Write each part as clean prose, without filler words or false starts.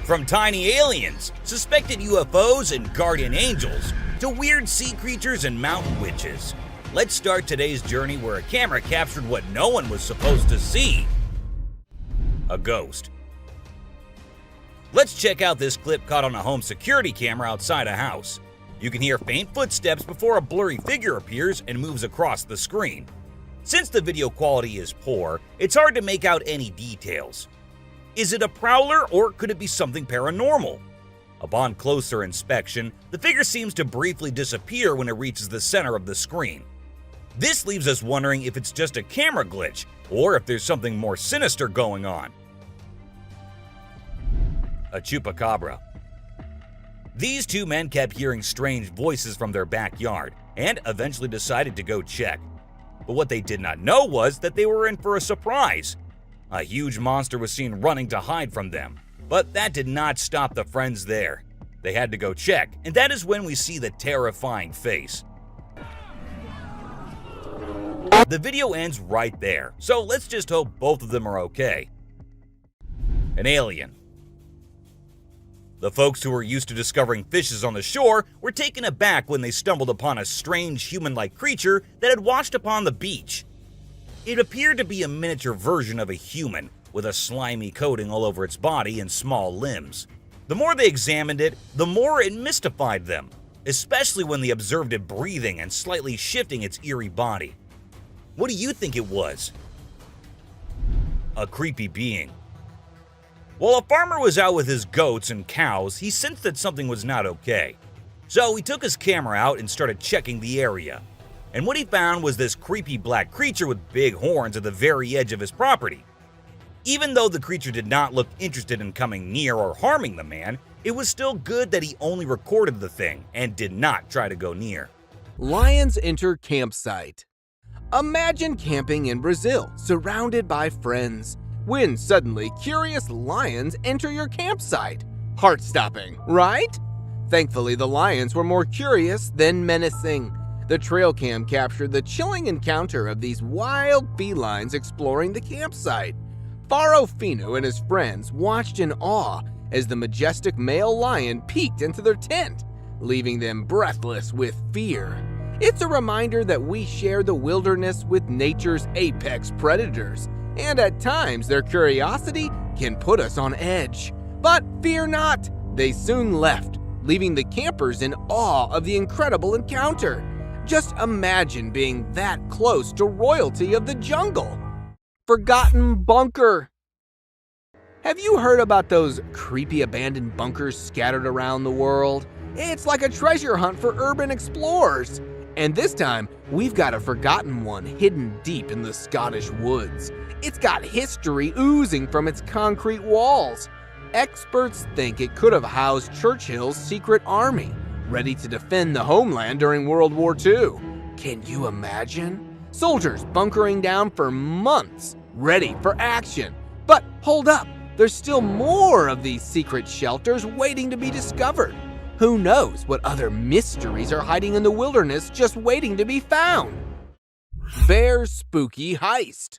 From tiny aliens, suspected UFOs and guardian angels, to weird sea creatures and mountain witches. Let's start today's journey where a camera captured what no one was supposed to see. A ghost. Let's check out this clip caught on a home security camera outside a house. You can hear faint footsteps before a blurry figure appears and moves across the screen. Since the video quality is poor, it's hard to make out any details. Is it a prowler or could it be something paranormal? Upon closer inspection, the figure seems to briefly disappear when it reaches the center of the screen. This leaves us wondering if it's just a camera glitch or if there's something more sinister going on. A Chupacabra. These two men kept hearing strange voices from their backyard and eventually decided to go check. But what they did not know was that they were in for a surprise. A huge monster was seen running to hide from them, but that did not stop the friends there. They had to go check, and that is when we see the terrifying face. The video ends right there, so let's just hope both of them are okay. An alien. The folks who were used to discovering fishes on the shore were taken aback when they stumbled upon a strange human-like creature that had washed upon the beach. It appeared to be a miniature version of a human, with a slimy coating all over its body and small limbs. The more they examined it, the more it mystified them, especially when they observed it breathing and slightly shifting its eerie body. What do you think it was? A creepy being. While a farmer was out with his goats and cows, he sensed that something was not okay. So he took his camera out and started checking the area. And what he found was this creepy black creature with big horns at the very edge of his property. Even though the creature did not look interested in coming near or harming the man, it was still good that he only recorded the thing and did not try to go near. Lions enter campsite. Imagine camping in Brazil, surrounded by friends, when suddenly curious lions enter your campsite. Heart-stopping, right? Thankfully, the lions were more curious than menacing. The trail cam captured the chilling encounter of these wild felines exploring the campsite. Faro Fino and his friends watched in awe as the majestic male lion peeked into their tent, leaving them breathless with fear. It's a reminder that we share the wilderness with nature's apex predators, and at times their curiosity can put us on edge. But fear not, they soon left, leaving the campers in awe of the incredible encounter. Just imagine being that close to royalty of the jungle. Forgotten bunker. Have you heard about those creepy abandoned bunkers scattered around the world? It's like a treasure hunt for urban explorers. And this time, we've got a forgotten one hidden deep in the Scottish woods. It's got history oozing from its concrete walls. Experts think it could have housed Churchill's secret army, ready to defend the homeland during World War II. Can you imagine? Soldiers bunkering down for months, ready for action. But hold up, there's still more of these secret shelters waiting to be discovered. Who knows what other mysteries are hiding in the wilderness just waiting to be found? Bear's spooky heist.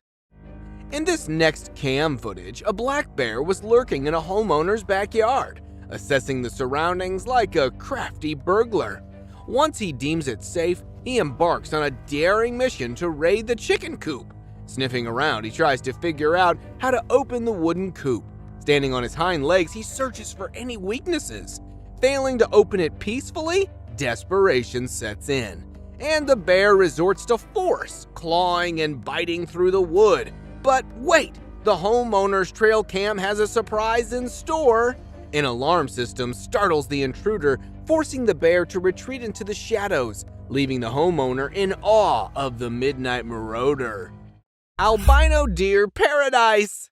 In this next cam footage, a black bear was lurking in a homeowner's backyard, assessing the surroundings like a crafty burglar. Once he deems it safe, he embarks on a daring mission to raid the chicken coop. Sniffing around, he tries to figure out how to open the wooden coop. Standing on his hind legs, he searches for any weaknesses. Failing to open it peacefully, desperation sets in, and the bear resorts to force, clawing and biting through the wood. But wait, the homeowner's trail cam has a surprise in store. An alarm system startles the intruder, forcing the bear to retreat into the shadows, leaving the homeowner in awe of the midnight marauder. Albino deer paradise!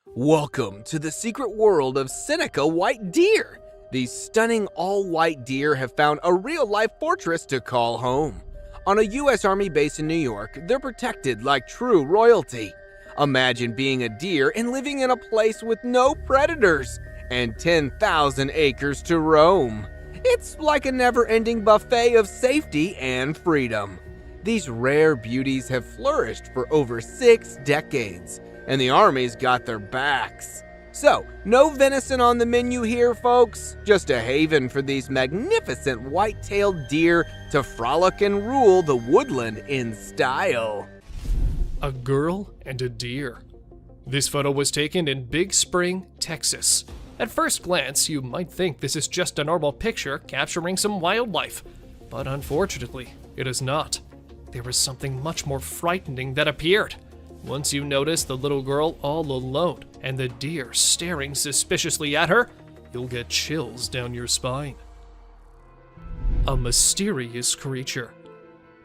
Welcome to the secret world of Seneca white deer. These stunning all-white deer have found a real-life fortress to call home. On a U.S. Army base in New York, they're protected like true royalty. Imagine being a deer and living in a place with no predators and 10,000 acres to roam. It's like a never-ending buffet of safety and freedom. These rare beauties have flourished for over 6 decades, and the army's got their backs. So, no venison on the menu here, folks. Just a haven for these magnificent white-tailed deer to frolic and rule the woodland in style. A girl and a deer. This photo was taken in Big Spring, Texas. At first glance, you might think this is just a normal picture capturing some wildlife, but unfortunately, it is not. There was something much more frightening that appeared. Once you notice the little girl all alone and the deer staring suspiciously at her, you'll get chills down your spine. A mysterious creature.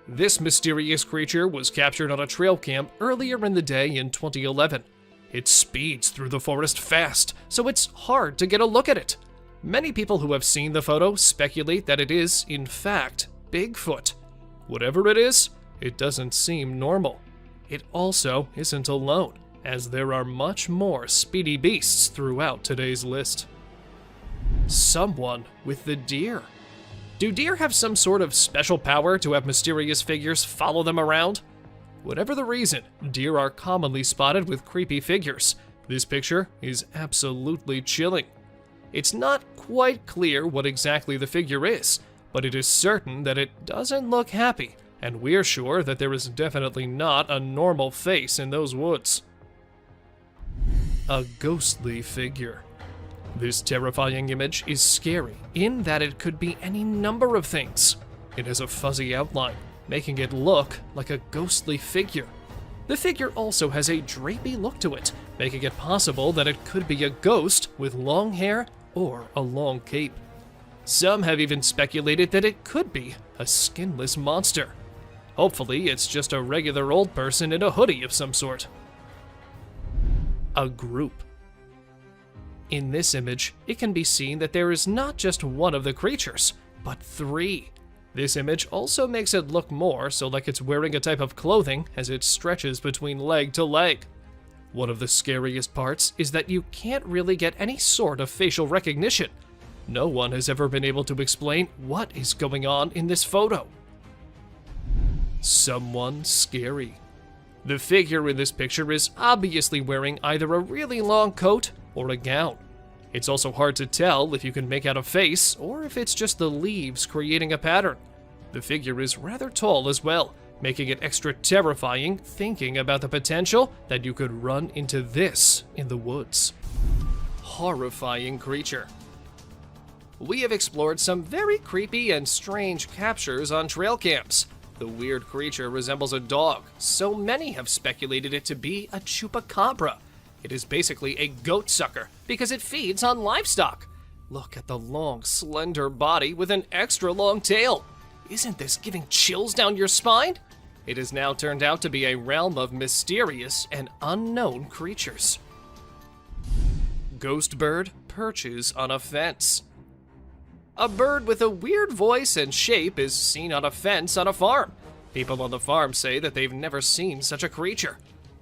This mysterious creature was captured on a trail cam earlier in the day in 2011. It speeds through the forest fast, so it's hard to get a look at it. Many people who have seen the photo speculate that it is, in fact, Bigfoot. Whatever it is, it doesn't seem normal. It also isn't alone, as there are much more speedy beasts throughout today's list. Someone with the deer. Do deer have some sort of special power to have mysterious figures follow them around? Whatever the reason, deer are commonly spotted with creepy figures. This picture is absolutely chilling. It's not quite clear what exactly the figure is, but it is certain that it doesn't look happy, and we're sure that there is definitely not a normal face in those woods. A ghostly figure. This terrifying image is scary in that it could be any number of things. It has a fuzzy outline, making it look like a ghostly figure. The figure also has a drapey look to it, making it possible that it could be a ghost with long hair or a long cape. Some have even speculated that it could be a skinless monster. Hopefully, it's just a regular old person in a hoodie of some sort. A group. In this image, it can be seen that there is not just one of the creatures, but 3. This image also makes it look more so like it's wearing a type of clothing as it stretches between leg to leg. One of the scariest parts is that you can't really get any sort of facial recognition. No one has ever been able to explain what is going on in this photo. Someone scary. The figure in this picture is obviously wearing either a really long coat or a gown. It's also hard to tell if you can make out a face or if it's just the leaves creating a pattern. The figure is rather tall as well, making it extra terrifying thinking about the potential that you could run into this in the woods. Horrifying creature. We have explored some very creepy and strange captures on trail cams. The weird creature resembles a dog, so many have speculated it to be a Chupacabra. It is basically a goat sucker because it feeds on livestock. Look at the long, slender body with an extra long tail. Isn't this giving chills down your spine? It has now turned out to be a realm of mysterious and unknown creatures. Ghost bird perches on a fence. A bird with a weird voice and shape is seen on a fence on a farm. People on the farm say that they've never seen such a creature.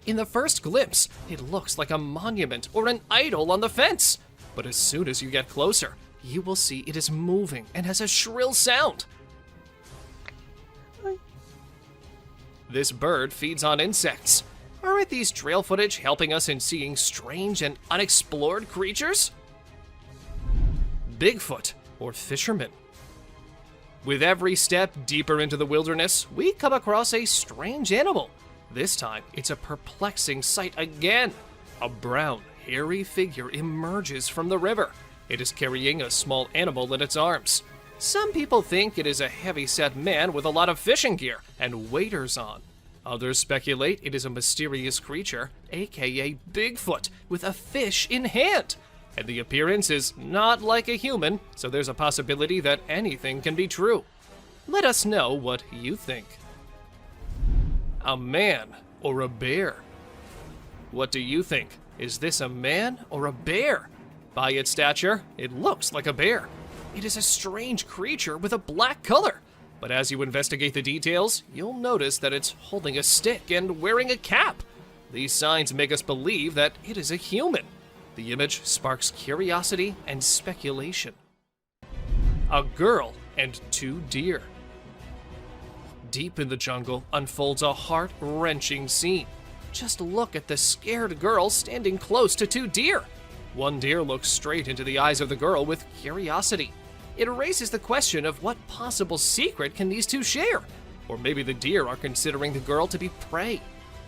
In the first glimpse, it looks like a monument or an idol on the fence. But as soon as you get closer, you will see it is moving and has a shrill sound. This bird feeds on insects. Aren't these trail footage helping us in seeing strange and unexplored creatures? Bigfoot, or fisherman. With every step deeper into the wilderness, we come across a strange animal. This time, it's a perplexing sight again. A brown, hairy figure emerges from the river. It is carrying a small animal in its arms. Some people think it is a heavy-set man with a lot of fishing gear and waders on. Others speculate it is a mysterious creature, aka Bigfoot, with a fish in hand. And the appearance is not like a human, so there's a possibility that anything can be true. Let us know what you think. A man or a bear? What do you think? Is this a man or a bear? By its stature, it looks like a bear. It is a strange creature with a black color. But as you investigate the details, you'll notice that it's holding a stick and wearing a cap. These signs make us believe that it is a human. The image sparks curiosity and speculation. A girl and 2 deer. Deep in the jungle unfolds a heart-wrenching scene. Just look at the scared girl standing close to two deer. One deer looks straight into the eyes of the girl with curiosity. It raises the question of what possible secret can these two share? Or maybe the deer are considering the girl to be prey.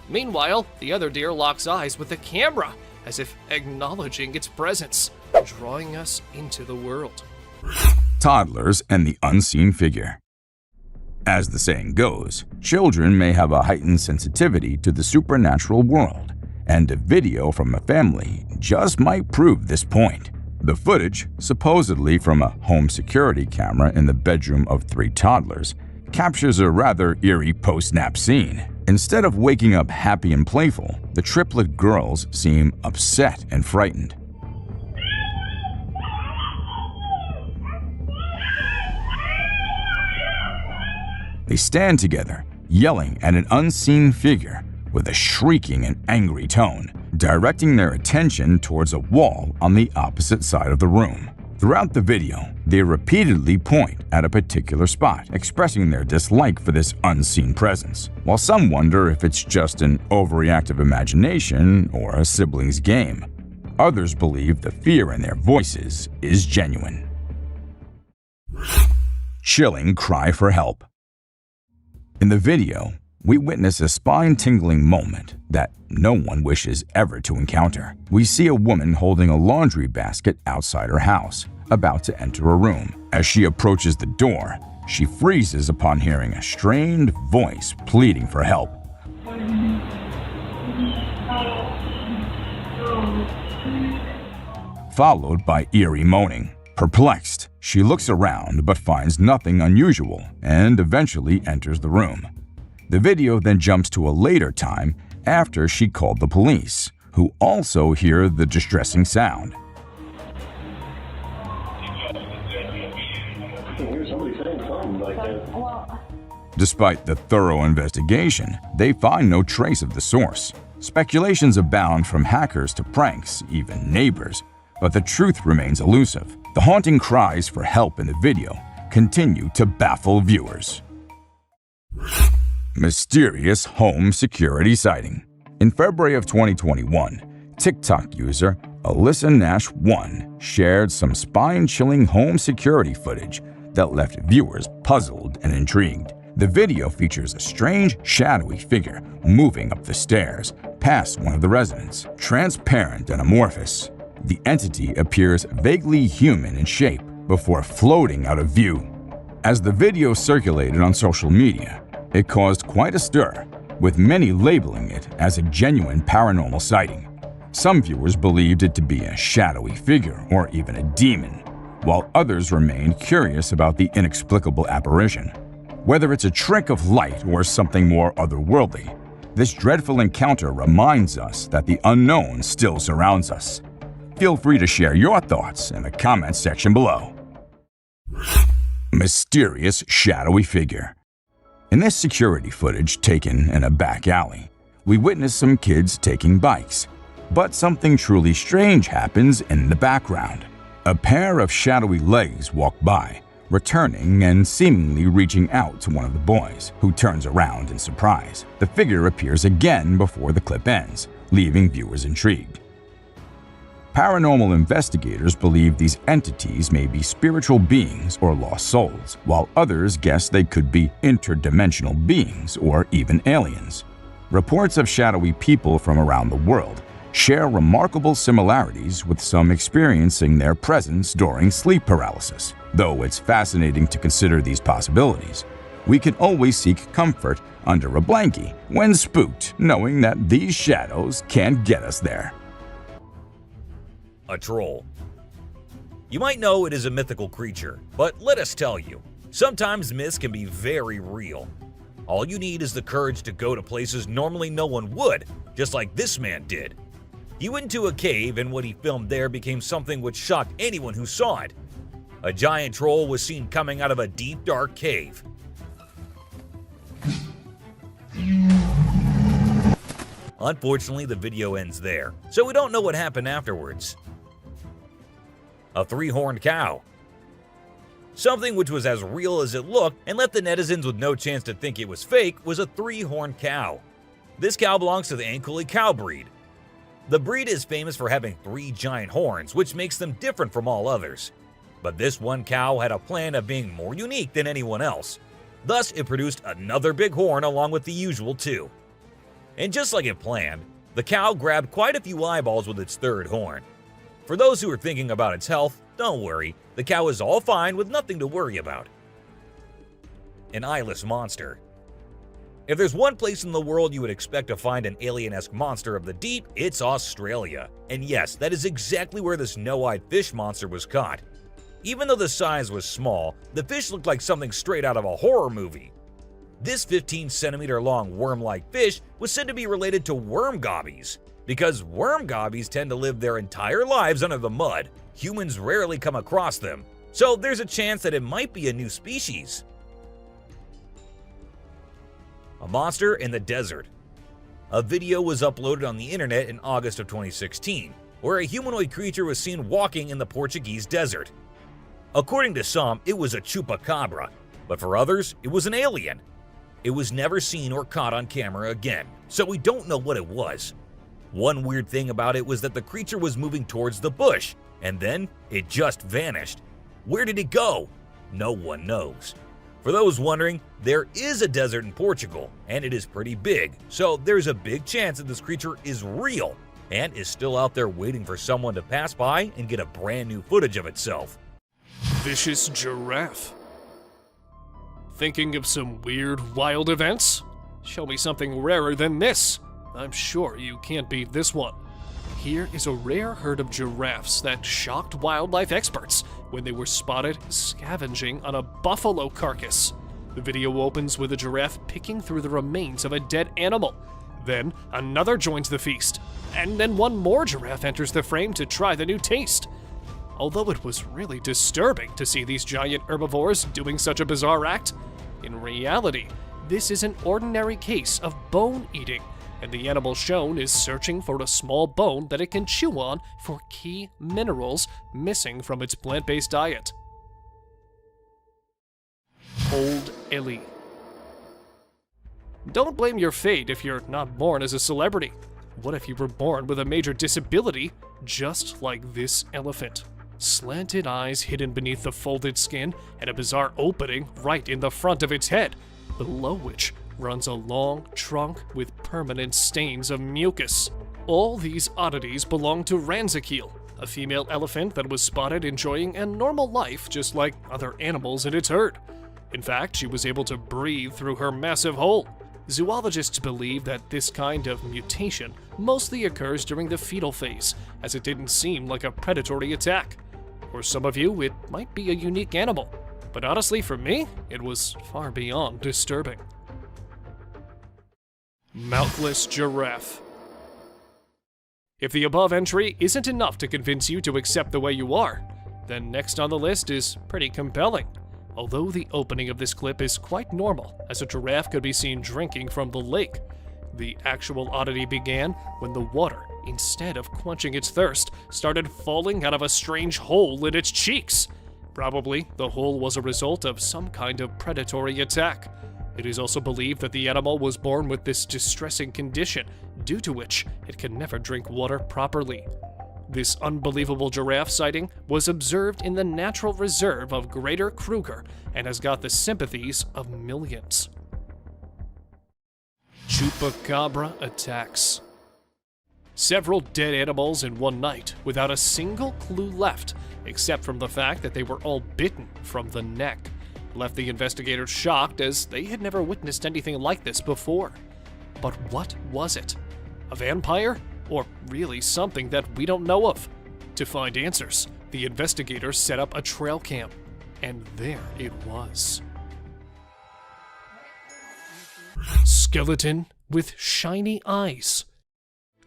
Meanwhile, the other deer locks eyes with the camera, as if acknowledging its presence, drawing us into the world. Toddlers and the unseen figure. As the saying goes, children may have a heightened sensitivity to the supernatural world, and a video from a family just might prove this point. The footage, supposedly from a home security camera in the bedroom of three toddlers, captures a rather eerie post-nap scene. Instead of waking up happy and playful, the triplet girls seem upset and frightened. They stand together, yelling at an unseen figure with a shrieking and angry tone, directing their attention towards a wall on the opposite side of the room. Throughout the video, they repeatedly point at a particular spot, expressing their dislike for this unseen presence, while some wonder if it's just an overreactive imagination or a sibling's game. Others believe the fear in their voices is genuine. Chilling cry for help. In the video, we witness a spine-tingling moment that no one wishes ever to encounter. We see a woman holding a laundry basket outside her house, about to enter a room. As she approaches the door, she freezes upon hearing a strained voice pleading for help. Followed by eerie moaning. Perplexed, she looks around but finds nothing unusual and eventually enters the room. The video then jumps to a later time after she called the police, who also hear the distressing sound. Despite the thorough investigation, they find no trace of the source. Speculations abound from hackers to pranks, even neighbors, but the truth remains elusive. The haunting cries for help in the video continue to baffle viewers. Mysterious home security sighting. In February of 2021, TikTok user Alyssa Nash 1 shared some spine-chilling home security footage that left viewers puzzled and intrigued. The video features a strange, shadowy figure moving up the stairs past one of the residents. Transparent and amorphous, the entity appears vaguely human in shape before floating out of view. As the video circulated on social media, it caused quite a stir, with many labeling it as a genuine paranormal sighting. Some viewers believed it to be a shadowy figure or even a demon, while others remained curious about the inexplicable apparition. Whether it's a trick of light or something more otherworldly, this dreadful encounter reminds us that the unknown still surrounds us. Feel free to share your thoughts in the comments section below. Mysterious shadowy figure. In this security footage taken in a back alley, we witness some kids taking bikes, but something truly strange happens in the background. A pair of shadowy legs walk by, returning and seemingly reaching out to one of the boys, who turns around in surprise. The figure appears again before the clip ends, leaving viewers intrigued. Paranormal investigators believe these entities may be spiritual beings or lost souls, while others guess they could be interdimensional beings or even aliens. Reports of shadowy people from around the world share remarkable similarities, with some experiencing their presence during sleep paralysis. Though it's fascinating to consider these possibilities, we can always seek comfort under a blankie when spooked, knowing that these shadows can't get us there. A troll. You might know it is a mythical creature, but let us tell you, sometimes myths can be very real. All you need is the courage to go to places normally no one would, just like this man did. He went into a cave, and what he filmed there became something which shocked anyone who saw it. A giant troll was seen coming out of a deep, dark cave. Unfortunately, the video ends there, so we don't know what happened afterwards. A three-horned cow. Something which was as real as it looked and left the netizens with no chance to think it was fake was a three-horned cow. This cow belongs to the Ankole cow breed. The breed is famous for having 3 giant horns, which makes them different from all others. But this one cow had a plan of being more unique than anyone else. Thus, it produced another big horn along with the usual 2. And just like it planned, the cow grabbed quite a few eyeballs with its 3rd horn. For those who are thinking about its health, don't worry, the cow is all fine with nothing to worry about. An eyeless monster. If there's one place in the world you would expect to find an alien-esque monster of the deep, it's Australia. And yes, that is exactly where this no-eyed fish monster was caught. Even though the size was small, the fish looked like something straight out of a horror movie. This 15-centimeter long worm-like fish was said to be related to worm gobbies. Because worm gobbies tend to live their entire lives under the mud, humans rarely come across them. So there's a chance that it might be a new species. A monster in the desert. A video was uploaded on the internet in August of 2016, where a humanoid creature was seen walking in the Portuguese desert. According to some, it was a Chupacabra, but for others, it was an alien. It was never seen or caught on camera again, so we don't know what it was. One weird thing about it was that the creature was moving towards the bush, and then it just vanished. Where did it go? No one knows. For those wondering, there is a desert in Portugal, and it is pretty big, so there's a big chance that this creature is real and is still out there waiting for someone to pass by and get a brand new footage of itself. Vicious giraffe. Thinking of some weird, wild events? Show me something rarer than this. I'm sure you can't beat this one. Here is a rare herd of giraffes that shocked wildlife experts when they were spotted scavenging on a buffalo carcass. The video opens with a giraffe picking through the remains of a dead animal. Then another joins the feast, and then one more giraffe enters the frame to try the new taste. Although it was really disturbing to see these giant herbivores doing such a bizarre act, in reality, this is an ordinary case of bone eating, and the animal shown is searching for a small bone that it can chew on for key minerals missing from its plant-based diet. Old Ellie. Don't blame your fate if you're not born as a celebrity. What if you were born with a major disability, just like this elephant? Slanted eyes hidden beneath the folded skin, and a bizarre opening right in the front of its head, below which runs a long trunk with permanent stains of mucus. All these oddities belong to Ranzakiel, a female elephant that was spotted enjoying a normal life just like other animals in its herd. In fact, she was able to breathe through her massive hole. Zoologists believe that this kind of mutation mostly occurs during the fetal phase, as it didn't seem like a predatory attack. For some of you, it might be a unique animal, but honestly for me, it was far beyond disturbing. Mouthless giraffe. If the above entry isn't enough to convince you to accept the way you are, then next on the list is pretty compelling. Although the opening of this clip is quite normal, as a giraffe could be seen drinking from the lake. The actual oddity began when the water, instead of quenching its thirst, started falling out of a strange hole in its cheeks. Probably, the hole was a result of some kind of predatory attack. It is also believed that the animal was born with this distressing condition, due to which it can never drink water properly. This unbelievable giraffe sighting was observed in the natural reserve of Greater Kruger and has got the sympathies of millions. Chupacabra attacks. Several dead animals in one night without a single clue left, except from the fact that they were all bitten from the neck, left the investigators shocked as they had never witnessed anything like this before. But what was it? A vampire? Or really something that we don't know of? To find answers, the investigators set up a trail cam, and there it was. Skeleton with shiny eyes.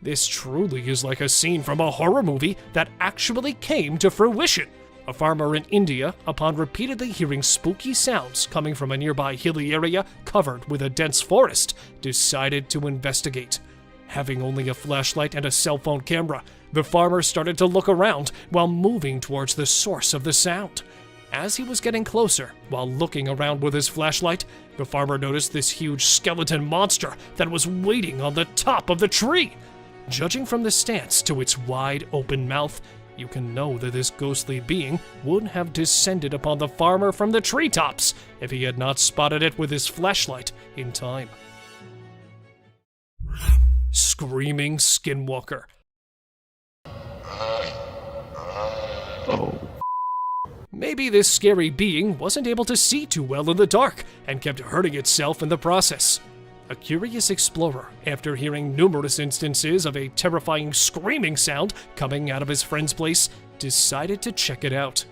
This truly is like a scene from a horror movie that actually came to fruition. A farmer in India, upon repeatedly hearing spooky sounds coming from a nearby hilly area covered with a dense forest, decided to investigate. Having only a flashlight and a cell phone camera, the farmer started to look around while moving towards the source of the sound. As he was getting closer, while looking around with his flashlight, the farmer noticed this huge skeleton monster that was waiting on the top of the tree. Judging from the stance to its wide open mouth, you can know that this ghostly being would have descended upon the farmer from the treetops if he had not spotted it with his flashlight in time. Screaming Skinwalker. Oh. Maybe this scary being wasn't able to see too well in the dark and kept hurting itself in the process. A curious explorer, after hearing numerous instances of a terrifying screaming sound coming out of his friend's place, decided to check it out.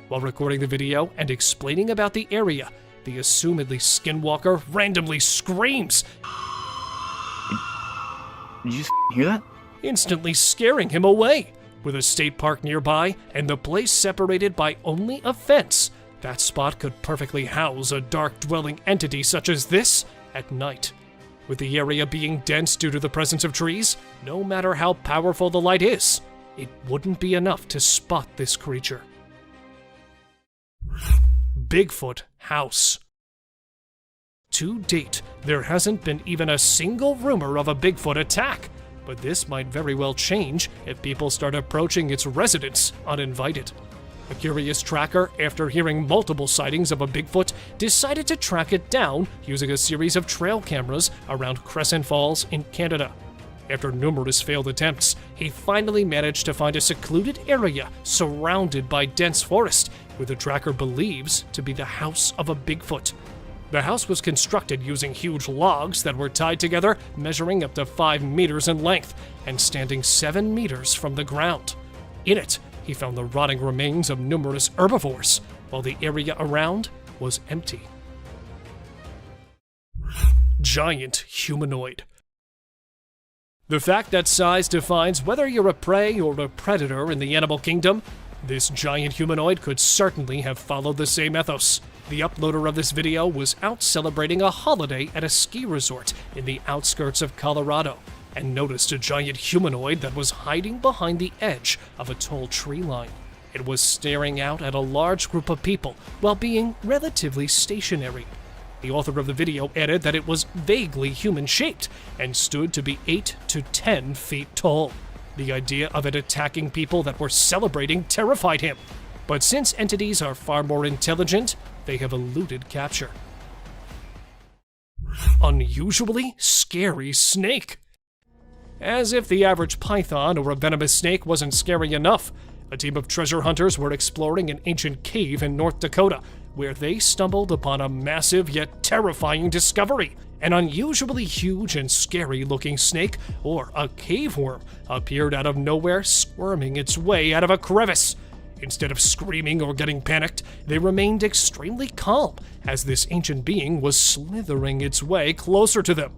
While recording the video and explaining about the area, the assumedly Skinwalker randomly screams, Did you hear that? instantly scaring him away. With a state park nearby and the place separated by only a fence, that spot could perfectly house a dark-dwelling entity such as this at night. With the area being dense due to the presence of trees, no matter how powerful the light is, it wouldn't be enough to spot this creature. Bigfoot House. To date, there hasn't been even a single rumor of a Bigfoot attack, but this might very well change if people start approaching its residents uninvited. A curious tracker, after hearing multiple sightings of a Bigfoot, decided to track it down using a series of trail cameras around Crescent Falls in Canada. After numerous failed attempts, he finally managed to find a secluded area surrounded by dense forest, where the tracker believes to be the house of a Bigfoot. The house was constructed using huge logs that were tied together, measuring up to 5 meters in length and standing 7 meters from the ground. In it, he found the rotting remains of numerous herbivores, while the area around was empty. Giant humanoid. The fact that size defines whether you're a prey or a predator in the animal kingdom, this giant humanoid could certainly have followed the same ethos. The uploader of this video was out celebrating a holiday at a ski resort in the outskirts of Colorado, and noticed a giant humanoid that was hiding behind the edge of a tall tree line. It was staring out at a large group of people while being relatively stationary. The author of the video added that it was vaguely human-shaped and stood to be 8 to 10 feet tall. The idea of it attacking people that were celebrating terrified him. But since entities are far more intelligent, they have eluded capture. Unusually scary snake. As if the average python or a venomous snake wasn't scary enough, a team of treasure hunters were exploring an ancient cave in North Dakota, where they stumbled upon a massive yet terrifying discovery. An unusually huge and scary-looking snake, or a cave worm, appeared out of nowhere, squirming its way out of a crevice. Instead of screaming or getting panicked, they remained extremely calm as this ancient being was slithering its way closer to them.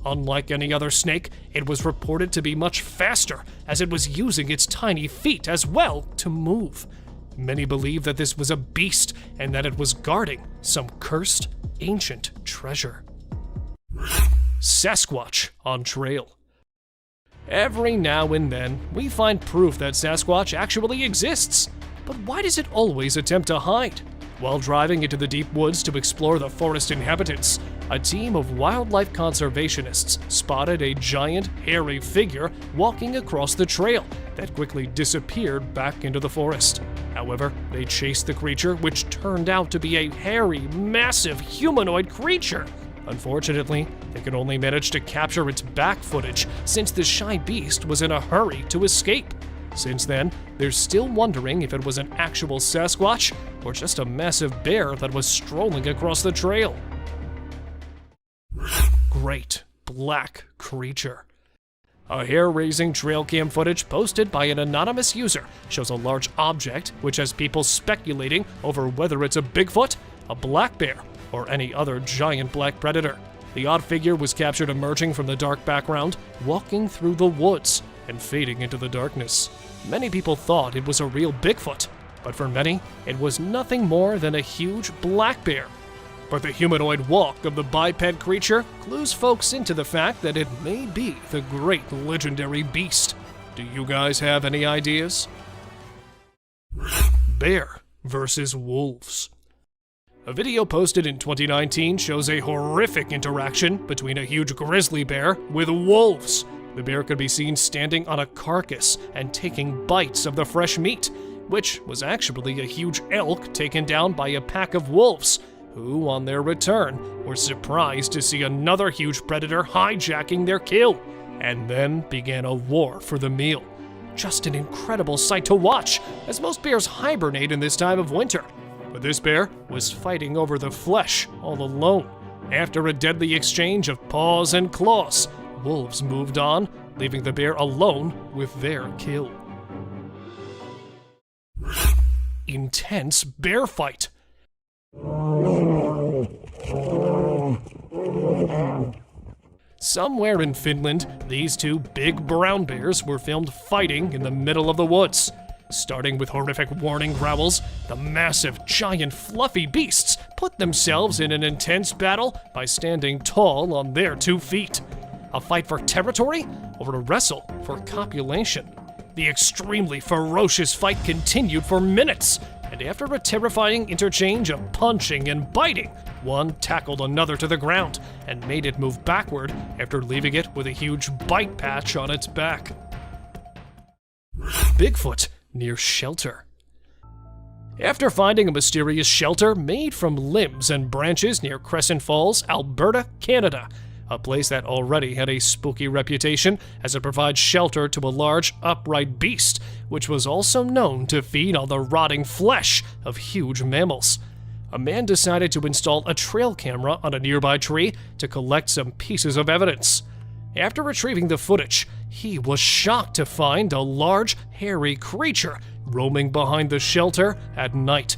Unlike any other snake, it was reported to be much faster, as it was using its tiny feet as well to move. Many believe that this was a beast and that it was guarding some cursed ancient treasure. Sasquatch on trail. Every now and then, we find proof that Sasquatch actually exists. But why does it always attempt to hide? While driving into the deep woods to explore the forest inhabitants, a team of wildlife conservationists spotted a giant, hairy figure walking across the trail that quickly disappeared back into the forest. However, they chased the creature, which turned out to be a hairy, massive humanoid creature. Unfortunately, they could only manage to capture its back footage since the shy beast was in a hurry to escape. Since then, they're still wondering if it was an actual Sasquatch or just a massive bear that was strolling across the trail. Great black creature. A hair-raising trail cam footage posted by an anonymous user shows a large object which has people speculating over whether it's a Bigfoot, a black bear, or any other giant black predator. The odd figure was captured emerging from the dark background, walking through the woods and fading into the darkness. Many people thought it was a real Bigfoot, but for many, it was nothing more than a huge black bear. But the humanoid walk of the biped creature clues folks into the fact that it may be the great legendary beast. Do you guys have any ideas? Bear versus wolves. A video posted in 2019 shows a horrific interaction between a huge grizzly bear with wolves. The bear could be seen standing on a carcass and taking bites of the fresh meat, which was actually a huge elk taken down by a pack of wolves, who, on their return, were surprised to see another huge predator hijacking their kill, and then began a war for the meal. Just an incredible sight to watch, as most bears hibernate in this time of winter. But this bear was fighting over the flesh all alone. After a deadly exchange of paws and claws, wolves moved on, leaving the bear alone with their kill. Intense bear fight. Somewhere in Finland, these two big brown bears were filmed fighting in the middle of the woods. Starting with horrific warning growls, the massive, giant, fluffy beasts put themselves in an intense battle by standing tall on their 2 feet. A fight for territory or a wrestle for copulation? The extremely ferocious fight continued for minutes, and after a terrifying interchange of punching and biting, one tackled another to the ground and made it move backward after leaving it with a huge bite patch on its back. Bigfoot near shelter. After finding a mysterious shelter made from limbs and branches near Crescent Falls, Alberta, Canada, a place that already had a spooky reputation as it provides shelter to a large, upright beast, which was also known to feed on the rotting flesh of huge mammals. A man decided to install a trail camera on a nearby tree to collect some pieces of evidence. After retrieving the footage, he was shocked to find a large, hairy creature roaming behind the shelter at night.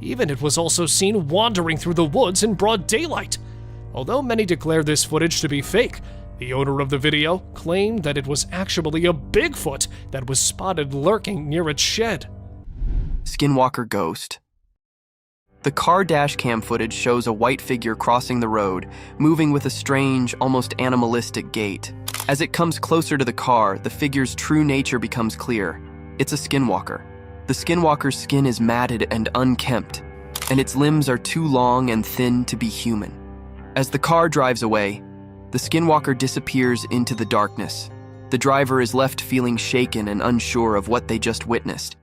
Even it was also seen wandering through the woods in broad daylight. Although many declared this footage to be fake, the owner of the video claimed that it was actually a Bigfoot that was spotted lurking near its shed. Skinwalker Ghost. The car dash cam footage shows a white figure crossing the road, moving with a strange, almost animalistic gait. As it comes closer to the car, the figure's true nature becomes clear. It's a skinwalker. The skinwalker's skin is matted and unkempt, and its limbs are too long and thin to be human. As the car drives away, the skinwalker disappears into the darkness. The driver is left feeling shaken and unsure of what they just witnessed.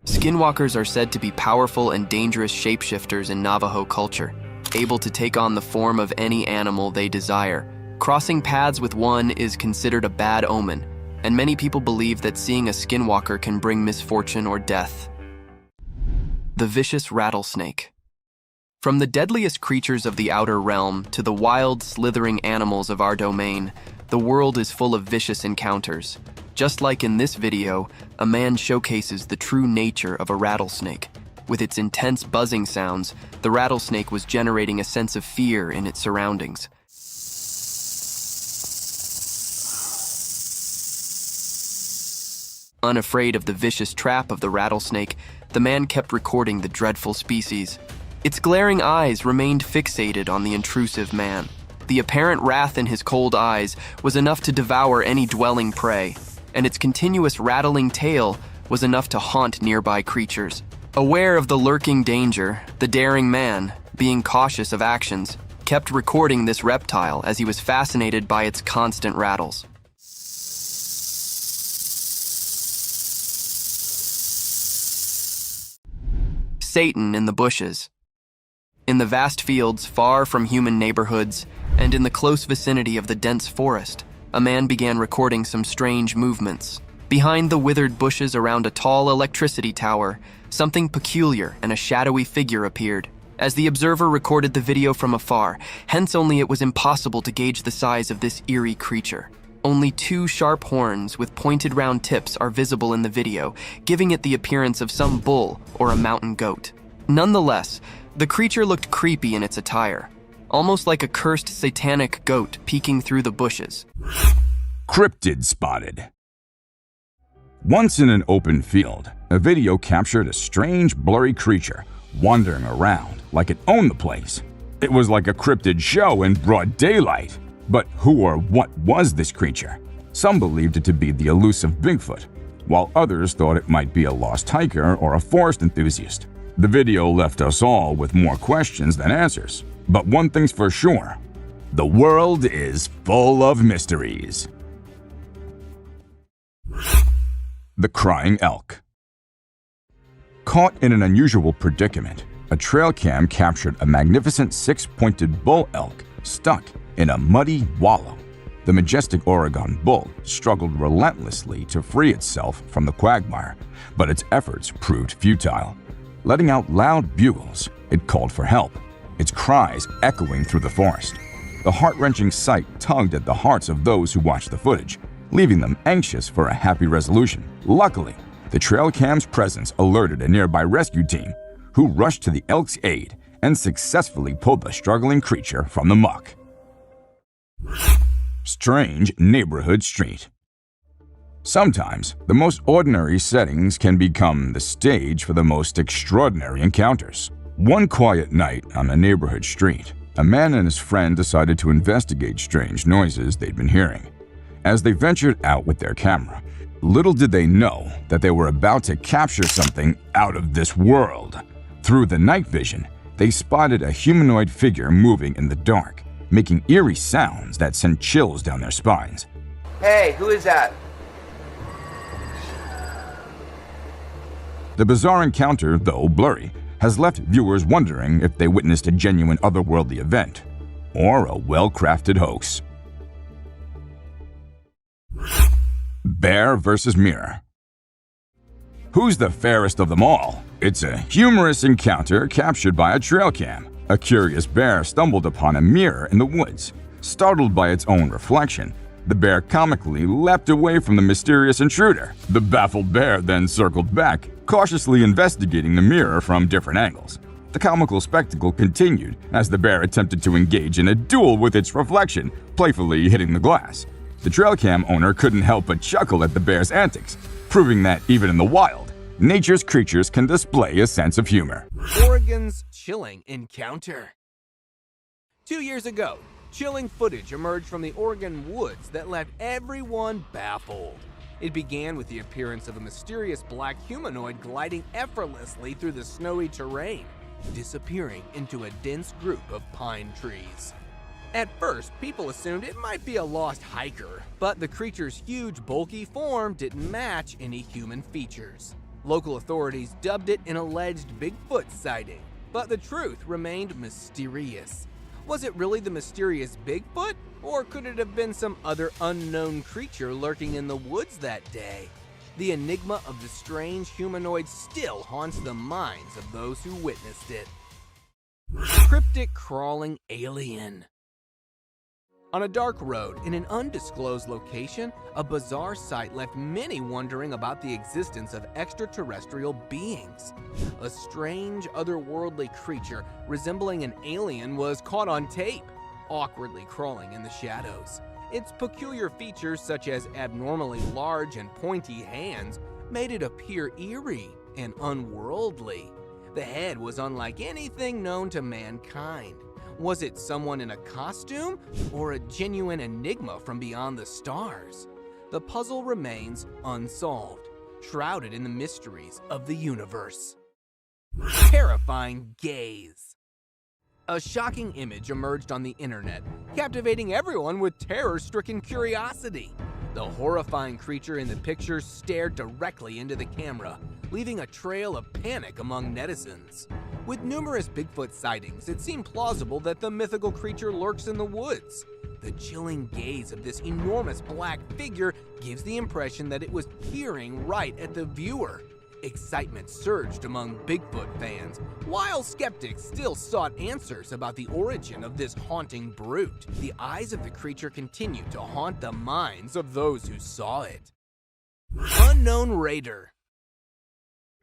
Skinwalkers are said to be powerful and dangerous shapeshifters in Navajo culture, able to take on the form of any animal they desire. Crossing paths with one is considered a bad omen, and many people believe that seeing a skinwalker can bring misfortune or death. The vicious rattlesnake. From the deadliest creatures of the outer realm to the wild, slithering animals of our domain, the world is full of vicious encounters. Just like in this video, a man showcases the true nature of a rattlesnake. With its intense buzzing sounds, the rattlesnake was generating a sense of fear in its surroundings. Unafraid of the vicious trap of the rattlesnake, the man kept recording the dreadful species. Its glaring eyes remained fixated on the intrusive man. The apparent wrath in his cold eyes was enough to devour any dwelling prey, and its continuous rattling tail was enough to haunt nearby creatures. Aware of the lurking danger, the daring man, being cautious of actions, kept recording this reptile as he was fascinated by its constant rattles. Satan in the bushes. In the vast fields far from human neighborhoods, and in the close vicinity of the dense forest, a man began recording some strange movements. Behind the withered bushes around a tall electricity tower, something peculiar and a shadowy figure appeared. As the observer recorded the video from afar, hence only it was impossible to gauge the size of this eerie creature. Only 2 sharp horns with pointed round tips are visible in the video, giving it the appearance of some bull or a mountain goat. Nonetheless, the creature looked creepy in its attire, almost like a cursed satanic goat peeking through the bushes. Cryptid spotted. Once in an open field, a video captured a strange, blurry creature wandering around like it owned the place. It was like a cryptid show in broad daylight. But who or what was this creature? Some believed it to be the elusive Bigfoot, while others thought it might be a lost hiker or a forest enthusiast. The video left us all with more questions than answers. But one thing's for sure, the world is full of mysteries. The Crying Elk. Caught in an unusual predicament, a trail cam captured a magnificent six-pointed bull elk stuck in a muddy wallow. The majestic Oregon bull struggled relentlessly to free itself from the quagmire, but its efforts proved futile. Letting out loud bugles, it called for help, its cries echoing through the forest. The heart-wrenching sight tugged at the hearts of those who watched the footage, leaving them anxious for a happy resolution. Luckily, the trail cam's presence alerted a nearby rescue team, who rushed to the elk's aid and successfully pulled the struggling creature from the muck. Strange neighborhood street. Sometimes, the most ordinary settings can become the stage for the most extraordinary encounters. One quiet night on a neighborhood street, a man and his friend decided to investigate strange noises they'd been hearing. As they ventured out with their camera, little did they know that they were about to capture something out of this world. Through the night vision, they spotted a humanoid figure moving in the dark, making eerie sounds that sent chills down their spines. Hey, who is that? The bizarre encounter, though blurry, has left viewers wondering if they witnessed a genuine otherworldly event or a well-crafted hoax. Bear versus mirror. Who's the fairest of them all? It's a humorous encounter captured by a trail cam. A curious bear stumbled upon a mirror in the woods. Startled by its own reflection, the bear comically leapt away from the mysterious intruder. The baffled bear then circled back, cautiously investigating the mirror from different angles. The comical spectacle continued as the bear attempted to engage in a duel with its reflection, playfully hitting the glass. The trail cam owner couldn't help but chuckle at the bear's antics, proving that even in the wild, nature's creatures can display a sense of humor. Oregon's chilling encounter. 2 years ago, chilling footage emerged from the Oregon woods that left everyone baffled. It began with the appearance of a mysterious black humanoid gliding effortlessly through the snowy terrain, disappearing into a dense group of pine trees. At first, people assumed it might be a lost hiker, but the creature's huge, bulky form didn't match any human features. Local authorities dubbed it an alleged Bigfoot sighting, but the truth remained mysterious. Was it really the mysterious Bigfoot, or could it have been some other unknown creature lurking in the woods that day? The enigma of the strange humanoid still haunts the minds of those who witnessed it. Cryptic crawling alien. On a dark road in an undisclosed location, a bizarre sight left many wondering about the existence of extraterrestrial beings. A strange, otherworldly creature resembling an alien was caught on tape, awkwardly crawling in the shadows. Its peculiar features, such as abnormally large and pointy hands, made it appear eerie and unworldly. The head was unlike anything known to mankind. Was it someone in a costume, or a genuine enigma from beyond the stars? The puzzle remains unsolved, shrouded in the mysteries of the universe. Terrifying gaze. A shocking image emerged on the internet, captivating everyone with terror-stricken curiosity. The horrifying creature in the picture stared directly into the camera, leaving a trail of panic among netizens. With numerous Bigfoot sightings, it seemed plausible that the mythical creature lurks in the woods. The chilling gaze of this enormous black figure gives the impression that it was peering right at the viewer. Excitement surged among Bigfoot fans, while skeptics still sought answers about the origin of this haunting brute. The eyes of the creature continued to haunt the minds of those who saw it. Unknown raider.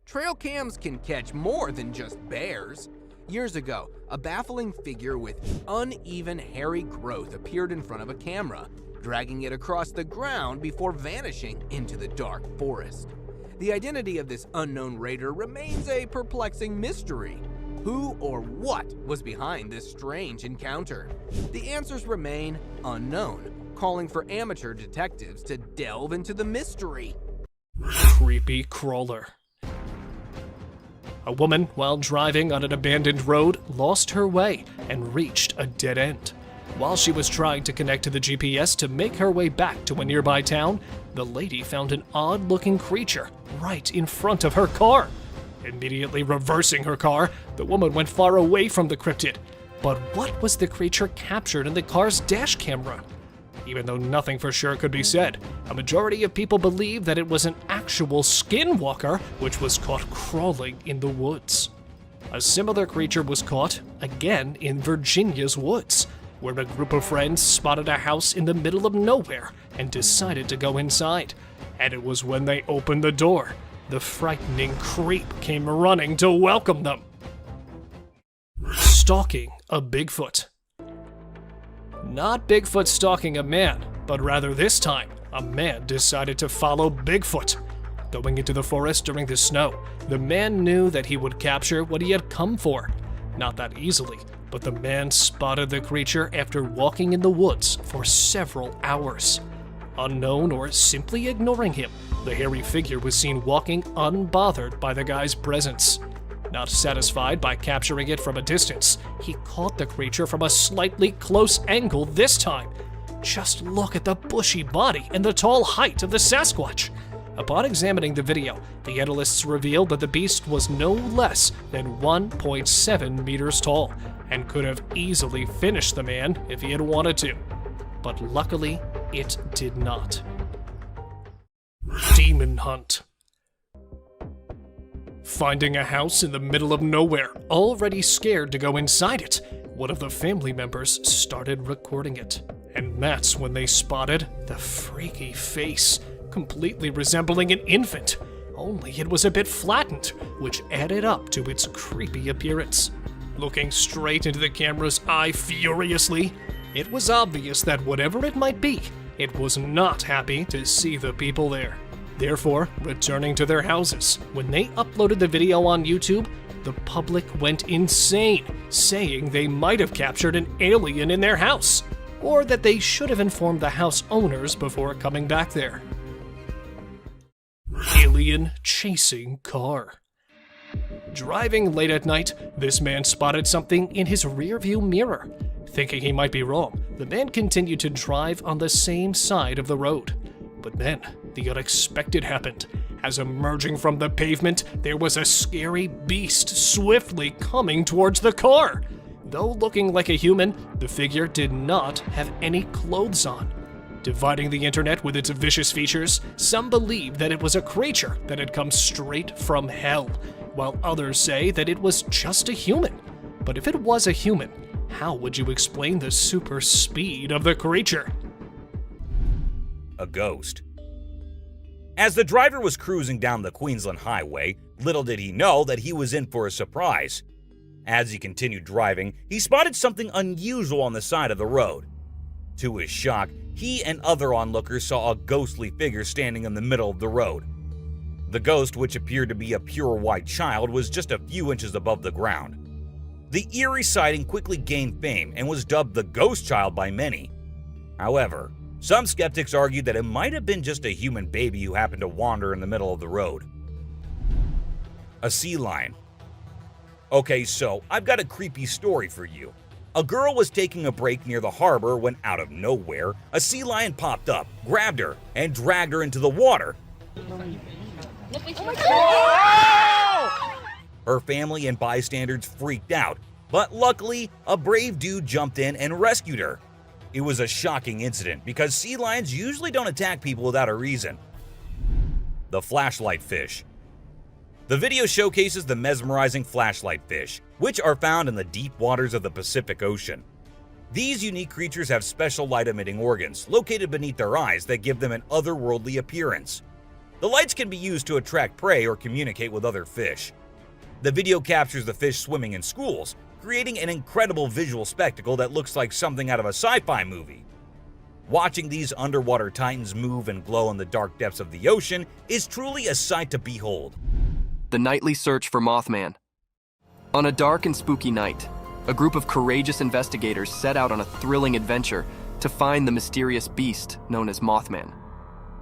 Trail cams can catch more than just bears. Years ago, a baffling figure with uneven hairy growth appeared in front of a camera, dragging it across the ground before vanishing into the dark forest. The identity of this unknown raider remains a perplexing mystery. Who or what was behind this strange encounter? The answers remain unknown, calling for amateur detectives to delve into the mystery. Creepy crawler. A woman, while driving on an abandoned road, lost her way and reached a dead end. While she was trying to connect to the GPS to make her way back to a nearby town, the lady found an odd-looking creature right in front of her car. Immediately reversing her car, the woman went far away from the cryptid. But what was the creature captured in the car's dash camera? Even though nothing for sure could be said, a majority of people believe that it was an actual skinwalker which was caught crawling in the woods. A similar creature was caught, again, in Virginia's woods, where a group of friends spotted a house in the middle of nowhere and decided to go inside. And it was when they opened the door, the frightening creep came running to welcome them. Stalking a Bigfoot. Not Bigfoot stalking a man, but rather this time, a man decided to follow Bigfoot. Going into the forest during the snow, the man knew that he would capture what he had come for. Not that easily, but the man spotted the creature after walking in the woods for several hours. Unknown or simply ignoring him, the hairy figure was seen walking unbothered by the guy's presence. Not satisfied by capturing it from a distance, he caught the creature from a slightly close angle this time. Just look at the bushy body and the tall height of the Sasquatch. Upon examining the video, the analysts revealed that the beast was no less than 1.7 meters tall and could have easily finished the man if he had wanted to. But luckily, it did not. Demon hunt. Finding a house in the middle of nowhere, already scared to go inside it, one of the family members started recording it. And that's when they spotted the freaky face, completely resembling an infant, only it was a bit flattened, which added up to its creepy appearance. Looking straight into the camera's eye furiously, it was obvious that whatever it might be, it was not happy to see the people there. Therefore, returning to their houses, when they uploaded the video on YouTube, the public went insane, saying they might have captured an alien in their house, or that they should have informed the house owners before coming back there. Alien chasing car. Driving late at night, this man spotted something in his rearview mirror. Thinking he might be wrong, the man continued to drive on the same side of the road. But then, the unexpected happened. As emerging from the pavement, there was a scary beast swiftly coming towards the car. Though looking like a human, the figure did not have any clothes on. Dividing the internet with its vicious features, some believe that it was a creature that had come straight from hell, while others say that it was just a human. But if it was a human, how would you explain the super speed of the creature? A ghost. As the driver was cruising down the Queensland Highway, little did he know that he was in for a surprise. As he continued driving, he spotted something unusual on the side of the road. To his shock, he and other onlookers saw a ghostly figure standing in the middle of the road. The ghost, which appeared to be a pure white child, was just a few inches above the ground. The eerie sighting quickly gained fame and was dubbed the Ghost Child by many. However, some skeptics argued that it might have been just a human baby who happened to wander in the middle of the road. A sea lion. Okay, so I've got a creepy story for you. A girl was taking a break near the harbor when, out of nowhere, a sea lion popped up, grabbed her, and dragged her into the water. Her family and bystanders freaked out, but luckily, a brave dude jumped in and rescued her. It was a shocking incident because sea lions usually don't attack people without a reason. The flashlight fish. The video showcases the mesmerizing flashlight fish, which are found in the deep waters of the Pacific Ocean. These unique creatures have special light-emitting organs located beneath their eyes that give them an otherworldly appearance. The lights can be used to attract prey or communicate with other fish. The video captures the fish swimming in schools, creating an incredible visual spectacle that looks like something out of a sci-fi movie. Watching these underwater titans move and glow in the dark depths of the ocean is truly a sight to behold. The nightly search for Mothman. On a dark and spooky night, a group of courageous investigators set out on a thrilling adventure to find the mysterious beast known as Mothman.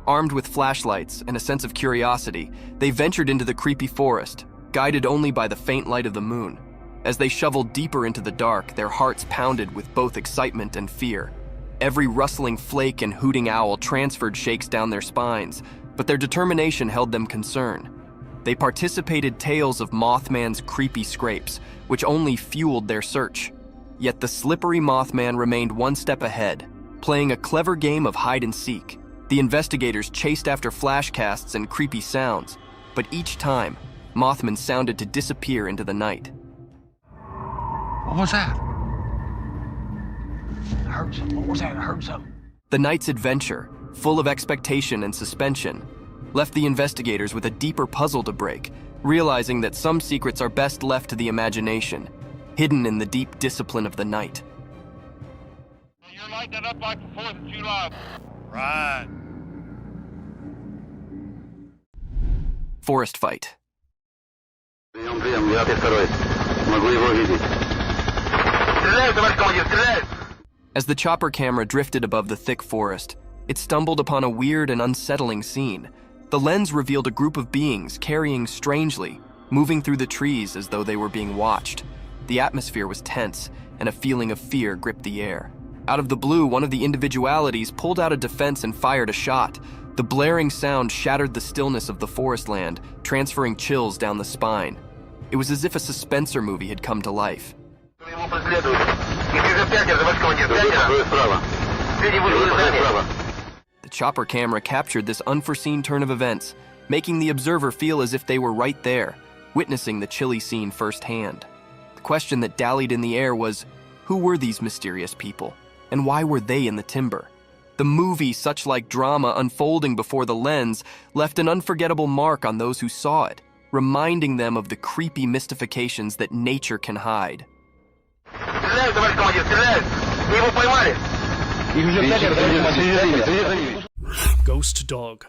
Armed with flashlights and a sense of curiosity, they ventured into the creepy forest, guided only by the faint light of the moon. As they shoveled deeper into the dark, their hearts pounded with both excitement and fear. Every rustling flake and hooting owl transferred shakes down their spines, but their determination held them concerned. They participated tales of Mothman's creepy scrapes, which only fueled their search. Yet the slippery Mothman remained one step ahead, playing a clever game of hide and seek. The investigators chased after flashcasts and creepy sounds, but each time, Mothman sounded to disappear into the night. What was that? I heard something. What was that? I heard something. The night's adventure, full of expectation and suspension, left the investigators with a deeper puzzle to break, realizing that some secrets are best left to the imagination, hidden in the deep discipline of the night. You're lighting it up like the 4th of July. Right. Forest fight. As the chopper camera drifted above the thick forest, it stumbled upon a weird and unsettling scene. The lens revealed a group of beings carrying strangely, moving through the trees as though they were being watched. The atmosphere was tense, and a feeling of fear gripped the air. Out of the blue, one of the individualities pulled out a defense and fired a shot. The blaring sound shattered the stillness of the forest land, transferring chills down the spine. It was as if a suspensor movie had come to life. The chopper camera captured this unforeseen turn of events, making the observer feel as if they were right there, witnessing the chilly scene firsthand. The question that dallied in the air was, who were these mysterious people, and why were they in the timber? The movie, such like drama unfolding before the lens, left an unforgettable mark on those who saw it, reminding them of the creepy mystifications that nature can hide. Ghost dog.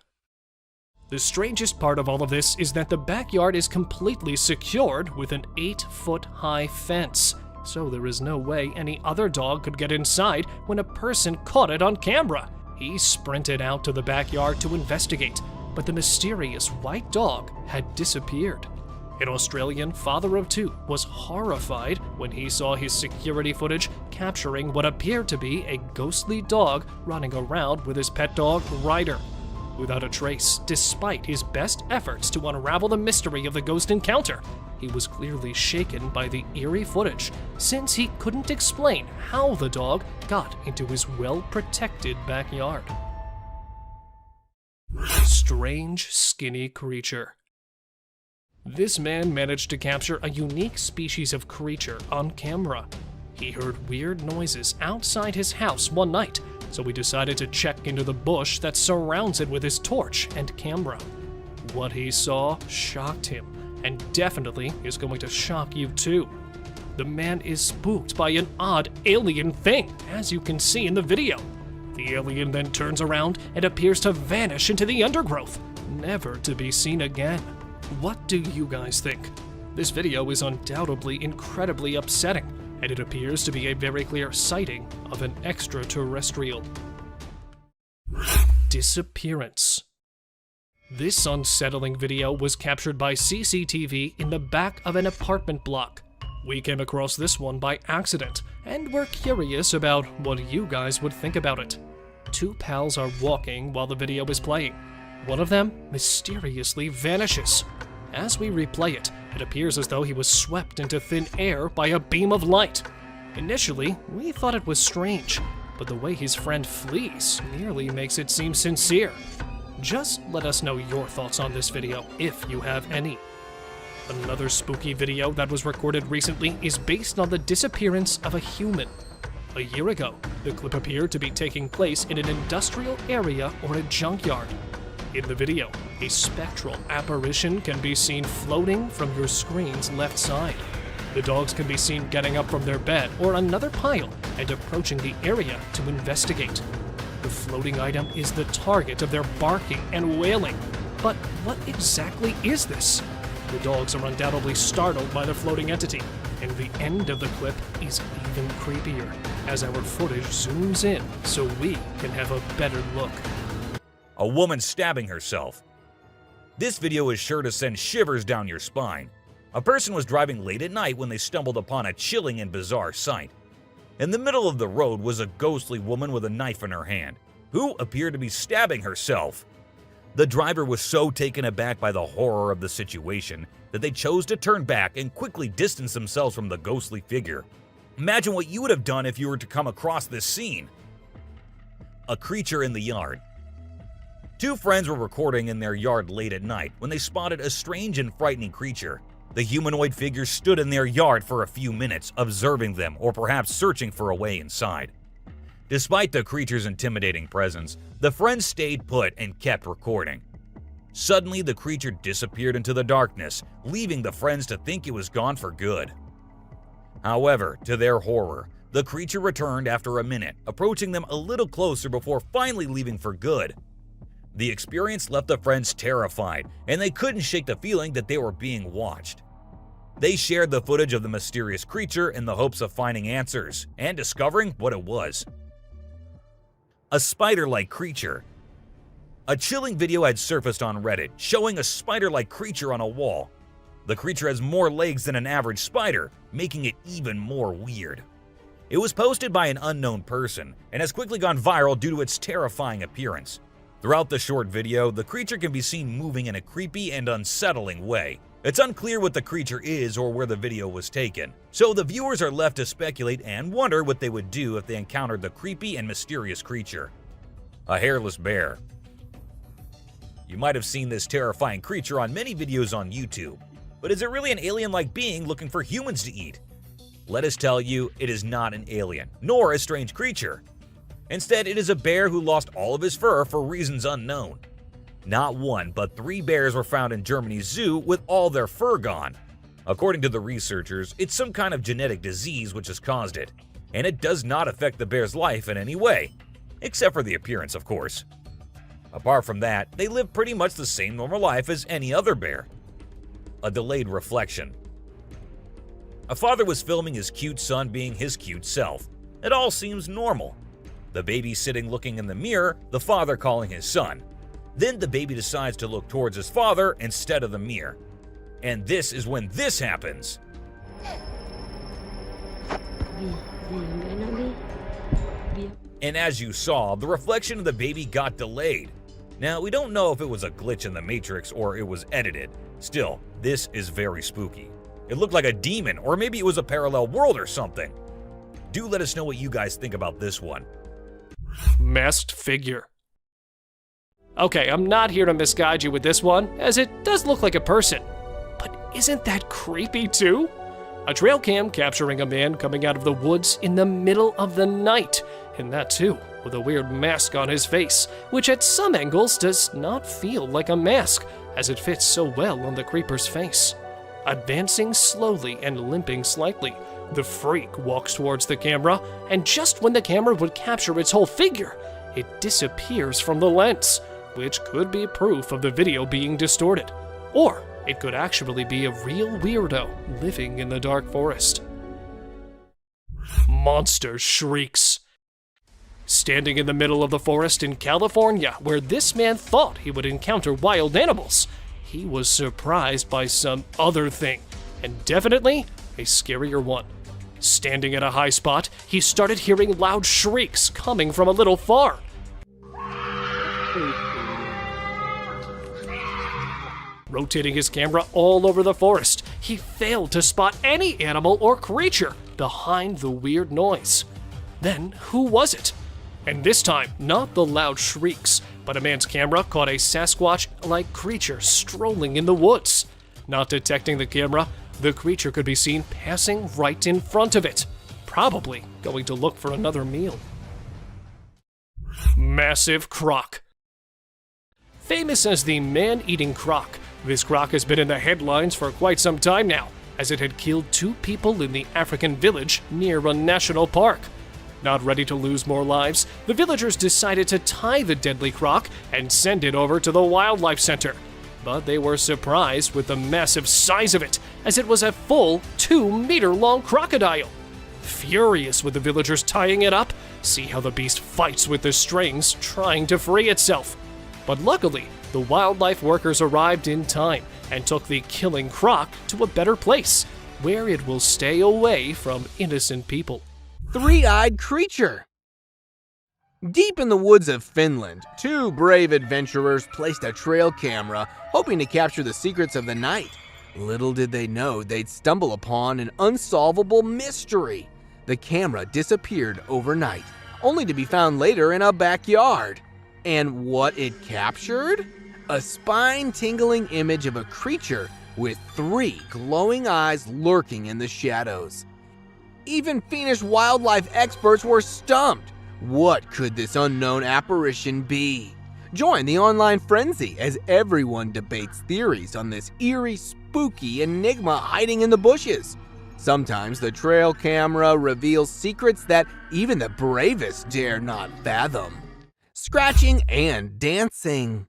The strangest part of all of this is that the backyard is completely secured with an 8-foot-high fence, so there is no way any other dog could get inside when a person caught it on camera. He sprinted out to the backyard to investigate, but the mysterious white dog had disappeared. An Australian father of 2 was horrified when he saw his security footage capturing what appeared to be a ghostly dog running around with his pet dog, Ryder. Without a trace, despite his best efforts to unravel the mystery of the ghost encounter, he was clearly shaken by the eerie footage, since he couldn't explain how the dog got into his well-protected backyard. Strange, skinny creature. This man managed to capture a unique species of creature on camera. He heard weird noises outside his house one night, so he decided to check into the bush that surrounds it with his torch and camera. What he saw shocked him, and definitely is going to shock you too. The man is spooked by an odd alien thing, as you can see in the video. The alien then turns around and appears to vanish into the undergrowth, never to be seen again. What do you guys think? This video is undoubtedly incredibly upsetting, and it appears to be a very clear sighting of an extraterrestrial. Disappearance. This unsettling video was captured by CCTV in the back of an apartment block. We came across this one by accident, and we're curious about what you guys would think about it. 2 pals are walking while the video is playing. One of them mysteriously vanishes. As we replay it, it appears as though he was swept into thin air by a beam of light. Initially, we thought it was strange, but the way his friend flees nearly makes it seem sincere. Just let us know your thoughts on this video, if you have any. Another spooky video that was recorded recently is based on the disappearance of a human. A year ago, the clip appeared to be taking place in an industrial area or a junkyard. In the video, a spectral apparition can be seen floating from your screen's left side. The dogs can be seen getting up from their bed or another pile and approaching the area to investigate. The floating item is the target of their barking and wailing. But what exactly is this? The dogs are undoubtedly startled by the floating entity, and the end of the clip is even creepier as our footage zooms in so we can have a better look. A woman stabbing herself. This video is sure to send shivers down your spine. A person was driving late at night when they stumbled upon a chilling and bizarre sight. In the middle of the road was a ghostly woman with a knife in her hand, who appeared to be stabbing herself. The driver was so taken aback by the horror of the situation that they chose to turn back and quickly distance themselves from the ghostly figure. Imagine what you would have done if you were to come across this scene. A creature in the yard. Two friends were recording in their yard late at night when they spotted a strange and frightening creature. The humanoid figure stood in their yard for a few minutes, observing them or perhaps searching for a way inside. Despite the creature's intimidating presence, the friends stayed put and kept recording. Suddenly, the creature disappeared into the darkness, leaving the friends to think it was gone for good. However, to their horror, the creature returned after a minute, approaching them a little closer before finally leaving for good. The experience left the friends terrified, and they couldn't shake the feeling that they were being watched. They shared the footage of the mysterious creature in the hopes of finding answers and discovering what it was. A spider-like creature. A chilling video had surfaced on Reddit showing a spider-like creature on a wall. The creature has more legs than an average spider, making it even more weird. It was posted by an unknown person and has quickly gone viral due to its terrifying appearance. Throughout the short video, the creature can be seen moving in a creepy and unsettling way. It's unclear what the creature is or where the video was taken, so the viewers are left to speculate and wonder what they would do if they encountered the creepy and mysterious creature. A hairless bear. You might have seen this terrifying creature on many videos on YouTube, but is it really an alien-like being looking for humans to eat? Let us tell you, it is not an alien, nor a strange creature. Instead, it is a bear who lost all of his fur for reasons unknown. Not one, but 3 bears were found in Germany's zoo with all their fur gone. According to the researchers, it's some kind of genetic disease which has caused it, and it does not affect the bear's life in any way, except for the appearance, of course. Apart from that, they live pretty much the same normal life as any other bear. A delayed reflection. A father was filming his cute son being his cute self. It all seems normal. The baby sitting looking in the mirror, the father calling his son. Then the baby decides to look towards his father instead of the mirror. And this is when this happens. And as you saw, the reflection of the baby got delayed. Now, we don't know if it was a glitch in the Matrix or it was edited. Still, this is very spooky. It looked like a demon, or maybe it was a parallel world or something. Do let us know what you guys think about this one. Masked figure. Okay, I'm not here to misguide you with this one, as it does look like a person. But isn't that creepy too? A trail cam capturing a man coming out of the woods in the middle of the night, and that too with a weird mask on his face, which at some angles does not feel like a mask, as it fits so well on the creeper's face. Advancing slowly and limping slightly, the freak walks towards the camera, and just when the camera would capture its whole figure, it disappears from the lens, which could be proof of the video being distorted. Or it could actually be a real weirdo living in the dark forest. Monster shrieks. Standing in the middle of the forest in California, where this man thought he would encounter wild animals, he was surprised by some other thing, and definitely a scarier one. Standing at a high spot, he started hearing loud shrieks coming from a little far. Rotating his camera all over the forest, he failed to spot any animal or creature behind the weird noise. Then, who was it? And this time, not the loud shrieks, but a man's camera caught a Sasquatch-like creature strolling in the woods. Not detecting the camera, the creature could be seen passing right in front of it, probably going to look for another meal. Massive croc. Famous as the man-eating croc, this croc has been in the headlines for quite some time now, as it had killed 2 people in the African village near a national park. Not ready to lose more lives, the villagers decided to tie the deadly croc and send it over to the wildlife center. but they were surprised with the massive size of it, as it was a full 2-meter-long crocodile. Furious with the villagers tying it up, see how the beast fights with the strings, trying to free itself. But luckily, the wildlife workers arrived in time and took the killing Croc to a better place, where it will stay away from innocent people. Three-eyed creature. Deep in the woods of Finland, two brave adventurers placed a trail camera, hoping to capture the secrets of the night. Little did they know they'd stumble upon an unsolvable mystery. The camera disappeared overnight, only to be found later in a backyard. And what it captured? A spine-tingling image of a creature with 3 glowing eyes lurking in the shadows. Even Finnish wildlife experts were stumped. What could this unknown apparition be? Join the online frenzy as everyone debates theories on this eerie, spooky enigma hiding in the bushes. Sometimes the trail camera reveals secrets that even the bravest dare not fathom. Scratching and dancing.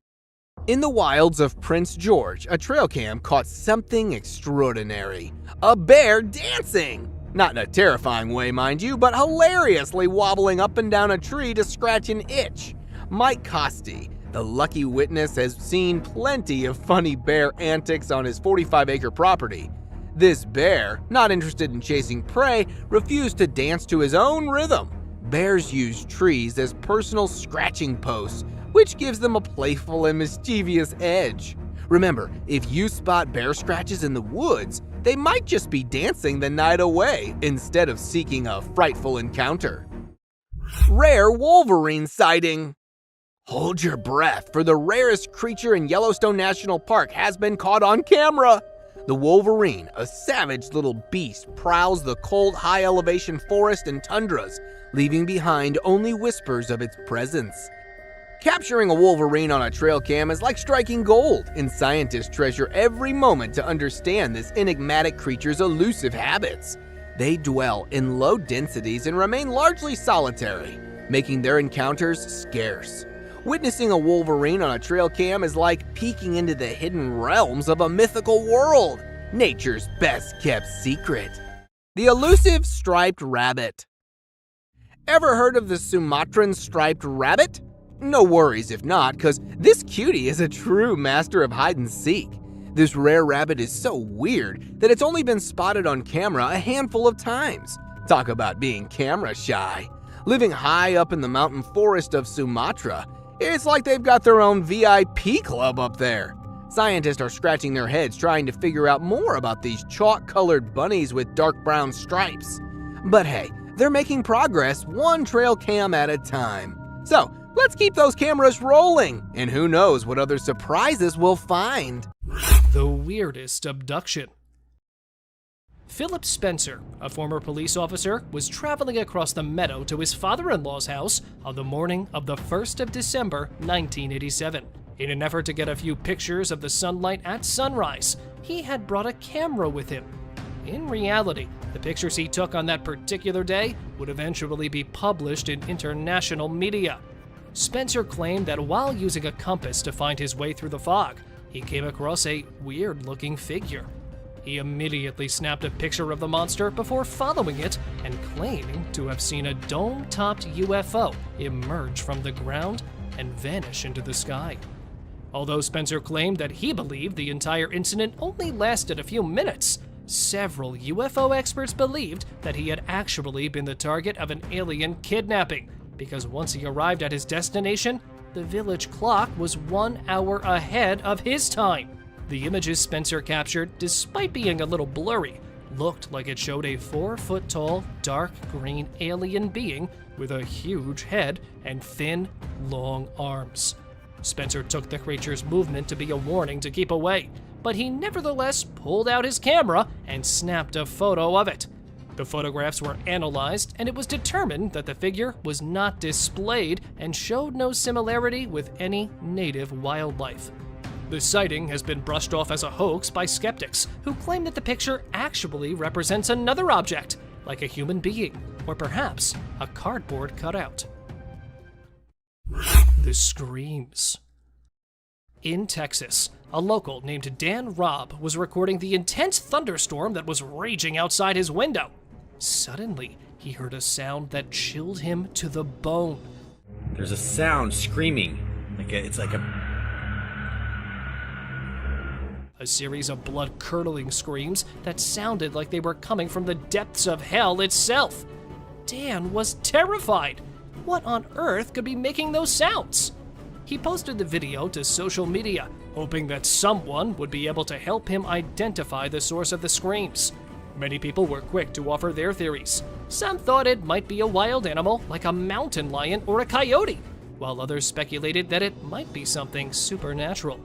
In the wilds of Prince George, a trail cam caught something extraordinary. A bear dancing! Not in a terrifying way, mind you, but hilariously wobbling up and down a tree to scratch an itch. Mike Costi, the lucky witness, has seen plenty of funny bear antics on his 45-acre property. This bear, not interested in chasing prey, refused to dance to his own rhythm. Bears use trees as personal scratching posts, which gives them a playful and mischievous edge. Remember, if you spot bear scratches in the woods, they might just be dancing the night away instead of seeking a frightful encounter. Rare Wolverine sighting. Hold your breath, for the rarest creature in Yellowstone National Park has been caught on camera. The Wolverine, a savage little beast, prowls the cold, high-elevation forest and tundras, leaving behind only whispers of its presence. Capturing a Wolverine on a trail cam is like striking gold, and scientists treasure every moment to understand this enigmatic creature's elusive habits. They dwell in low densities and remain largely solitary, making their encounters scarce. Witnessing a Wolverine on a trail cam is like peeking into the hidden realms of a mythical world, nature's best-kept secret. The elusive striped rabbit. Ever heard of the Sumatran striped rabbit? No worries if not, because this cutie is a true master of hide and seek. This rare rabbit is so weird that it's only been spotted on camera a handful of times. Talk about being camera shy. Living high up in the mountain forest of Sumatra, it's like they've got their own VIP club up there. Scientists are scratching their heads trying to figure out more about these chalk-colored bunnies with dark brown stripes. But hey, they're making progress one trail cam at a time. So, let's keep those cameras rolling, and who knows what other surprises we'll find. The weirdest abduction. Philip Spencer, a former police officer, was traveling across the meadow to his father-in-law's house on the morning of the 1st of December, 1987. In an effort to get a few pictures of the sunlight at sunrise, he had brought a camera with him. In reality, the pictures he took on that particular day would eventually be published in international media. Spencer claimed that while using a compass to find his way through the fog, he came across a weird-looking figure. He immediately snapped a picture of the monster before following it and claiming to have seen a dome-topped UFO emerge from the ground and vanish into the sky. Although Spencer claimed that he believed the entire incident only lasted a few minutes, several UFO experts believed that he had actually been the target of an alien kidnapping, because once he arrived at his destination, the village clock was 1 hour ahead of his time. The images Spencer captured, despite being a little blurry, looked like it showed a 4-foot-tall, dark green alien being with a huge head and thin, long arms. Spencer took the creature's movement to be a warning to keep away, but he nevertheless pulled out his camera and snapped a photo of it. The photographs were analyzed, and it was determined that the figure was not displayed and showed no similarity with any native wildlife. The sighting has been brushed off as a hoax by skeptics, who claim that the picture actually represents another object, like a human being, or perhaps a cardboard cutout. The screams. In Texas, a local named Dan Robb was recording the intense thunderstorm that was raging outside his window. Suddenly, he heard a sound that chilled him to the bone. There's a sound screaming. It's like A series of blood-curdling screams that sounded like they were coming from the depths of hell itself. Dan was terrified. What on earth could be making those sounds? He posted the video to social media, hoping that someone would be able to help him identify the source of the screams. Many people were quick to offer their theories. Some thought it might be a wild animal like a mountain lion or a coyote, while others speculated that it might be something supernatural.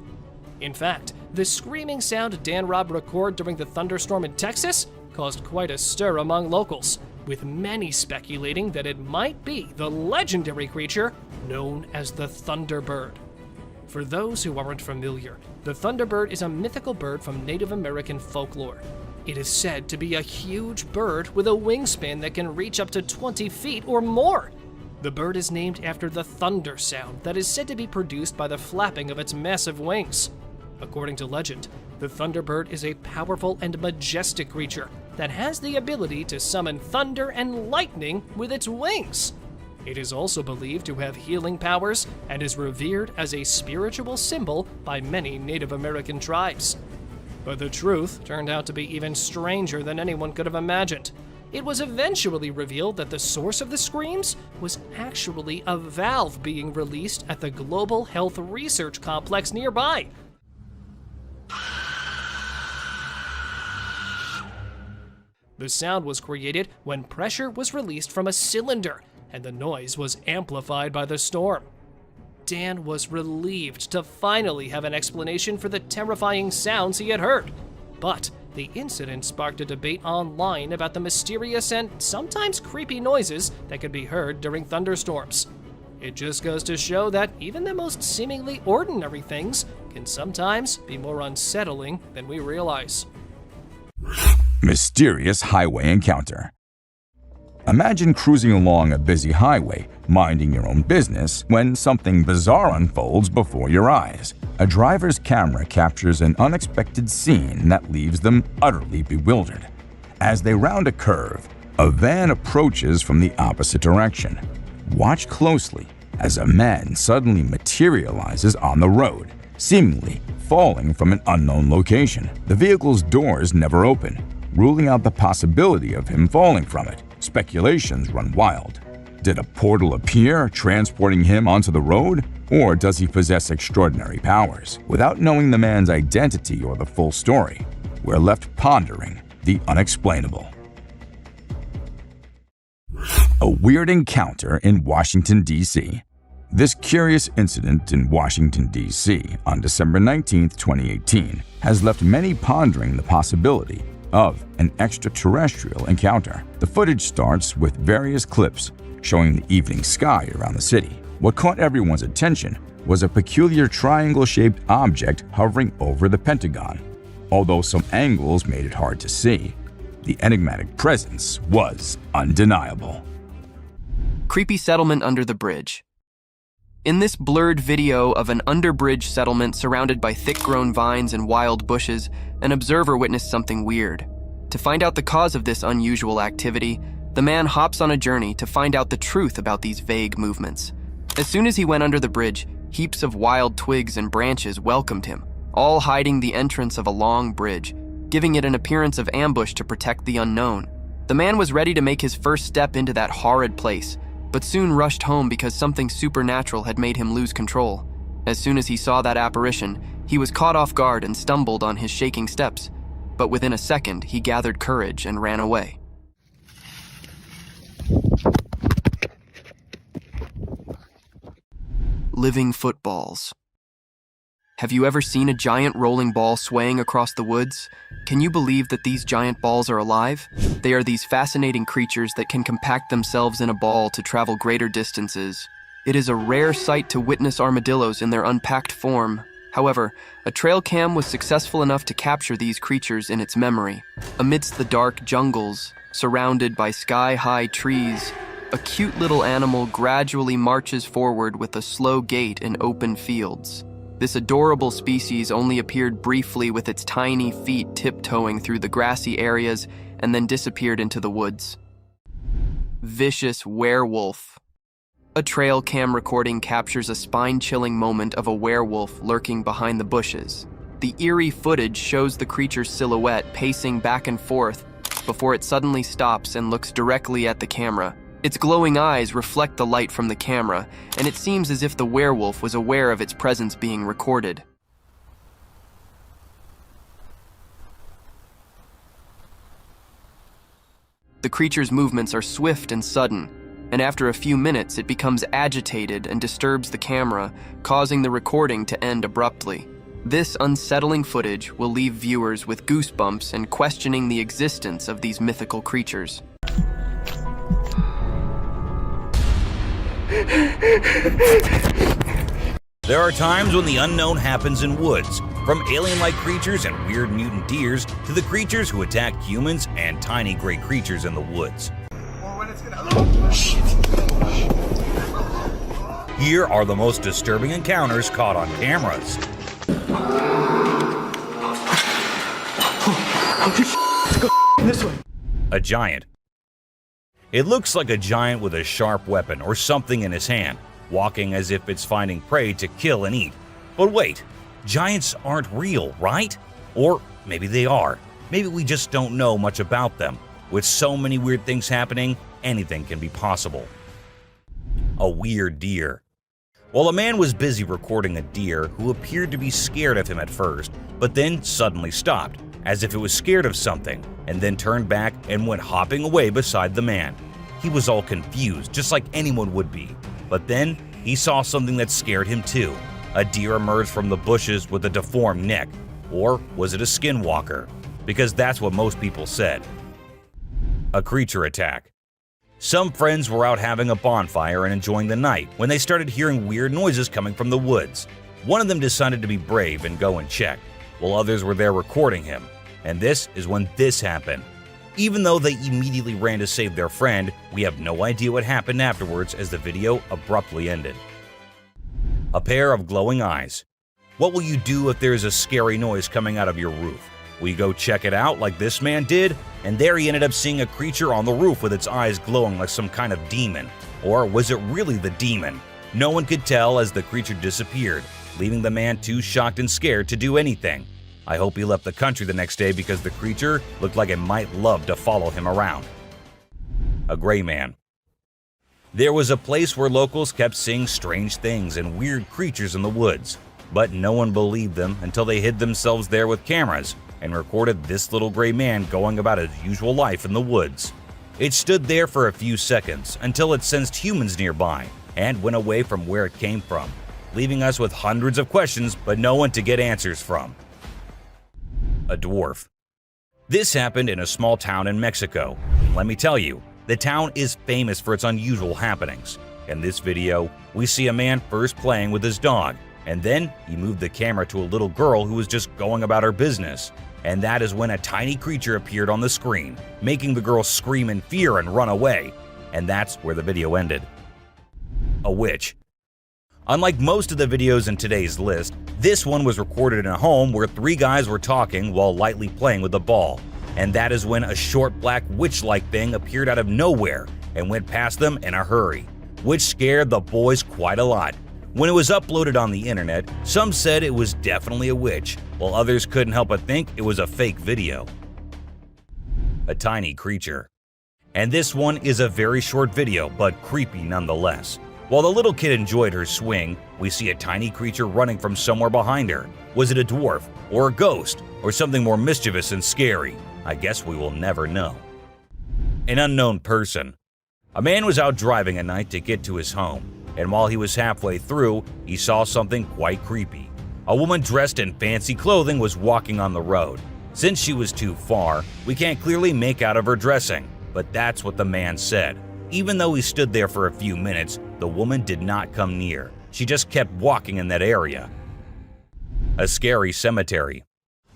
In fact, the screaming sound Dan Robb recorded during the thunderstorm in Texas caused quite a stir among locals, with many speculating that it might be the legendary creature known as the Thunderbird. For those who aren't familiar, the Thunderbird is a mythical bird from Native American folklore. It is said to be a huge bird with a wingspan that can reach up to 20 feet or more. The bird is named after the thunder sound that is said to be produced by the flapping of its massive wings. According to legend, the Thunderbird is a powerful and majestic creature that has the ability to summon thunder and lightning with its wings. It is also believed to have healing powers and is revered as a spiritual symbol by many Native American tribes. But the truth turned out to be even stranger than anyone could have imagined. It was eventually revealed that the source of the screams was actually a valve being released at the Global Health Research Complex nearby. The sound was created when pressure was released from a cylinder, and the noise was amplified by the storm. Dan was relieved to finally have an explanation for the terrifying sounds he had heard. But the incident sparked a debate online about the mysterious and sometimes creepy noises that could be heard during thunderstorms. It just goes to show that even the most seemingly ordinary things can sometimes be more unsettling than we realize. Mysterious highway encounter. Imagine cruising along a busy highway, minding your own business, when something bizarre unfolds before your eyes. A driver's camera captures an unexpected scene that leaves them utterly bewildered. As they round a curve, a van approaches from the opposite direction. Watch closely as a man suddenly materializes on the road, seemingly falling from an unknown location. The vehicle's doors never open, ruling out the possibility of him falling from it. Speculations run wild. Did a portal appear, transporting him onto the road? Or does he possess extraordinary powers? Without knowing the man's identity or the full story, we're left pondering the unexplainable. A weird encounter in Washington, D.C. This curious incident in Washington, D.C. on December 19, 2018 has left many pondering the possibility of an extraterrestrial encounter. The footage starts with various clips showing the evening sky around the city. What caught everyone's attention was a peculiar triangle-shaped object hovering over the Pentagon. Although some angles made it hard to see, the enigmatic presence was undeniable. Creepy settlement under the bridge. In this blurred video of an underbridge settlement surrounded by thick-grown vines and wild bushes, an observer witnessed something weird. To find out the cause of this unusual activity, the man hops on a journey to find out the truth about these vague movements. As soon as he went under the bridge, heaps of wild twigs and branches welcomed him, all hiding the entrance of a long bridge, giving it an appearance of ambush to protect the unknown. The man was ready to make his first step into that horrid place, but soon rushed home because something supernatural had made him lose control. As soon as he saw that apparition, he was caught off guard and stumbled on his shaking steps. But within a second, he gathered courage and ran away. Living footballs. Have you ever seen a giant rolling ball swaying across the woods? Can you believe that these giant balls are alive? They are these fascinating creatures that can compact themselves in a ball to travel greater distances. It is a rare sight to witness armadillos in their unpacked form. However, a trail cam was successful enough to capture these creatures in its memory. Amidst the dark jungles, surrounded by sky-high trees, a cute little animal gradually marches forward with a slow gait in open fields. This adorable species only appeared briefly with its tiny feet tiptoeing through the grassy areas and then disappeared into the woods. Vicious werewolf. A trail cam recording captures a spine-chilling moment of a werewolf lurking behind the bushes. The eerie footage shows the creature's silhouette pacing back and forth before it suddenly stops and looks directly at the camera. Its glowing eyes reflect the light from the camera, and it seems as if the werewolf was aware of its presence being recorded. The creature's movements are swift and sudden, and after a few minutes it becomes agitated and disturbs the camera, causing the recording to end abruptly. This unsettling footage will leave viewers with goosebumps and questioning the existence of these mythical creatures. There are times when the unknown happens in woods, from alien-like creatures and weird mutant deers to the creatures who attack humans and tiny gray creatures in the woods. Here are the most disturbing encounters caught on cameras. A giant. It looks like a giant with a sharp weapon or something in his hand, walking as if it's finding prey to kill and eat. But wait, giants aren't real, right? Or maybe they are. Maybe we just don't know much about them. With so many weird things happening, anything can be possible. A weird deer. Well, a man was busy recording a deer who appeared to be scared of him at first, but then suddenly stopped, as if it was scared of something, and then turned back and went hopping away beside the man. He was all confused, just like anyone would be. But then he saw something that scared him too. A deer emerged from the bushes with a deformed neck. Or was it a skinwalker? Because that's what most people said. A creature attack. Some friends were out having a bonfire and enjoying the night when they started hearing weird noises coming from the woods. One of them decided to be brave and go and check, while others were there recording him. And this is when this happened. Even though they immediately ran to save their friend, we have no idea what happened afterwards as the video abruptly ended. A pair of glowing eyes. What will you do if there is a scary noise coming out of your roof? Will you go check it out like this man did? And there he ended up seeing a creature on the roof with its eyes glowing like some kind of demon. Or was it really the demon? No one could tell as the creature disappeared, leaving the man too shocked and scared to do anything. I hope he left the country the next day because the creature looked like it might love to follow him around. A gray man. There was a place where locals kept seeing strange things and weird creatures in the woods, but no one believed them until they hid themselves there with cameras and recorded this little gray man going about his usual life in the woods. It stood there for a few seconds until it sensed humans nearby and went away from where it came from, leaving us with hundreds of questions but no one to get answers from. A dwarf. This happened in a small town in Mexico. Let me tell you, the town is famous for its unusual happenings. In this video, we see a man first playing with his dog, and then he moved the camera to a little girl who was just going about her business. And that is when a tiny creature appeared on the screen, making the girl scream in fear and run away. And that's where the video ended. A witch. Unlike most of the videos in today's list, this one was recorded in a home where three guys were talking while lightly playing with a ball. And that is when a short black witch-like thing appeared out of nowhere and went past them in a hurry, which scared the boys quite a lot. When it was uploaded on the internet, some said it was definitely a witch, while others couldn't help but think it was a fake video. A tiny creature. And this one is a very short video, but creepy nonetheless. While the little kid enjoyed her swing, we see a tiny creature running from somewhere behind her. Was it a dwarf, or a ghost, or something more mischievous and scary? I guess we will never know. An unknown person. A man was out driving at night to get to his home, and while he was halfway through, he saw something quite creepy. A woman dressed in fancy clothing was walking on the road. Since she was too far, we can't clearly make out of her dressing, but that's what the man said. Even though he stood there for a few minutes, the woman did not come near. She just kept walking in that area. A scary cemetery.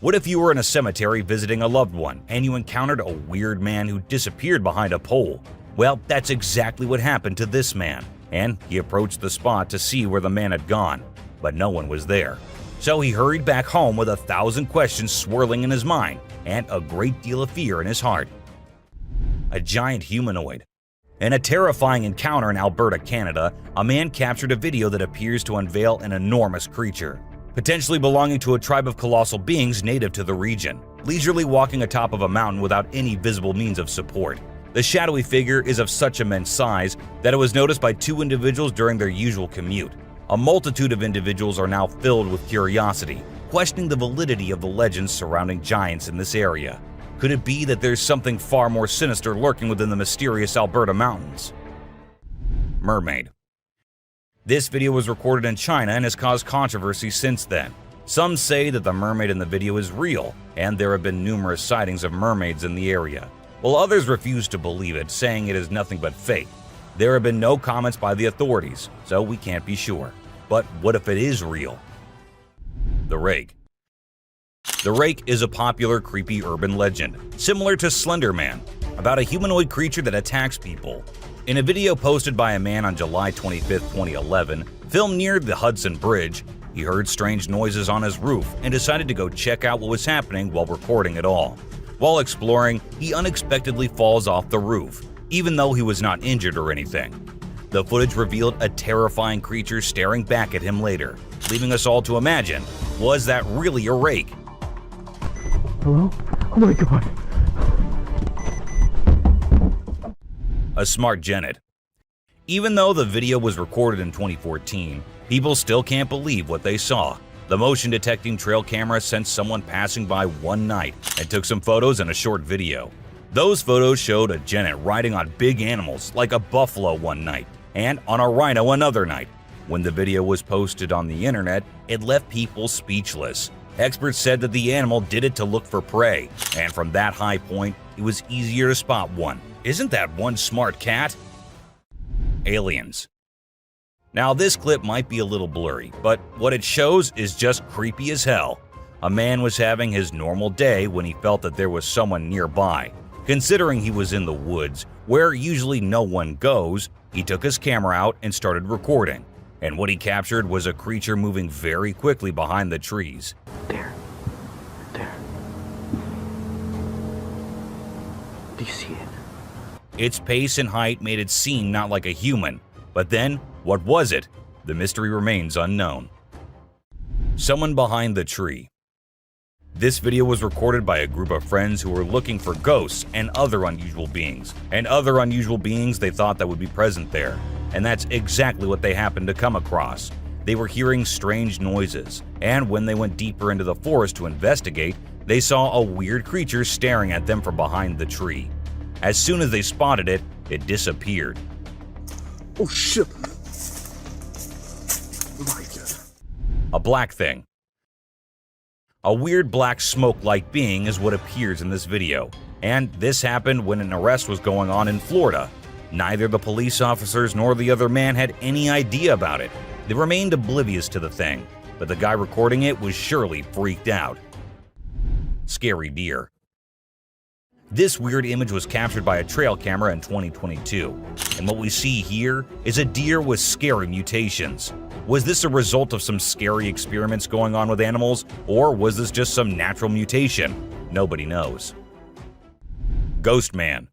What if you were in a cemetery visiting a loved one and you encountered a weird man who disappeared behind a pole? Well, that's exactly what happened to this man, and he approached the spot to see where the man had gone, but no one was there. So he hurried back home with 1,000 questions swirling in his mind and a great deal of fear in his heart. A giant humanoid. In a terrifying encounter in Alberta, Canada, a man captured a video that appears to unveil an enormous creature, potentially belonging to a tribe of colossal beings native to the region, leisurely walking atop of a mountain without any visible means of support. The shadowy figure is of such immense size that it was noticed by 2 individuals during their usual commute. A multitude of individuals are now filled with curiosity, questioning the validity of the legends surrounding giants in this area. Could it be that there's something far more sinister lurking within the mysterious Alberta mountains? Mermaid. This video was recorded in China and has caused controversy since then. Some say that the mermaid in the video is real, and there have been numerous sightings of mermaids in the area, while others refuse to believe it, saying it is nothing but fake. There have been no comments by the authorities, so we can't be sure. But what if it is real? The Rake. The Rake is a popular creepy urban legend, similar to Slender Man, about a humanoid creature that attacks people. In a video posted by a man on July 25, 2011, filmed near the Hudson Bridge, he heard strange noises on his roof and decided to go check out what was happening while recording it all. While exploring, he unexpectedly falls off the roof, even though he was not injured or anything. The footage revealed a terrifying creature staring back at him later, leaving us all to imagine, was that really a rake? Hello? Oh my god. A smart genet. Even though the video was recorded in 2014, people still can't believe what they saw. The motion detecting trail camera sensed someone passing by one night and took some photos and a short video. Those photos showed a genet riding on big animals like a buffalo one night and on a rhino another night. When the video was posted on the internet, it left people speechless. Experts said that the animal did it to look for prey, and from that high point, it was easier to spot one. Isn't that one smart cat? Aliens. Now this clip might be a little blurry, but what it shows is just creepy as hell. A man was having his normal day when he felt that there was someone nearby. Considering he was in the woods, where usually no one goes, he took his camera out and started recording. And what he captured was a creature moving very quickly behind the trees. There. Do you see it? Its pace and height made it seem not like a human. But then, what was it? The mystery remains unknown. Someone behind the tree. This video was recorded by a group of friends who were looking for ghosts and other unusual beings. They thought that would be present there. And that's exactly what they happened to come across. They were hearing strange noises, and when they went deeper into the forest to investigate, they saw a weird creature staring at them from behind the tree. As soon as they spotted it, it disappeared. Oh shit! My god. A black thing. A weird black smoke-like being is what appears in this video, and this happened when an arrest was going on in Florida. Neither the police officers nor the other man had any idea about it. They remained oblivious to the thing, but the guy recording it was surely freaked out. Scary deer. This weird image was captured by a trail camera in 2022, and what we see here is a deer with scary mutations. Was this a result of some scary experiments going on with animals, or was this just some natural mutation? Nobody knows. Ghost Man.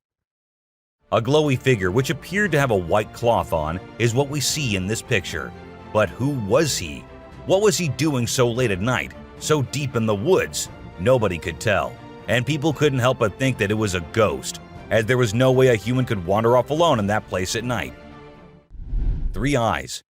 A glowy figure which appeared to have a white cloth on is what we see in this picture. But who was he? What was he doing so late at night, so deep in the woods? Nobody could tell, and people couldn't help but think that it was a ghost, as there was no way a human could wander off alone in that place at night. 3 eyes.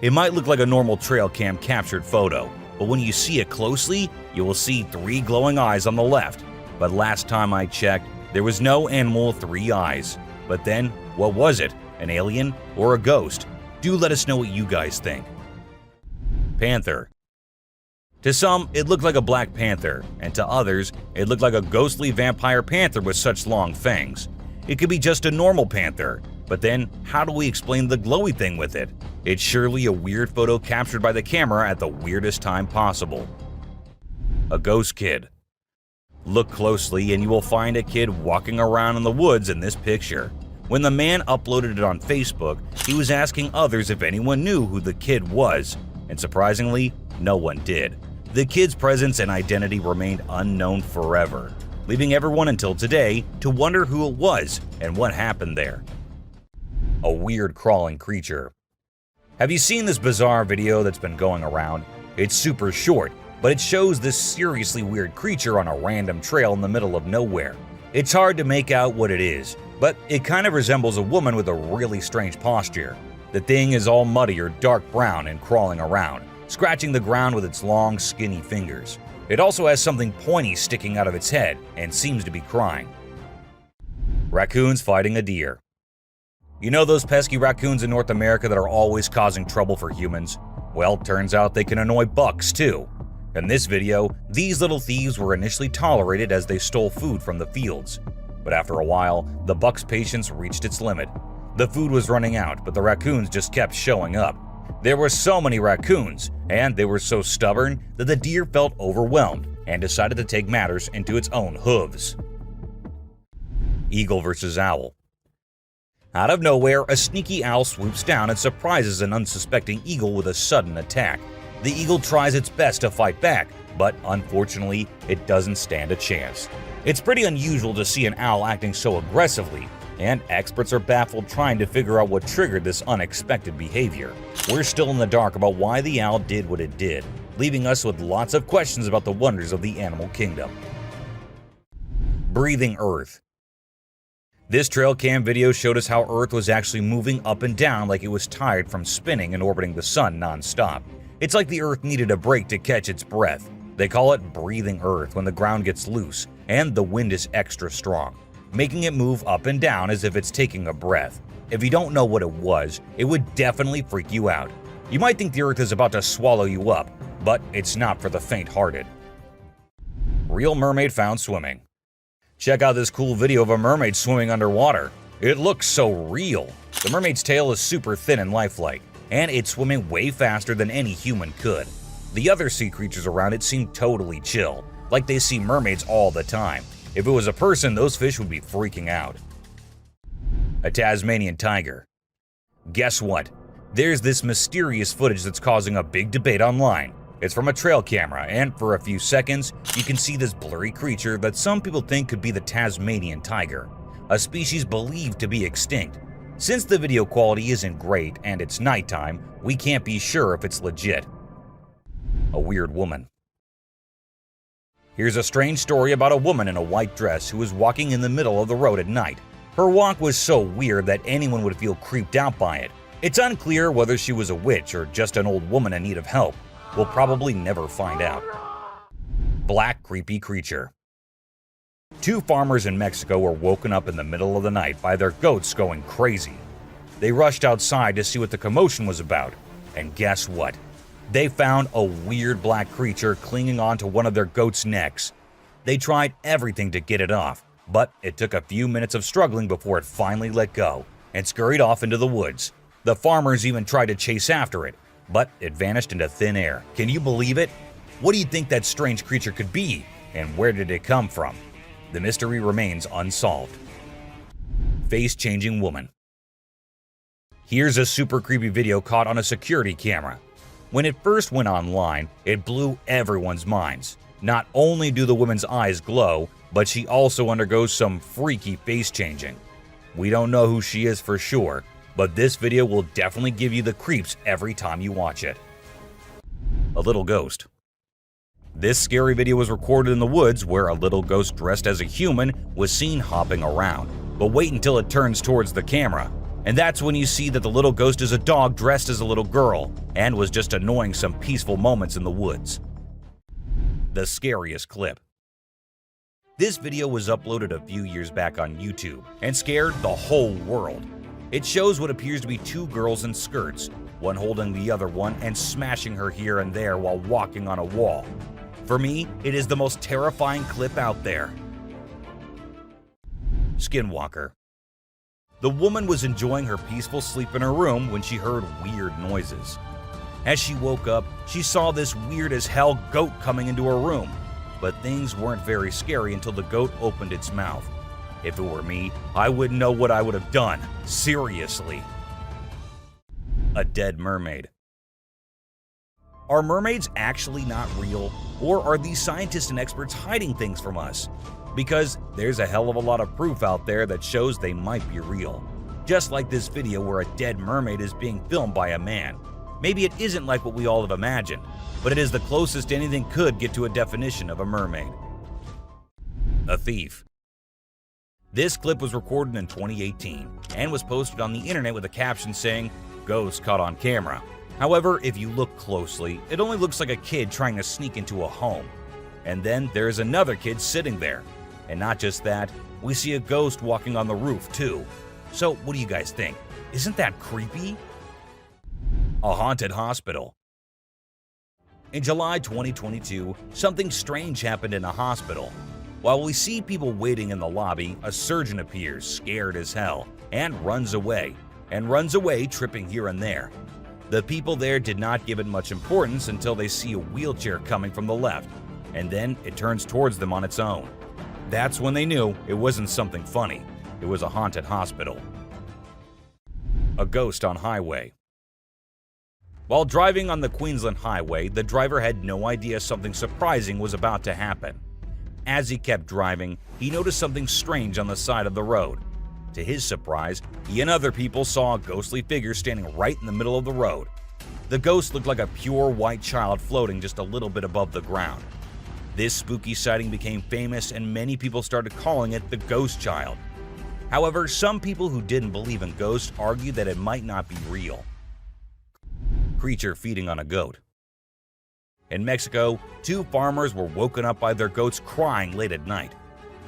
It might look like a normal trail cam captured photo, but when you see it closely, you will see 3 glowing eyes on the left. But last time I checked, there was no animal with 3 eyes. But then, what was it? An alien or a ghost? Do let us know what you guys think. Panther. To some, it looked like a black panther, and to others, it looked like a ghostly vampire panther with such long fangs. It could be just a normal panther, but then how do we explain the glowy thing with it? It's surely a weird photo captured by the camera at the weirdest time possible. A ghost kid. Look closely and you will find a kid walking around in the woods in this picture. When the man uploaded it on Facebook, he was asking others if anyone knew who the kid was. and surprisingly, no one did. The kid's presence and identity remained unknown forever, leaving everyone until today to wonder who it was and what happened there. A weird crawling creature. Have you seen this bizarre video that's been going around? It's super short, but it shows this seriously weird creature on a random trail in the middle of nowhere. It's hard to make out what it is, but it kind of resembles a woman with a really strange posture. The thing is all muddy or dark brown and crawling around, scratching the ground with its long, skinny fingers. It also has something pointy sticking out of its head and seems to be crying. Raccoons fighting a deer. You know those pesky raccoons in North America that are always causing trouble for humans? Well, turns out they can annoy bucks too. In this video, these little thieves were initially tolerated as they stole food from the fields. But after a while, the buck's patience reached its limit. The food was running out, but the raccoons just kept showing up. There were so many raccoons, and they were so stubborn that the deer felt overwhelmed and decided to take matters into its own hooves. Eagle versus owl. Out of nowhere, a sneaky owl swoops down and surprises an unsuspecting eagle with a sudden attack. The eagle tries its best to fight back, but unfortunately, it doesn't stand a chance. It's pretty unusual to see an owl acting so aggressively, and experts are baffled trying to figure out what triggered this unexpected behavior. We're still in the dark about why the owl did what it did, leaving us with lots of questions about the wonders of the animal kingdom. Breathing Earth. This trail cam video showed us how Earth was actually moving up and down like it was tired from spinning and orbiting the sun non-stop. It's like the Earth needed a break to catch its breath. They call it breathing Earth when the ground gets loose and the wind is extra strong, making it move up and down as if it's taking a breath. If you don't know what it was, it would definitely freak you out. You might think the Earth is about to swallow you up, but it's not for the faint-hearted. Real mermaid found swimming. Check out this cool video of a mermaid swimming underwater. It looks so real. The mermaid's tail is super thin and lifelike, and it's swimming way faster than any human could. The other sea creatures around it seem totally chill, like they see mermaids all the time. If it was a person, those fish would be freaking out. A Tasmanian tiger. Guess what? There's this mysterious footage that's causing a big debate online. It's from a trail camera, and for a few seconds, you can see this blurry creature that some people think could be the Tasmanian tiger, a species believed to be extinct. Since the video quality isn't great and it's nighttime, we can't be sure if it's legit. A weird woman. Here's a strange story about a woman in a white dress who was walking in the middle of the road at night. Her walk was so weird that anyone would feel creeped out by it. It's unclear whether she was a witch or just an old woman in need of help. We'll probably never find out. Black creepy creature. Two farmers in Mexico were woken up in the middle of the night by their goats going crazy. They rushed outside to see what the commotion was about, and guess what? They found a weird black creature clinging onto one of their goats' necks. They tried everything to get it off, but it took a few minutes of struggling before it finally let go and scurried off into the woods. The farmers even tried to chase after it, but it vanished into thin air. Can you believe it? What do you think that strange creature could be, and where did it come from? The mystery remains unsolved. Face-changing woman. Here's a super creepy video caught on a security camera. When it first went online, it blew everyone's minds. Not only do the woman's eyes glow, but she also undergoes some freaky face changing. We don't know who she is for sure, but this video will definitely give you the creeps every time you watch it. A little ghost. This scary video was recorded in the woods where a little ghost dressed as a human was seen hopping around. But wait until it turns towards the camera, and that's when you see that the little ghost is a dog dressed as a little girl and was just annoying some peaceful moments in the woods. The scariest clip. This video was uploaded a few years back on YouTube and scared the whole world. It shows what appears to be two girls in skirts, one holding the other one and smashing her here and there while walking on a wall. For me, it is the most terrifying clip out there. Skinwalker. The woman was enjoying her peaceful sleep in her room when she heard weird noises. As she woke up, she saw this weird as hell goat coming into her room, but things weren't very scary until the goat opened its mouth. If it were me, I wouldn't know what I would have done. Seriously. A dead mermaid. Are mermaids actually not real, or are these scientists and experts hiding things from us? Because there's a hell of a lot of proof out there that shows they might be real. Just like this video where a dead mermaid is being filmed by a man. Maybe it isn't like what we all have imagined, but it is the closest anything could get to a definition of a mermaid. A thief. This clip was recorded in 2018 and was posted on the internet with a caption saying, "Ghost caught on camera." However, if you look closely, it only looks like a kid trying to sneak into a home. And then there's another kid sitting there. And not just that, we see a ghost walking on the roof too. So what do you guys think? Isn't that creepy? A haunted hospital. In July 2022, something strange happened in a hospital. While we see people waiting in the lobby, a surgeon appears, scared as hell, and runs away tripping here and there. The people there did not give it much importance until they see a wheelchair coming from the left, and then it turns towards them on its own. That's when they knew it wasn't something funny. It was a haunted hospital. A ghost on highway. While driving on the Queensland highway, the driver had no idea something surprising was about to happen. As he kept driving, he noticed something strange on the side of the road. To his surprise, he and other people saw a ghostly figure standing right in the middle of the road. The ghost looked like a pure white child floating just a little bit above the ground. This spooky sighting became famous and many people started calling it the Ghost Child. However, some people who didn't believe in ghosts argued that it might not be real. Creature feeding on a goat. In Mexico, 2 farmers were woken up by their goats crying late at night.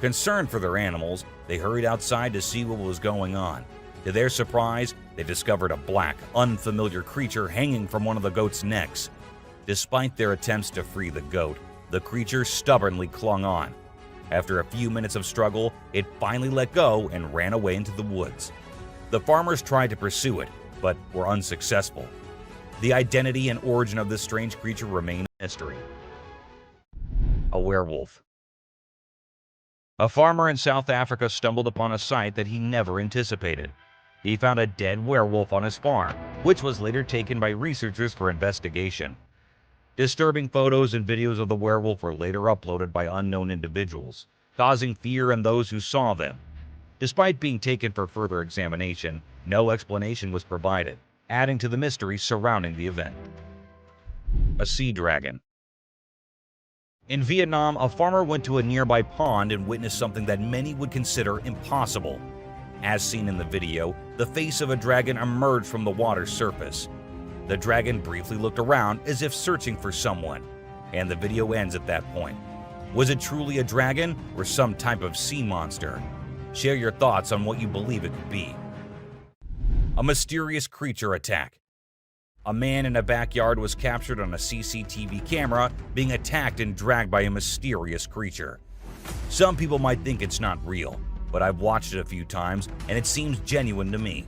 Concerned for their animals, they hurried outside to see what was going on. To their surprise, they discovered a black, unfamiliar creature hanging from one of the goat's necks. Despite their attempts to free the goat, the creature stubbornly clung on. After a few minutes of struggle, it finally let go and ran away into the woods. The farmers tried to pursue it, but were unsuccessful. The identity and origin of this strange creature remain a mystery. A werewolf. A farmer in South Africa stumbled upon a sight that he never anticipated. He found a dead werewolf on his farm, which was later taken by researchers for investigation. Disturbing photos and videos of the werewolf were later uploaded by unknown individuals, causing fear in those who saw them. Despite being taken for further examination, no explanation was provided, adding to the mystery surrounding the event. A sea dragon. In Vietnam, a farmer went to a nearby pond and witnessed something that many would consider impossible. As seen in the video, the face of a dragon emerged from the water's surface. The dragon briefly looked around as if searching for someone, and the video ends at that point. Was it truly a dragon or some type of sea monster? Share your thoughts on what you believe it could be. A mysterious creature attack. A man in a backyard was captured on a CCTV camera being attacked and dragged by a mysterious creature. Some people might think it's not real, but I've watched it a few times and it seems genuine to me.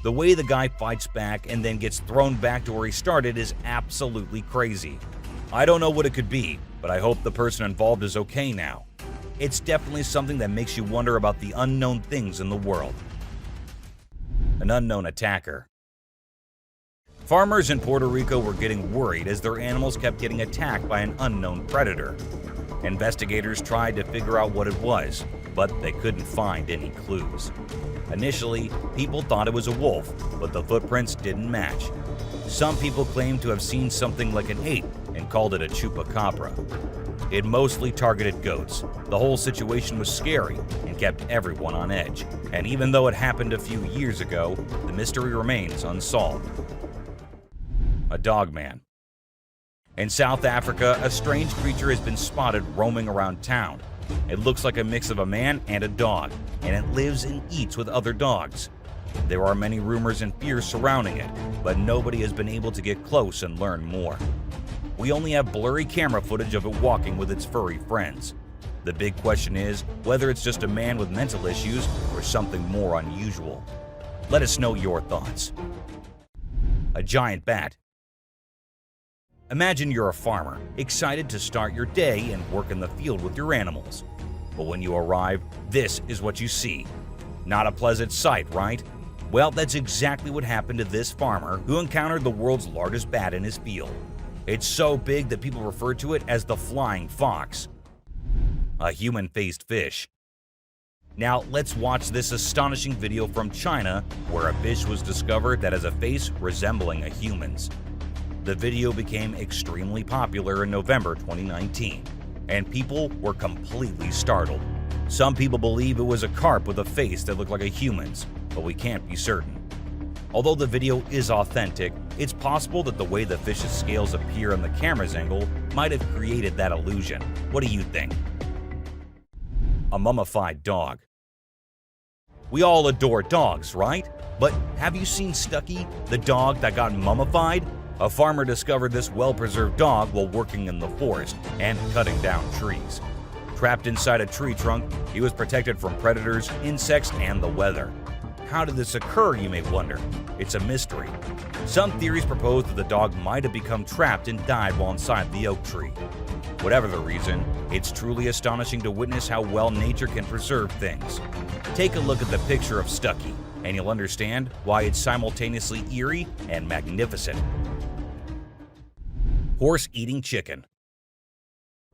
The way the guy fights back and then gets thrown back to where he started is absolutely crazy. I don't know what it could be, but I hope the person involved is okay now. It's definitely something that makes you wonder about the unknown things in the world. An unknown attacker. Farmers in Puerto Rico were getting worried as their animals kept getting attacked by an unknown predator. Investigators tried to figure out what it was, but they couldn't find any clues. Initially, people thought it was a wolf, but the footprints didn't match. Some people claimed to have seen something like an ape and called it a Chupacabra. It mostly targeted goats. The whole situation was scary and kept everyone on edge. And even though it happened a few years ago, the mystery remains unsolved. A dogman. In South Africa, a strange creature has been spotted roaming around town. It looks like a mix of a man and a dog, and it lives and eats with other dogs. There are many rumors and fears surrounding it, but nobody has been able to get close and learn more. We only have blurry camera footage of it walking with its furry friends. The big question is whether it's just a man with mental issues or something more unusual. Let us know your thoughts. A giant bat. Imagine you're a farmer, excited to start your day and work in the field with your animals. But when you arrive, this is what you see. Not a pleasant sight, right? Well, that's exactly what happened to this farmer who encountered the world's largest bat in his field. It's so big that people refer to it as the flying fox, a human-faced fish. Now let's watch this astonishing video from China where a fish was discovered that has a face resembling a human's. The video became extremely popular in November 2019, and people were completely startled. Some people believe it was a carp with a face that looked like a human's, but we can't be certain. Although the video is authentic, it's possible that the way the fish's scales appear on the camera's angle might have created that illusion. What do you think? A mummified dog. We all adore dogs, right? But have you seen Stucky, the dog that got mummified? A farmer discovered this well-preserved dog while working in the forest and cutting down trees. Trapped inside a tree trunk, he was protected from predators, insects, and the weather. How did this occur, you may wonder? It's a mystery. Some theories propose that the dog might have become trapped and died while inside the oak tree. Whatever the reason, it's truly astonishing to witness how well nature can preserve things. Take a look at the picture of Stucky, and you'll understand why it's simultaneously eerie and magnificent. Horse eating chicken.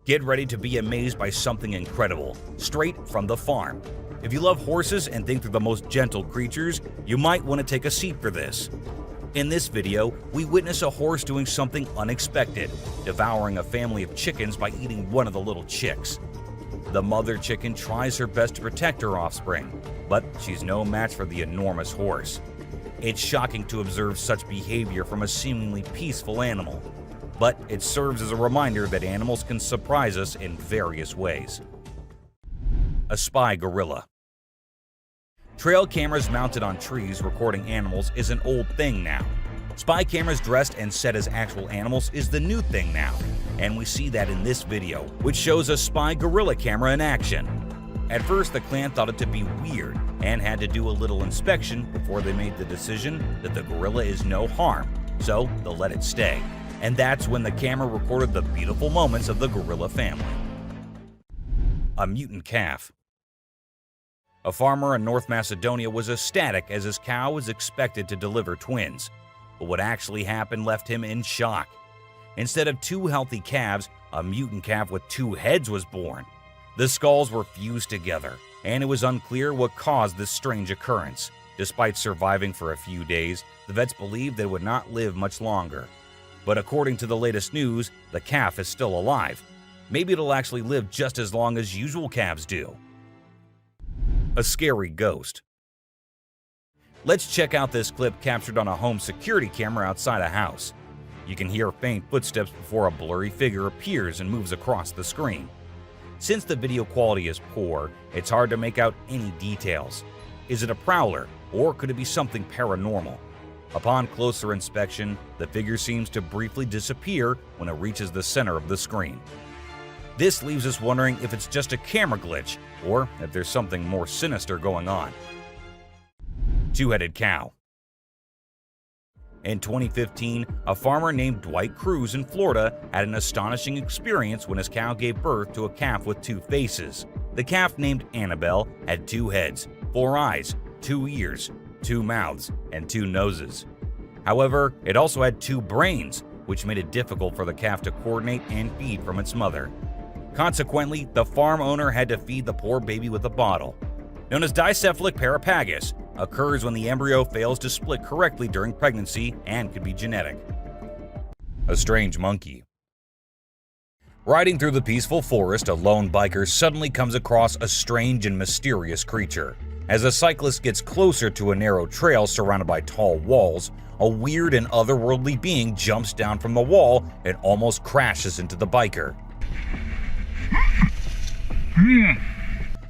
Get ready to be amazed by something incredible, straight from the farm. If you love horses and think they're the most gentle creatures, you might want to take a seat for this. In this video, we witness a horse doing something unexpected, devouring a family of chickens by eating one of the little chicks. The mother chicken tries her best to protect her offspring, but she's no match for the enormous horse. It's shocking to observe such behavior from a seemingly peaceful animal, but it serves as a reminder that animals can surprise us in various ways. A spy gorilla. Trail cameras mounted on trees recording animals is an old thing now. Spy cameras dressed and set as actual animals is the new thing now, and we see that in this video, which shows a spy gorilla camera in action. At first, the clan thought it to be weird and had to do a little inspection before they made the decision that the gorilla is no harm, so they'll let it stay. And that's when the camera recorded the beautiful moments of the gorilla family. A mutant calf. A farmer in North Macedonia was ecstatic as his cow was expected to deliver twins, but what actually happened left him in shock. Instead of two healthy calves, a mutant calf with two heads was born. The skulls were fused together, and it was unclear what caused this strange occurrence. Despite surviving for a few days, the vets believed that it would not live much longer. But according to the latest news, the calf is still alive. Maybe it'll actually live just as long as usual calves do. A scary ghost. Let's check out this clip captured on a home security camera outside a house. You can hear faint footsteps before a blurry figure appears and moves across the screen. Since the video quality is poor, it's hard to make out any details. Is it a prowler, or could it be something paranormal? Upon closer inspection, the figure seems to briefly disappear when it reaches the center of the screen. This leaves us wondering if it's just a camera glitch, or if there's something more sinister going on. Two-headed cow. In 2015, a farmer named Dwight Cruz in Florida had an astonishing experience when his cow gave birth to a calf with two faces. The calf, named Annabelle, had two heads, 4 eyes, 2 ears, 2 mouths, and 2 noses. However, it also had 2 brains, which made it difficult for the calf to coordinate and feed from its mother. Consequently, the farm owner had to feed the poor baby with a bottle. Known as dicephalic parapagus, occurs when the embryo fails to split correctly during pregnancy and could be genetic. A strange monkey. Riding through the peaceful forest, a lone biker suddenly comes across a strange and mysterious creature. As a cyclist gets closer to a narrow trail surrounded by tall walls, a weird and otherworldly being jumps down from the wall and almost crashes into the biker.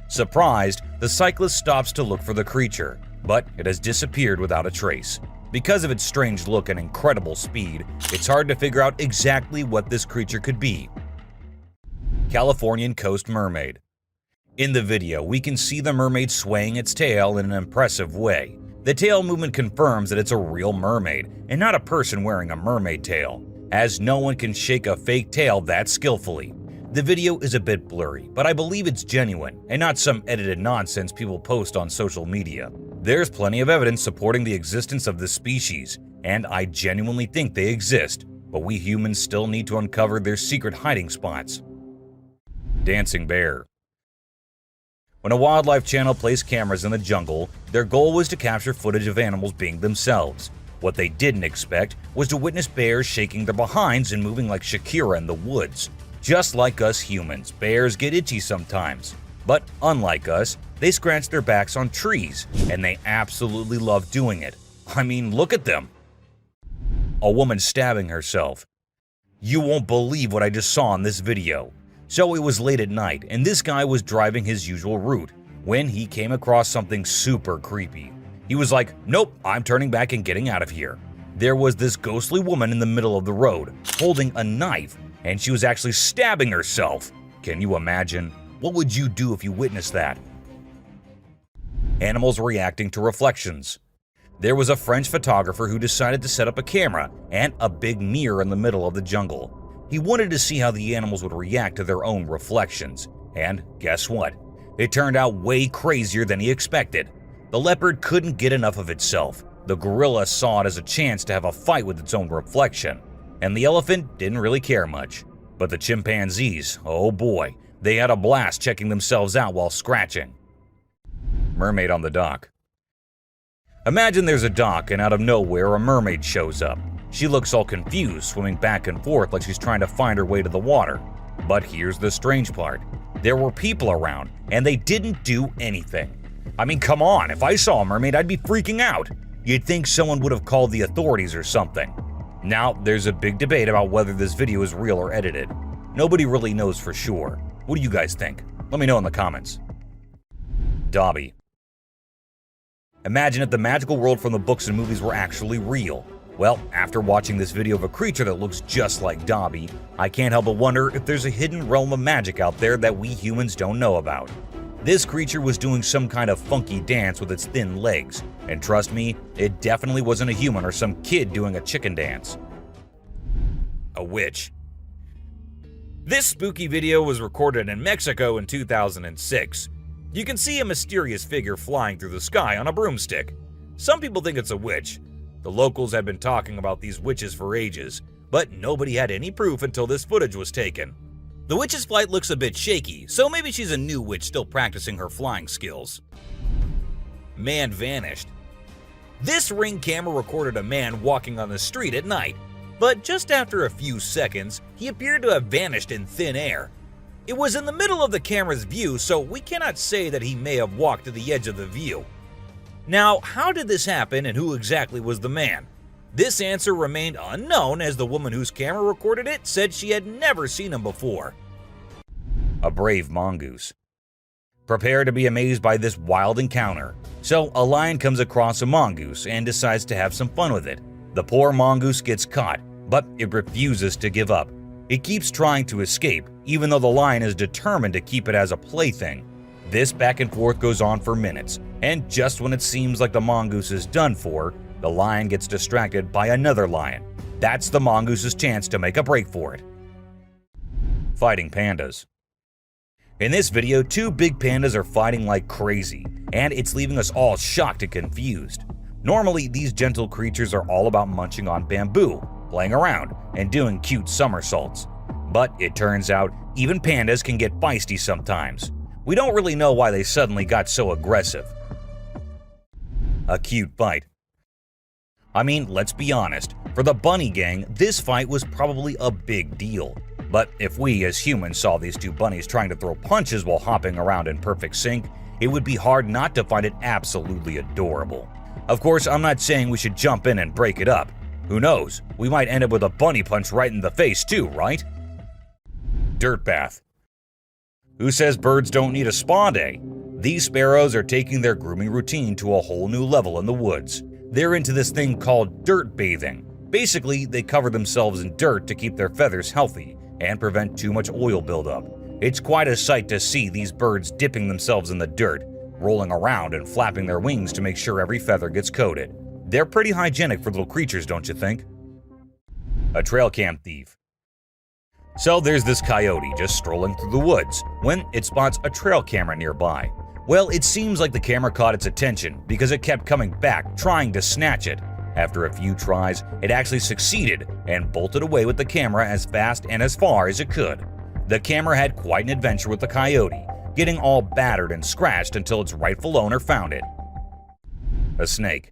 Surprised, the cyclist stops to look for the creature, but it has disappeared without a trace. Because of its strange look and incredible speed, it's hard to figure out exactly what this creature could be. Californian coast mermaid. In the video, we can see the mermaid swaying its tail in an impressive way. The tail movement confirms that it's a real mermaid, and not a person wearing a mermaid tail, as no one can shake a fake tail that skillfully. The video is a bit blurry, but I believe it's genuine, and not some edited nonsense people post on social media. There's plenty of evidence supporting the existence of this species, and I genuinely think they exist. but we humans still need to uncover their secret hiding spots. Dancing bear. When a wildlife channel placed cameras in the jungle, their goal was to capture footage of animals being themselves. What they didn't expect was to witness bears shaking their behinds and moving like Shakira in the woods. Just like us humans, bears get itchy sometimes. But unlike us, they scratch their backs on trees, and they absolutely love doing it. I mean, look at them. A woman stabbing herself. You won't believe what I just saw in this video. So it was late at night, and this guy was driving his usual route when he came across something super creepy. He was like, nope, I'm turning back and getting out of here. There was this ghostly woman in the middle of the road, holding a knife, and she was actually stabbing herself. Can you imagine? What would you do if you witnessed that? Animals reacting to reflections. There was a French photographer who decided to set up a camera and a big mirror in the middle of the jungle. He wanted to see how the animals would react to their own reflections. And guess what? It turned out way crazier than he expected. The leopard couldn't get enough of itself. The gorilla saw it as a chance to have a fight with its own reflection. And the elephant didn't really care much. But the chimpanzees, oh boy, they had a blast checking themselves out while scratching. Mermaid on the dock. Imagine there's a dock and out of nowhere a mermaid shows up. She looks all confused, swimming back and forth like she's trying to find her way to the water. But here's the strange part. There were people around, and they didn't do anything. I mean, come on, if I saw a mermaid, I'd be freaking out. You'd think someone would have called the authorities or something. Now, there's a big debate about whether this video is real or edited. Nobody really knows for sure. What do you guys think? Let me know in the comments. Dobby. Imagine if the magical world from the books and movies were actually real. Well, after watching this video of a creature that looks just like Dobby, I can't help but wonder if there's a hidden realm of magic out there that we humans don't know about. This creature was doing some kind of funky dance with its thin legs, and trust me, it definitely wasn't a human or some kid doing a chicken dance. A witch. This spooky video was recorded in Mexico in 2006. You can see a mysterious figure flying through the sky on a broomstick. Some people think it's a witch. The locals had been talking about these witches for ages, but nobody had any proof until this footage was taken. The witch's flight looks a bit shaky, so maybe she's a new witch still practicing her flying skills. Man vanished. This Ring camera recorded a man walking on the street at night, but just after a few seconds, he appeared to have vanished in thin air. It was in the middle of the camera's view, so we cannot say that he may have walked to the edge of the view. Now, how did this happen and who exactly was the man? This answer remained unknown as the woman whose camera recorded it said she had never seen him before. A brave mongoose. Prepare to be amazed by this wild encounter. So, a lion comes across a mongoose and decides to have some fun with it. The poor mongoose gets caught, but it refuses to give up. It keeps trying to escape, even though the lion is determined to keep it as a plaything. This back and forth goes on for minutes, and just when it seems like the mongoose is done for, the lion gets distracted by another lion. That's the mongoose's chance to make a break for it. Fighting pandas. In this video, two big pandas are fighting like crazy, and it's leaving us all shocked and confused. Normally, these gentle creatures are all about munching on bamboo, playing around, and doing cute somersaults. But it turns out, even pandas can get feisty sometimes. We don't really know why they suddenly got so aggressive. A cute fight. I mean, let's be honest, for the bunny gang, this fight was probably a big deal. But if we as humans saw these two bunnies trying to throw punches while hopping around in perfect sync, it would be hard not to find it absolutely adorable. Of course, I'm not saying we should jump in and break it up. Who knows, we might end up with a bunny punch right in the face too, right? Dirt bath. Who says birds don't need a spa day? These sparrows are taking their grooming routine to a whole new level in the woods. They're into this thing called dirt bathing. Basically, they cover themselves in dirt to keep their feathers healthy and prevent too much oil buildup. It's quite a sight to see these birds dipping themselves in the dirt, rolling around and flapping their wings to make sure every feather gets coated. They're pretty hygienic for little creatures, don't you think? A trail cam thief. So there's this coyote just strolling through the woods when it spots a trail camera nearby. Well, it seems like the camera caught its attention because it kept coming back trying to snatch it. After a few tries, it actually succeeded and bolted away with the camera as fast and as far as it could. The camera had quite an adventure with the coyote, getting all battered and scratched until its rightful owner found it. A snake.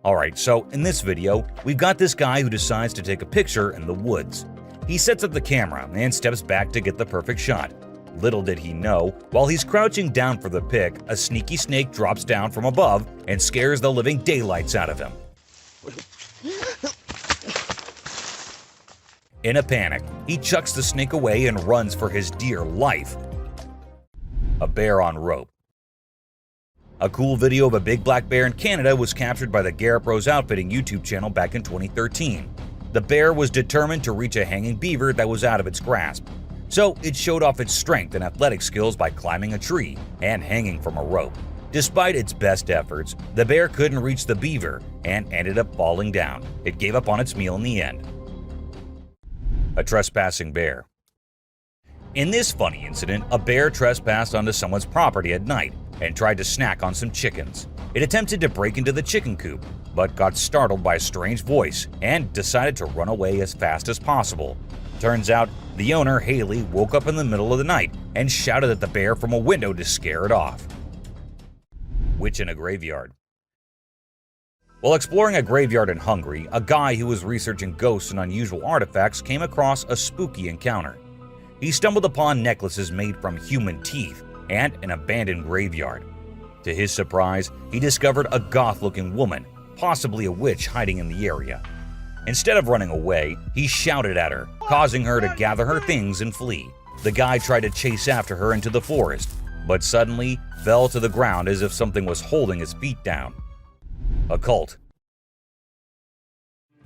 Alright, so in this video, we've got this guy who decides to take a picture in the woods. He sets up the camera and steps back to get the perfect shot. Little did he know, while he's crouching down for the pic, a sneaky snake drops down from above and scares the living daylights out of him. In a panic, he chucks the snake away and runs for his dear life. A bear on rope. A cool video of a big black bear in Canada was captured by the Garrett Bros Outfitting YouTube channel back in 2013. The bear was determined to reach a hanging beaver that was out of its grasp, so it showed off its strength and athletic skills by climbing a tree and hanging from a rope. Despite its best efforts, the bear couldn't reach the beaver and ended up falling down. It gave up on its meal in the end. A trespassing bear. In this funny incident, a bear trespassed onto someone's property at night and tried to snack on some chickens. It attempted to break into the chicken coop, but got startled by a strange voice and decided to run away as fast as possible. Turns out, the owner, Haley, woke up in the middle of the night and shouted at the bear from a window to scare it off. Witch in a graveyard. While exploring a graveyard in Hungary, a guy who was researching ghosts and unusual artifacts came across a spooky encounter. He stumbled upon necklaces made from human teeth and an abandoned graveyard. To his surprise, he discovered a goth-looking woman, possibly a witch, hiding in the area. Instead of running away, he shouted at her, causing her to gather her things and flee. The guy tried to chase after her into the forest, but suddenly fell to the ground as if something was holding his feet down. A cult.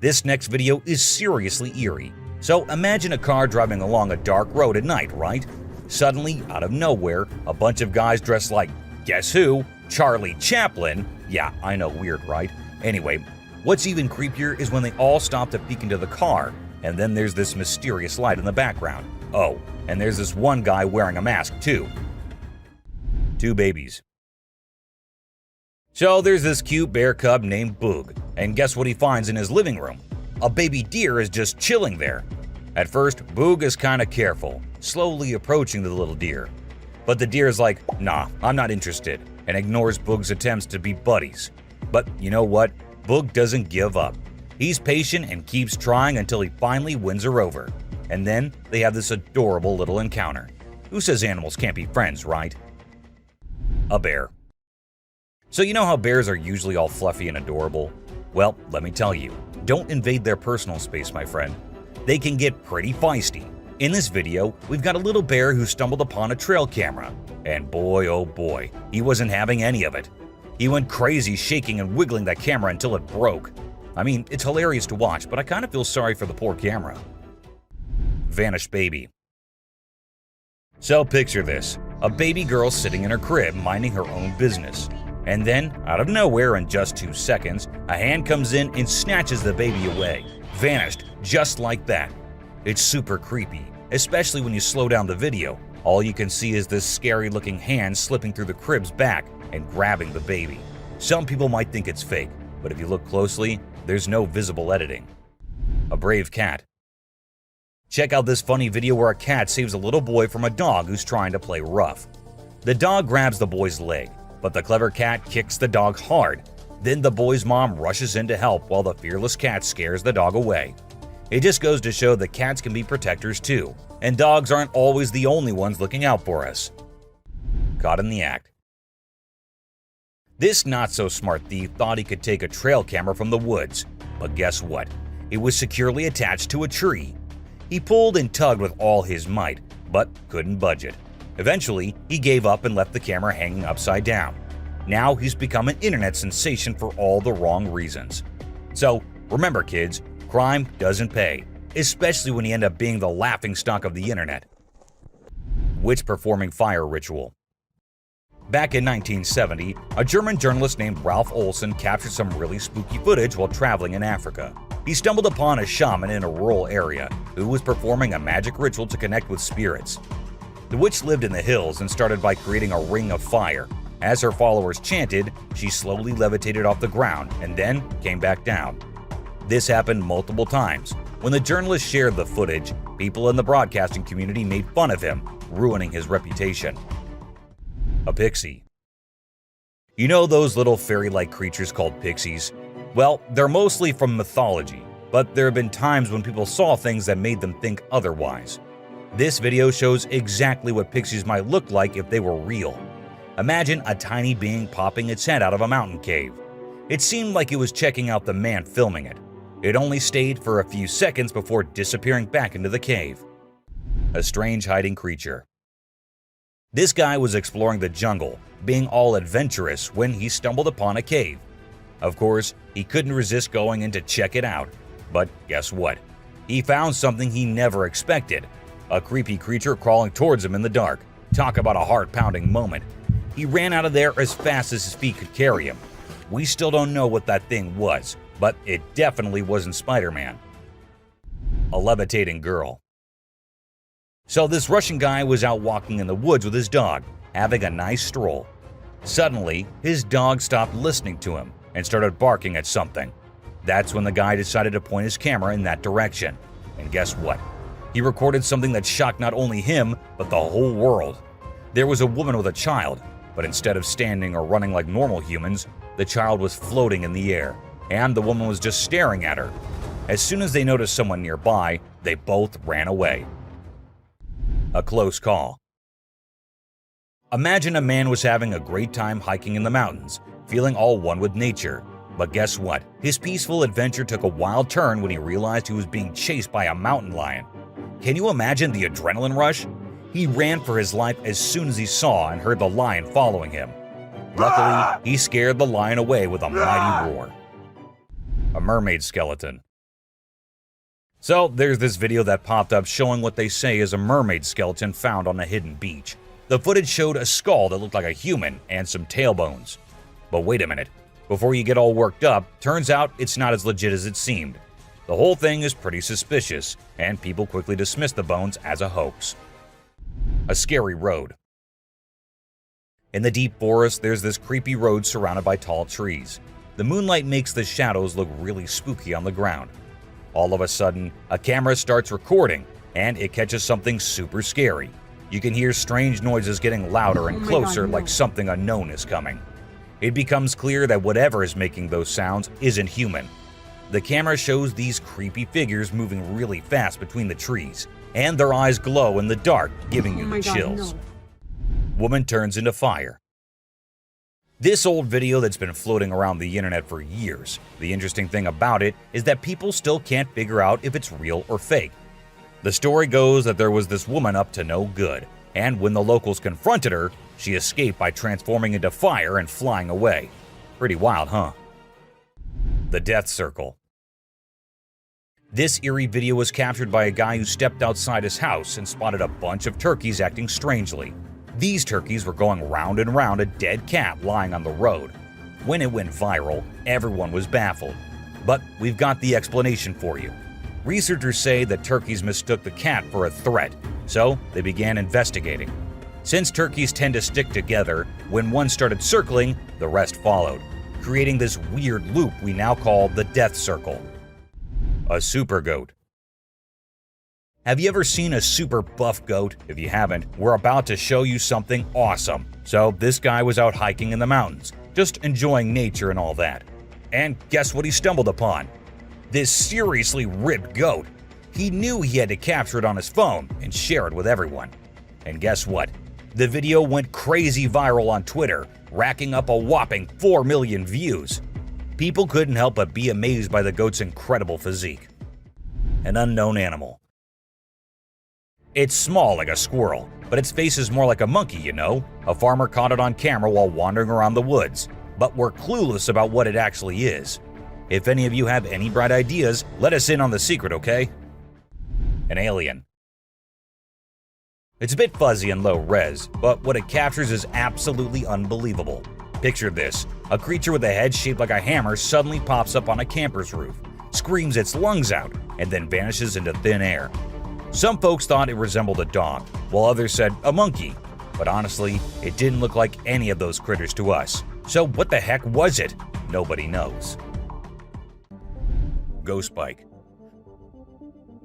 This next video is seriously eerie. So imagine a car driving along a dark road at night, right? Suddenly, out of nowhere, a bunch of guys dressed like, guess who? Charlie Chaplin. Yeah, I know, weird, right? Anyway, what's even creepier is when they all stop to peek into the car, and then there's this mysterious light in the background. Oh, and there's this one guy wearing a mask too. Two babies. So there's this cute bear cub named Boog, and guess what he finds in his living room? A baby deer is just chilling there. At first, Boog is kinda careful, slowly approaching the little deer. But the deer is like, nah, I'm not interested, and ignores Boog's attempts to be buddies. But you know what? Boog doesn't give up. He's patient and keeps trying until he finally wins her over. And then they have this adorable little encounter. Who says animals can't be friends, right? A bear. So you know how bears are usually all fluffy and adorable? Well, let me tell you, don't invade their personal space, my friend. They can get pretty feisty. In this video, we've got a little bear who stumbled upon a trail camera, and boy oh boy, he wasn't having any of it. He went crazy shaking and wiggling that camera until it broke. I mean, it's hilarious to watch, but I kind of feel sorry for the poor camera. Vanished baby. So picture this, a baby girl sitting in her crib minding her own business. And then, out of nowhere in just 2 seconds, a hand comes in and snatches the baby away. Vanished, just like that. It's super creepy, especially when you slow down the video. All you can see is this scary-looking hand slipping through the crib's back and grabbing the baby. Some people might think it's fake, but if you look closely, there's no visible editing. A brave cat. Check out this funny video where a cat saves a little boy from a dog who's trying to play rough. The dog grabs the boy's leg, but the clever cat kicks the dog hard. Then the boy's mom rushes in to help while the fearless cat scares the dog away. It just goes to show that cats can be protectors too, and dogs aren't always the only ones looking out for us. Caught in the act. This not-so-smart thief thought he could take a trail camera from the woods, but guess what? It was securely attached to a tree. He pulled and tugged with all his might, but couldn't budge it. Eventually, he gave up and left the camera hanging upside down. Now he's become an internet sensation for all the wrong reasons. So, remember kids, crime doesn't pay, especially when you end up being the laughingstock of the internet. Witch performing fire ritual. Back in 1970, a German journalist named Ralph Olsen captured some really spooky footage while traveling in Africa. He stumbled upon a shaman in a rural area who was performing a magic ritual to connect with spirits. The witch lived in the hills and started by creating a ring of fire. As her followers chanted, she slowly levitated off the ground and then came back down. This happened multiple times. When the journalist shared the footage, people in the broadcasting community made fun of him, ruining his reputation. A pixie. You know those little fairy-like creatures called pixies? Well, they're mostly from mythology, but there have been times when people saw things that made them think otherwise. This video shows exactly what pixies might look like if they were real. Imagine a tiny being popping its head out of a mountain cave. It seemed like it was checking out the man filming it. It only stayed for a few seconds before disappearing back into the cave. A strange hiding creature. This guy was exploring the jungle, being all adventurous when he stumbled upon a cave. Of course, he couldn't resist going in to check it out. But guess what? He found something he never expected. A creepy creature crawling towards him in the dark. Talk about a heart-pounding moment. He ran out of there as fast as his feet could carry him. We still don't know what that thing was, but it definitely wasn't Spider-Man. A levitating girl. So this Russian guy was out walking in the woods with his dog, having a nice stroll. Suddenly, his dog stopped listening to him and started barking at something. That's when the guy decided to point his camera in that direction. And guess what? He recorded something that shocked not only him, but the whole world. There was a woman with a child, but instead of standing or running like normal humans, the child was floating in the air, and the woman was just staring at her. As soon as they noticed someone nearby, they both ran away. A close call. Imagine a man was having a great time hiking in the mountains, feeling all one with nature. But guess what? His peaceful adventure took a wild turn when he realized he was being chased by a mountain lion. Can you imagine the adrenaline rush? He ran for his life as soon as he saw and heard the lion following him. Luckily, he scared the lion away with a mighty roar. A mermaid skeleton. So there's this video that popped up showing what they say is a mermaid skeleton found on a hidden beach. The footage showed a skull that looked like a human and some tailbones. But wait a minute. Before you get all worked up, turns out it's not as legit as it seemed. The whole thing is pretty suspicious, and people quickly dismiss the bones as a hoax. A scary road. In the deep forest, there's this creepy road surrounded by tall trees. The moonlight makes the shadows look really spooky on the ground. All of a sudden, a camera starts recording, and it catches something super scary. You can hear strange noises getting louder and closer, like something unknown is coming. It becomes clear that whatever is making those sounds isn't human. The camera shows these creepy figures moving really fast between the trees, and their eyes glow in the dark, giving you the chills. Woman turns into fire. This old video that's been floating around the internet for years. The interesting thing about it is that people still can't figure out if it's real or fake. The story goes that there was this woman up to no good, and when the locals confronted her, she escaped by transforming into fire and flying away. Pretty wild, huh? The Death Circle. This eerie video was captured by a guy who stepped outside his house and spotted a bunch of turkeys acting strangely. These turkeys were going round and round a dead cat lying on the road. When it went viral, everyone was baffled. But we've got the explanation for you. Researchers say that turkeys mistook the cat for a threat, so they began investigating. Since turkeys tend to stick together, when one started circling, the rest followed, creating this weird loop we now call the Death Circle. A super goat. Have you ever seen a super buff goat? If you haven't, we're about to show you something awesome. So this guy was out hiking in the mountains, just enjoying nature and all that. And guess what he stumbled upon? This seriously ripped goat. He knew he had to capture it on his phone and share it with everyone. And guess what? The video went crazy viral on Twitter, racking up a whopping 4 million views. People couldn't help but be amazed by the goat's incredible physique. An unknown animal. It's small like a squirrel, but its face is more like a monkey, you know? A farmer caught it on camera while wandering around the woods, but we're clueless about what it actually is. If any of you have any bright ideas, let us in on the secret, okay? An alien. It's a bit fuzzy and low res, but what it captures is absolutely unbelievable. Picture this, a creature with a head shaped like a hammer suddenly pops up on a camper's roof, screams its lungs out, and then vanishes into thin air. Some folks thought it resembled a dog, while others said a monkey. But honestly, it didn't look like any of those critters to us. So what the heck was it? Nobody knows. Ghost bike.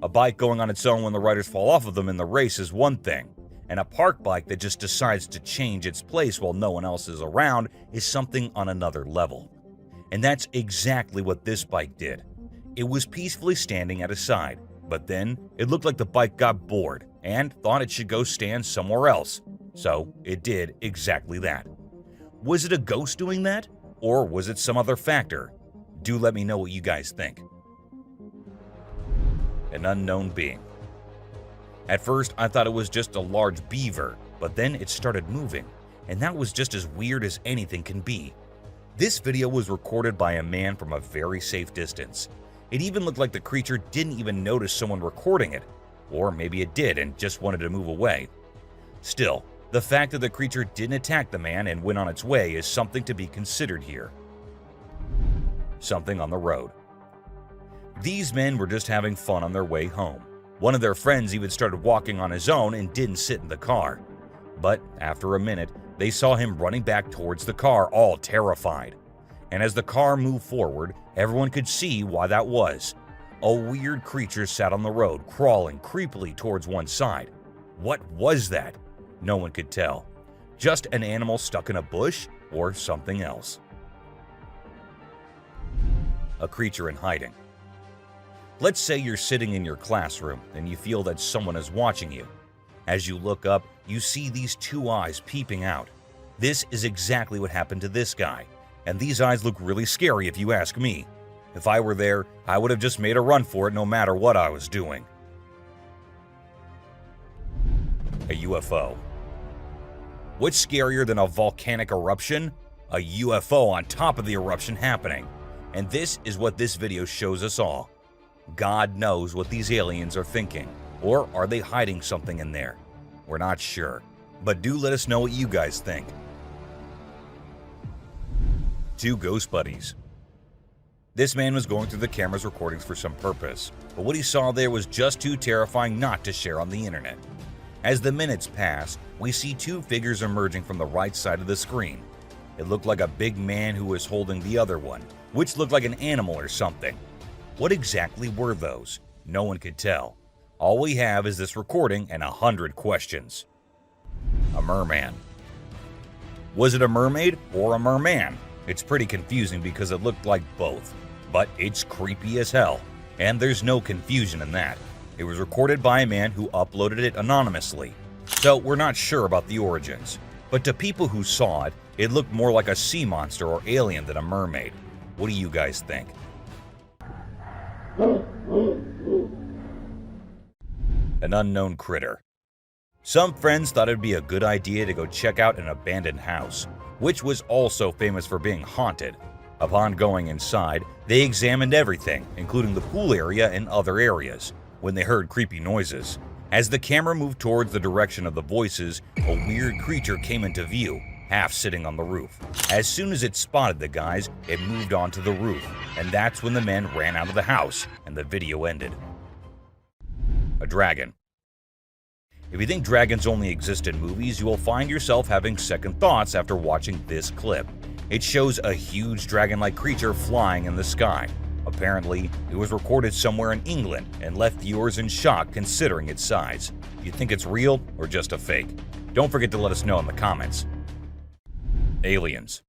A bike going on its own when the riders fall off of them in the race is one thing, and a park bike that just decides to change its place while no one else is around is something on another level. And that's exactly what this bike did. It was peacefully standing at a side, but then it looked like the bike got bored and thought it should go stand somewhere else. So it did exactly that. Was it a ghost doing that? Or was it some other factor? Do let me know what you guys think. An unknown being. At first, I thought it was just a large beaver, but then it started moving, and that was just as weird as anything can be. This video was recorded by a man from a very safe distance. It even looked like the creature didn't even notice someone recording it, or maybe it did and just wanted to move away. Still, the fact that the creature didn't attack the man and went on its way is something to be considered here. Something on the road. These men were just having fun on their way home. One of their friends even started walking on his own and didn't sit in the car. But after a minute, they saw him running back towards the car, all terrified. And as the car moved forward, everyone could see why that was. A weird creature sat on the road, crawling creepily towards one side. What was that? No one could tell. Just an animal stuck in a bush or something else. A creature in hiding. Let's say you're sitting in your classroom and you feel that someone is watching you. As you look up, you see these two eyes peeping out. This is exactly what happened to this guy, and these eyes look really scary if you ask me. If I were there, I would have just made a run for it no matter what I was doing. A UFO. What's scarier than a volcanic eruption? A UFO on top of the eruption happening. And this is what this video shows us all. God knows what these aliens are thinking. Or are they hiding something in there? We're not sure. But do let us know what you guys think. Two ghost buddies. This man was going through the camera's recordings for some purpose, but what he saw there was just too terrifying not to share on the internet. As the minutes pass, we see two figures emerging from the right side of the screen. It looked like a big man who was holding the other one, which looked like an animal or something. What exactly were those? No one could tell. All we have is this recording and 100 questions. A merman. Was it a mermaid or a merman? It's pretty confusing because it looked like both, but it's creepy as hell, and there's no confusion in that. It was recorded by a man who uploaded it anonymously, so we're not sure about the origins. But to people who saw it, it looked more like a sea monster or alien than a mermaid. What do you guys think? An unknown critter. Some friends thought it'd be a good idea to go check out an abandoned house, which was also famous for being haunted. Upon going inside, they examined everything, including the pool area and other areas, when they heard creepy noises. As the camera moved towards the direction of the voices, a weird creature came into view, half sitting on the roof. As soon as it spotted the guys, it moved onto the roof, and that's when the men ran out of the house and the video ended. A dragon. If you think dragons only exist in movies, you will find yourself having second thoughts after watching this clip. It shows a huge dragon-like creature flying in the sky. Apparently, it was recorded somewhere in England and left viewers in shock considering its size. Do you think it's real or just a fake? Don't forget to let us know in the comments. Aliens.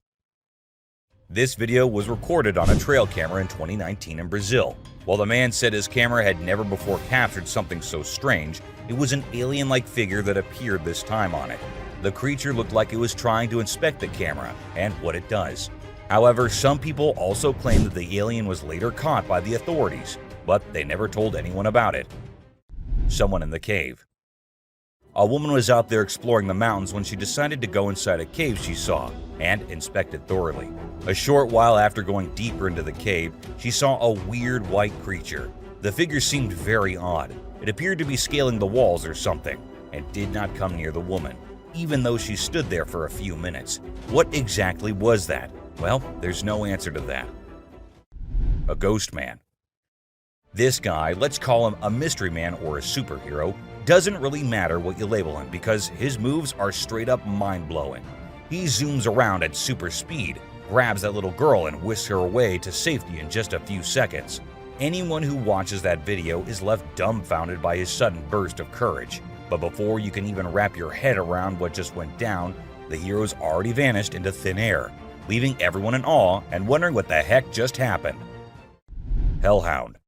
This video was recorded on a trail camera in 2019 in Brazil. While the man said his camera had never before captured something so strange, it was an alien-like figure that appeared this time on it. The creature looked like it was trying to inspect the camera and what it does. However, some people also claim that the alien was later caught by the authorities, but they never told anyone about it. Someone in the cave. A woman was out there exploring the mountains when she decided to go inside a cave she saw and inspect it thoroughly. A short while after going deeper into the cave, she saw a weird white creature. The figure seemed very odd. It appeared to be scaling the walls or something and did not come near the woman, even though she stood there for a few minutes. What exactly was that? Well, there's no answer to that. A ghost man. This guy, let's call him a mystery man or a superhero, Doesn't really matter what you label him because his moves are straight up mind-blowing. He zooms around at super speed, grabs that little girl and whisks her away to safety in just a few seconds. Anyone who watches that video is left dumbfounded by his sudden burst of courage. But before you can even wrap your head around what just went down, the hero's already vanished into thin air, leaving everyone in awe and wondering what the heck just happened. Hellhound.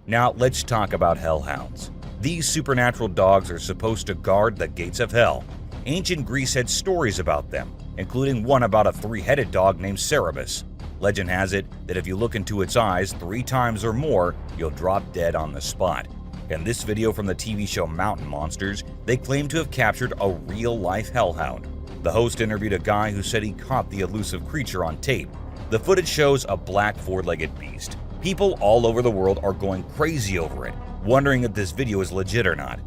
Now let's talk about hellhounds. These supernatural dogs are supposed to guard the gates of hell. Ancient Greece had stories about them, including one about a three-headed dog named Cerberus. Legend has it that if you look into its eyes 3 times or more, you'll drop dead on the spot. In this video from the TV show Mountain Monsters, they claim to have captured a real-life hellhound. The host interviewed a guy who said he caught the elusive creature on tape. The footage shows a black 4-legged beast. People all over the world are going crazy over it, wondering if this video is legit or not.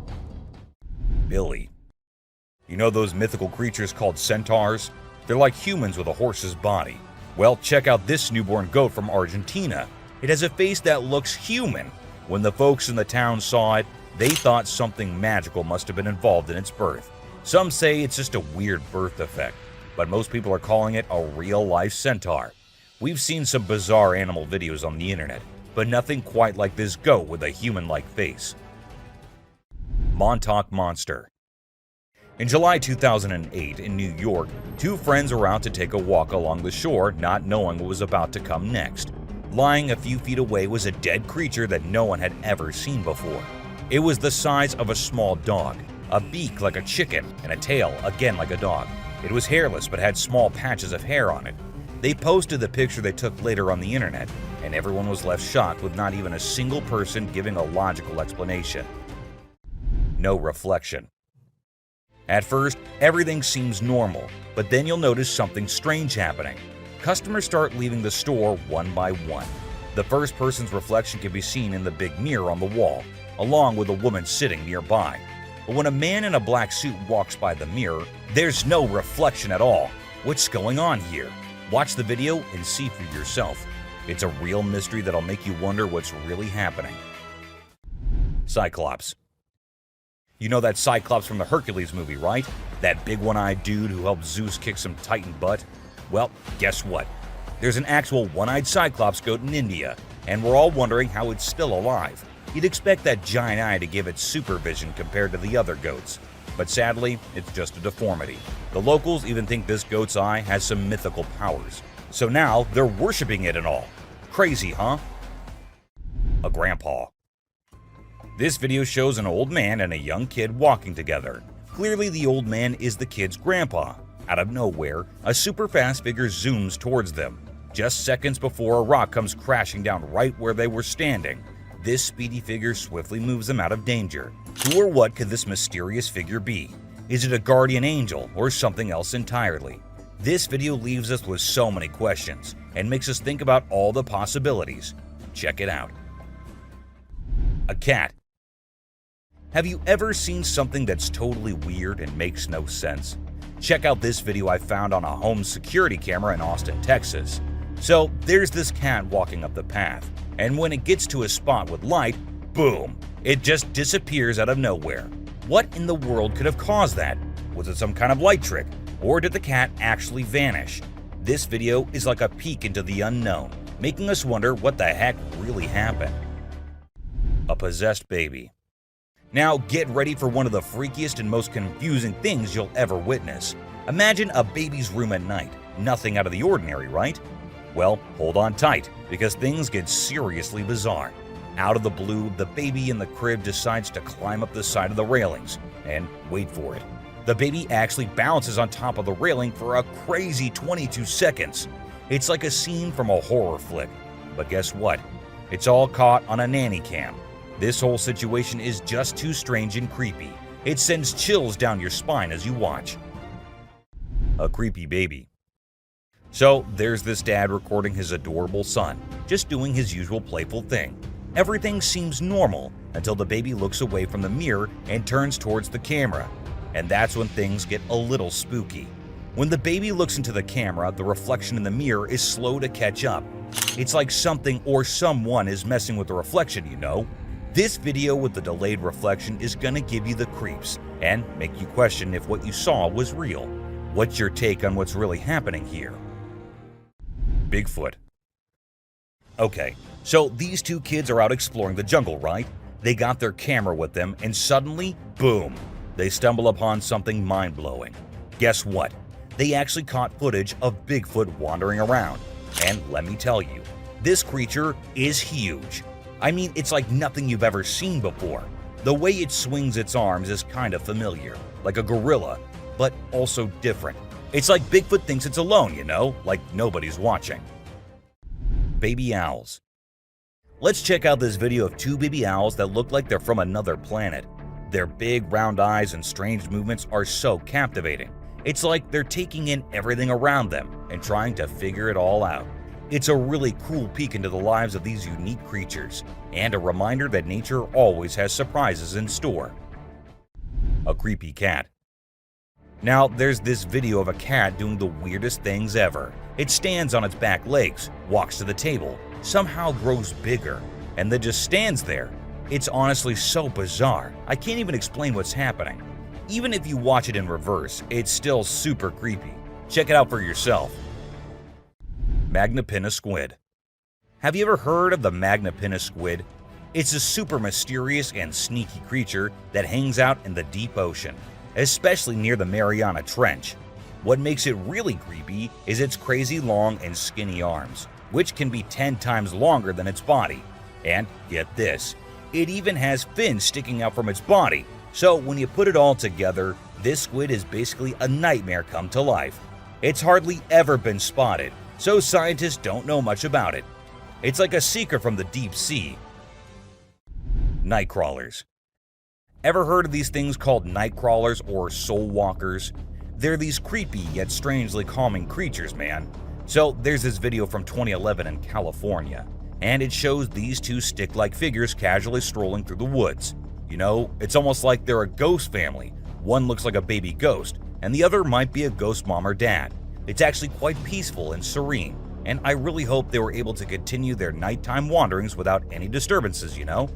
Billy. You know those mythical creatures called centaurs? They're like humans with a horse's body. Well, check out this newborn goat from Argentina. It has a face that looks human. When the folks in the town saw it, they thought something magical must have been involved in its birth. Some say it's just a weird birth defect, but most people are calling it a real-life centaur. We've seen some bizarre animal videos on the internet, but nothing quite like this goat with a human-like face. Montauk Monster. In July 2008 in New York, 2 friends were out to take a walk along the shore, not knowing what was about to come next. Lying a few feet away was a dead creature that no one had ever seen before. It was the size of a small dog, a beak like a chicken, and a tail again like a dog. It was hairless but had small patches of hair on it. They posted the picture they took later on the internet, and everyone was left shocked with not even a single person giving a logical explanation. No reflection. At first, everything seems normal, but then you'll notice something strange happening. Customers start leaving the store one by one. The first person's reflection can be seen in the big mirror on the wall, along with a woman sitting nearby. But when a man in a black suit walks by the mirror, there's no reflection at all. What's going on here? Watch the video and see for yourself. It's a real mystery that'll make you wonder what's really happening. Cyclops. You know that Cyclops from the Hercules movie, right? That big one-eyed dude who helped Zeus kick some Titan butt? Well, guess what? There's an actual one-eyed Cyclops goat in India, and we're all wondering how it's still alive. You'd expect that giant eye to give it supervision compared to the other goats. But sadly, it's just a deformity. The locals even think this goat's eye has some mythical powers. So now they're worshipping it and all. Crazy, huh? A grandpa. This video shows an old man and a young kid walking together. Clearly the old man is the kid's grandpa. Out of nowhere, a super fast figure zooms towards them, just seconds before a rock comes crashing down right where they were standing. This speedy figure swiftly moves them out of danger. Who or what could this mysterious figure be? Is it a guardian angel or something else entirely? This video leaves us with so many questions and makes us think about all the possibilities. Check it out. A cat. Have you ever seen something that's totally weird and makes no sense? Check out this video I found on a home security camera in Austin, Texas. So there's this cat walking up the path, and when it gets to a spot with light, boom, it just disappears out of nowhere. What in the world could have caused that? Was it some kind of light trick, or did the cat actually vanish? This video is like a peek into the unknown, making us wonder what the heck really happened. A possessed baby. Now get ready for one of the freakiest and most confusing things you'll ever witness. Imagine a baby's room at night. Nothing out of the ordinary, right? Well, hold on tight, because things get seriously bizarre. Out of the blue, the baby in the crib decides to climb up the side of the railings, and wait for it. The baby actually bounces on top of the railing for a crazy 22 seconds. It's like a scene from a horror flick. But guess what? It's all caught on a nanny cam. This whole situation is just too strange and creepy. It sends chills down your spine as you watch. A creepy baby. So there's this dad recording his adorable son, just doing his usual playful thing. Everything seems normal until the baby looks away from the mirror and turns towards the camera. And that's when things get a little spooky. When the baby looks into the camera, the reflection in the mirror is slow to catch up. It's like something or someone is messing with the reflection, you know. This video with the delayed reflection is gonna give you the creeps and make you question if what you saw was real. What's your take on what's really happening here? Bigfoot. Okay, so these two kids are out exploring the jungle, right? They got their camera with them and suddenly, boom, they stumble upon something mind-blowing. Guess what? They actually caught footage of Bigfoot wandering around. And let me tell you, this creature is huge. I mean, it's like nothing you've ever seen before. The way it swings its arms is kind of familiar, like a gorilla, but also different. It's like Bigfoot thinks it's alone, you know, like nobody's watching. Baby owls. Let's check out this video of two baby owls that look like they're from another planet. Their big round eyes and strange movements are so captivating. It's like they're taking in everything around them and trying to figure it all out. It's a really cool peek into the lives of these unique creatures, and a reminder that nature always has surprises in store. A creepy cat. Now, there's this video of a cat doing the weirdest things ever. It stands on its back legs, walks to the table, somehow grows bigger, and then just stands there. It's honestly so bizarre, I can't even explain what's happening. Even if you watch it in reverse, it's still super creepy. Check it out for yourself. Magnapinna squid. Have you ever heard of the Magnapinna squid? It's a super mysterious and sneaky creature that hangs out in the deep ocean, especially near the Mariana Trench. What makes it really creepy is its crazy long and skinny arms, which can be 10 times longer than its body. And get this, it even has fins sticking out from its body. So when you put it all together, this squid is basically a nightmare come to life. It's hardly ever been spotted, so scientists don't know much about it. It's like a secret from the deep sea. Night crawlers. Ever heard of these things called night crawlers or soul walkers? They're these creepy yet strangely calming creatures, man. So there's this video from 2011 in California, and it shows these two stick-like figures casually strolling through the woods. You know, it's almost like they're a ghost family. One looks like a baby ghost, and the other might be a ghost mom or dad. It's actually quite peaceful and serene, and I really hope they were able to continue their nighttime wanderings without any disturbances, you know?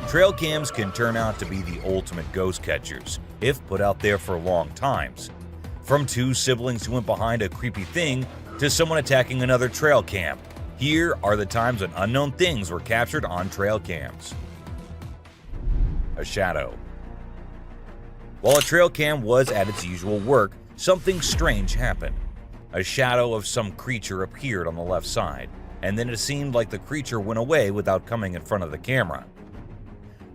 Trail cams can turn out to be the ultimate ghost catchers, if put out there for long times. From two siblings who went behind a creepy thing to someone attacking another trail cam, here are the times when unknown things were captured on trail cams. A shadow. While a trail cam was at its usual work, something strange happened. A shadow of some creature appeared on the left side, and then it seemed like the creature went away without coming in front of the camera.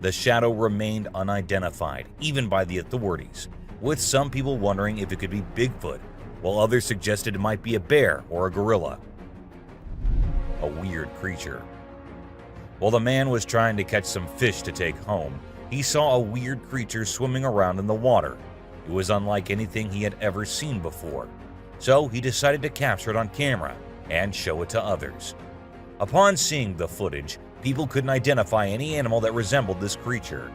The shadow remained unidentified, even by the authorities, with some people wondering if it could be Bigfoot, while others suggested it might be a bear or a gorilla. A weird creature. While the man was trying to catch some fish to take home, he saw a weird creature swimming around in the water. It was unlike anything he had ever seen before, so he decided to capture it on camera and show it to others. Upon seeing the footage, people couldn't identify any animal that resembled this creature.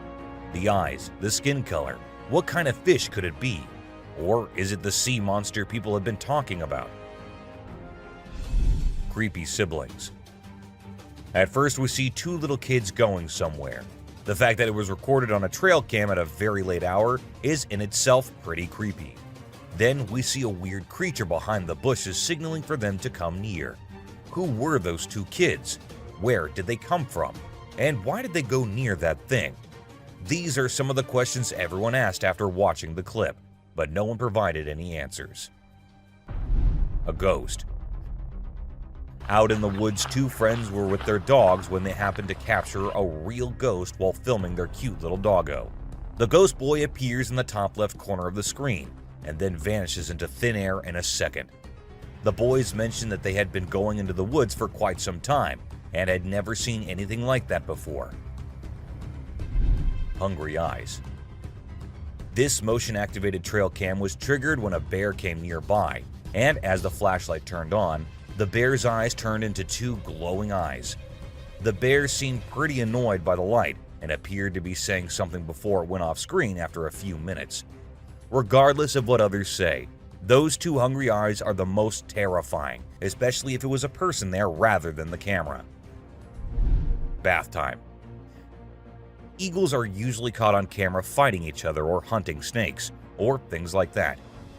The eyes, the skin color, what kind of fish could it be? Or is it the sea monster people have been talking about? Creepy siblings. At first we see two little kids going somewhere. The fact that it was recorded on a trail cam at a very late hour is in itself pretty creepy. Then we see a weird creature behind the bushes signaling for them to come near. Who were those two kids? Where did they come from? And why did they go near that thing? These are some of the questions everyone asked after watching the clip, but no one provided any answers. A ghost. Out in the woods, two friends were with their dogs when they happened to capture a real ghost while filming their cute little doggo. The ghost boy appears in the top left corner of the screen and then vanishes into thin air in a second. The boys mentioned that they had been going into the woods for quite some time and had never seen anything like that before. Hungry eyes. This motion-activated trail cam was triggered when a bear came nearby, and as the flashlight turned on, the bear's eyes turned into two glowing eyes. The bear seemed pretty annoyed by the light and appeared to be saying something before it went off screen after a few minutes. Regardless of what others say, those two hungry eyes are the most terrifying, especially if it was a person there rather than the camera. Bath time. eagles are usually caught on camera fighting each other or hunting snakes, or things like that.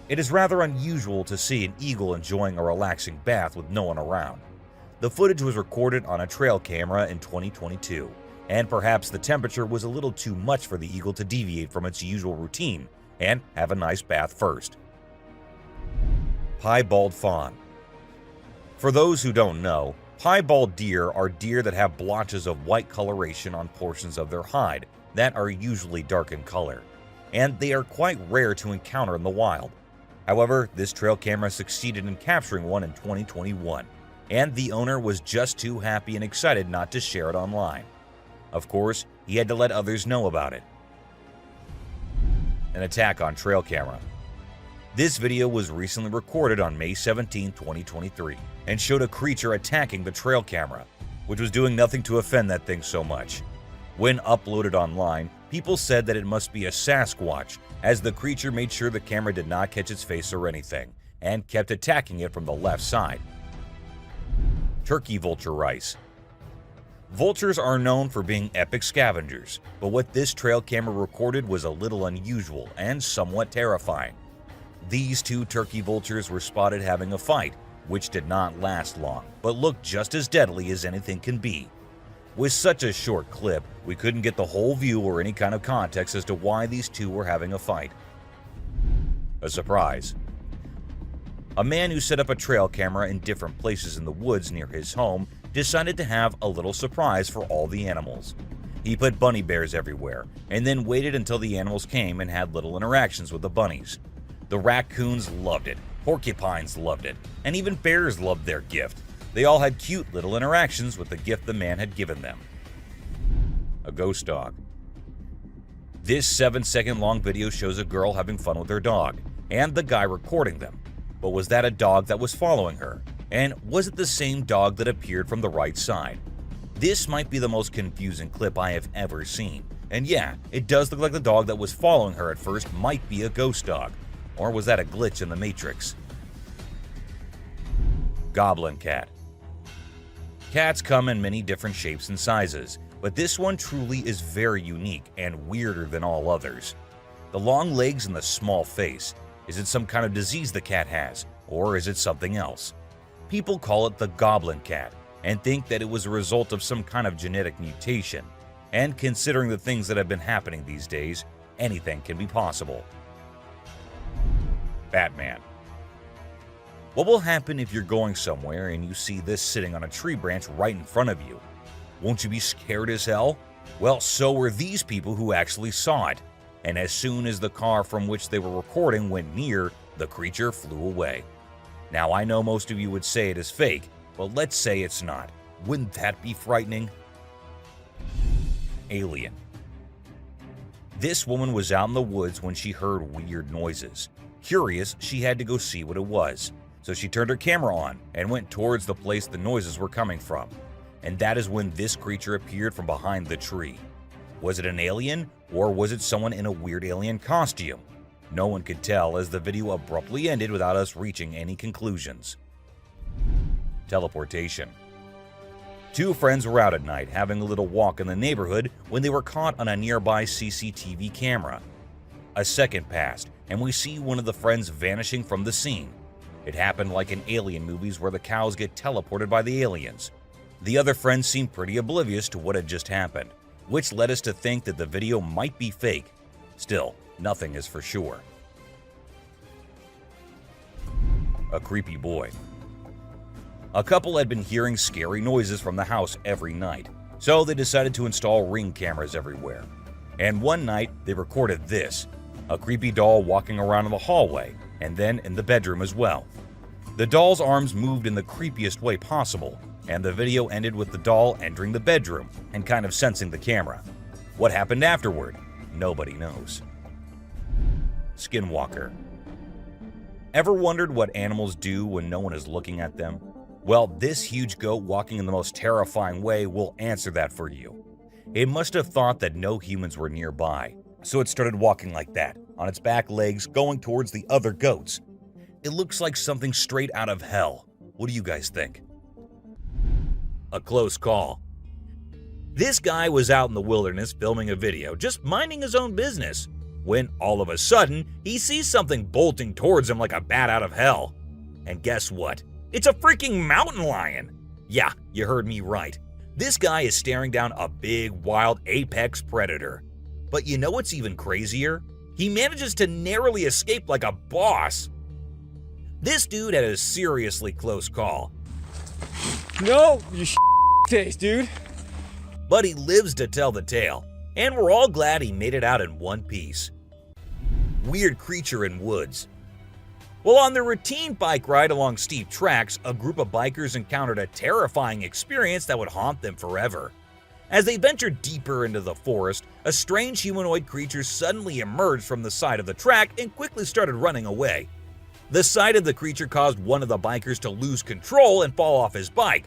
It is rather unusual to see an eagle enjoying a relaxing bath with no one around. The footage was recorded on a trail camera in 2022, and perhaps the temperature was a little too much for the eagle to deviate from its usual routine and have a nice bath first. Piebald fawn. For those who don't know, piebald deer are deer that have blotches of white coloration on portions of their hide that are usually dark in color, and they are quite rare to encounter in the wild. However, this trail camera succeeded in capturing one in 2021, and the owner was just too happy and excited not to share it online. Of course, he had to let others know about it. An attack on trail camera. This video was recently recorded on May 17, 2023, and showed a creature attacking the trail camera, which was doing nothing to offend that thing so much. When uploaded online, people said that it must be a Sasquatch, as the creature made sure the camera did not catch its face or anything, and kept attacking it from the left side. Turkey vulture rice. Vultures are known for being epic scavengers, but what this trail camera recorded was a little unusual and somewhat terrifying. These two turkey vultures were spotted having a fight, which did not last long, but looked just as deadly as anything can be. With such a short clip, we couldn't get the whole view or any kind of context as to why these two were having a fight. A surprise. A man who set up a trail camera in different places in the woods near his home decided to have a little surprise for all the animals. He put bunny bears everywhere, and then waited until the animals came and had little interactions with the bunnies. The raccoons loved it, porcupines loved it, and even bears loved their gift. They all had cute little interactions with the gift the man had given them. A ghost dog. This 7-second long video shows a girl having fun with her dog, and the guy recording them. But was that a dog that was following her? And was it the same dog that appeared from the right side? This might be the most confusing clip I have ever seen. And yeah, it does look like the dog that was following her at first might be a ghost dog. Or was that a glitch in the Matrix? Goblin cat. Cats come in many different shapes and sizes, but this one truly is very unique and weirder than all others. The long legs and the small face. Is it some kind of disease the cat has, or is it something else? People call it the goblin cat and think that it was a result of some kind of genetic mutation. And considering the things that have been happening these days, anything can be possible. Batman. What will happen if you're going somewhere and you see this sitting on a tree branch right in front of you? Won't you be scared as hell? Well, so were these people who actually saw it. And as soon as the car from which they were recording went near, the creature flew away. Now, I know most of you would say it is fake, but let's say it's not. Wouldn't that be frightening? Alien. This woman was out in the woods when she heard weird noises. Curious, she had to go see what it was. So she turned her camera on and went towards the place the noises were coming from. And that is when this creature appeared from behind the tree. Was it an alien, or was it someone in a weird alien costume? No one could tell, as the video abruptly ended without us reaching any conclusions. Teleportation. Two friends were out at night having a little walk in the neighborhood when they were caught on a nearby CCTV camera. A second passed, and we see one of the friends vanishing from the scene. It happened like in alien movies where the cows get teleported by the aliens. The other friend seemed pretty oblivious to what had just happened, which led us to think that the video might be fake. Still, nothing is for sure. A creepy boy. A couple had been hearing scary noises from the house every night, so they decided to install Ring cameras everywhere. And one night, they recorded this, a creepy doll walking around in the hallway, and then in the bedroom as well. The doll's arms moved in the creepiest way possible, and the video ended with the doll entering the bedroom and kind of sensing the camera. What happened afterward? Nobody knows. Skinwalker. Ever wondered what animals do when no one is looking at them? Well, this huge goat walking in the most terrifying way will answer that for you. It must have thought that no humans were nearby, so it started walking like that, on its back legs, going towards the other goats. It looks like something straight out of hell. What do you guys think? A close call. This guy was out in the wilderness filming a video, just minding his own business, when all of a sudden, he sees something bolting towards him like a bat out of hell. And guess what? It's a freaking mountain lion! Yeah, you heard me right. This guy is staring down a big, wild apex predator. But you know what's even crazier? He manages to narrowly escape like a boss. This dude had a seriously close call. No, you face, dude. But he lives to tell the tale, and we're all glad he made it out in one piece. Weird creature in woods. Well, on their routine bike ride along steep tracks, a group of bikers encountered a terrifying experience that would haunt them forever. As they ventured deeper into the forest, a strange humanoid creature suddenly emerged from the side of the track and quickly started running away. The sight of the creature caused one of the bikers to lose control and fall off his bike.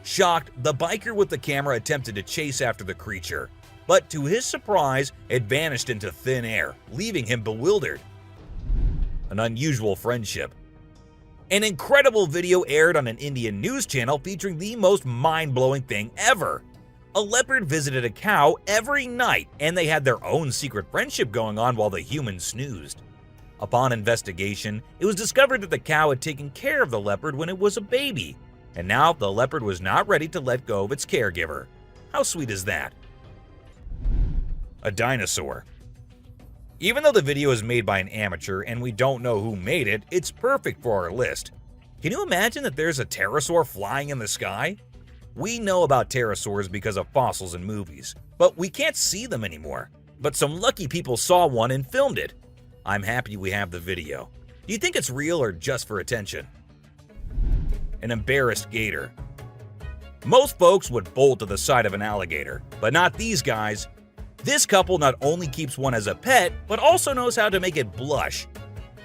Shocked, the biker with the camera attempted to chase after the creature, but to his surprise, it vanished into thin air, leaving him bewildered. An unusual friendship. An incredible video aired on an Indian news channel featuring the most mind-blowing thing ever. A leopard visited a cow every night, and they had their own secret friendship going on while the humans snoozed. Upon investigation, it was discovered that the cow had taken care of the leopard when it was a baby, and now the leopard was not ready to let go of its caregiver. How sweet is that? A dinosaur. Even though the video is made by an amateur and we don't know who made it, it's perfect for our list. Can you imagine that there's a pterosaur flying in the sky? We know about pterosaurs because of fossils in movies, but we can't see them anymore. But some lucky people saw one and filmed it. I'm happy we have the video. Do you think it's real or just for attention? An embarrassed gator. Most folks would bolt to the side of an alligator, but not these guys. This couple not only keeps one as a pet, but also knows how to make it blush.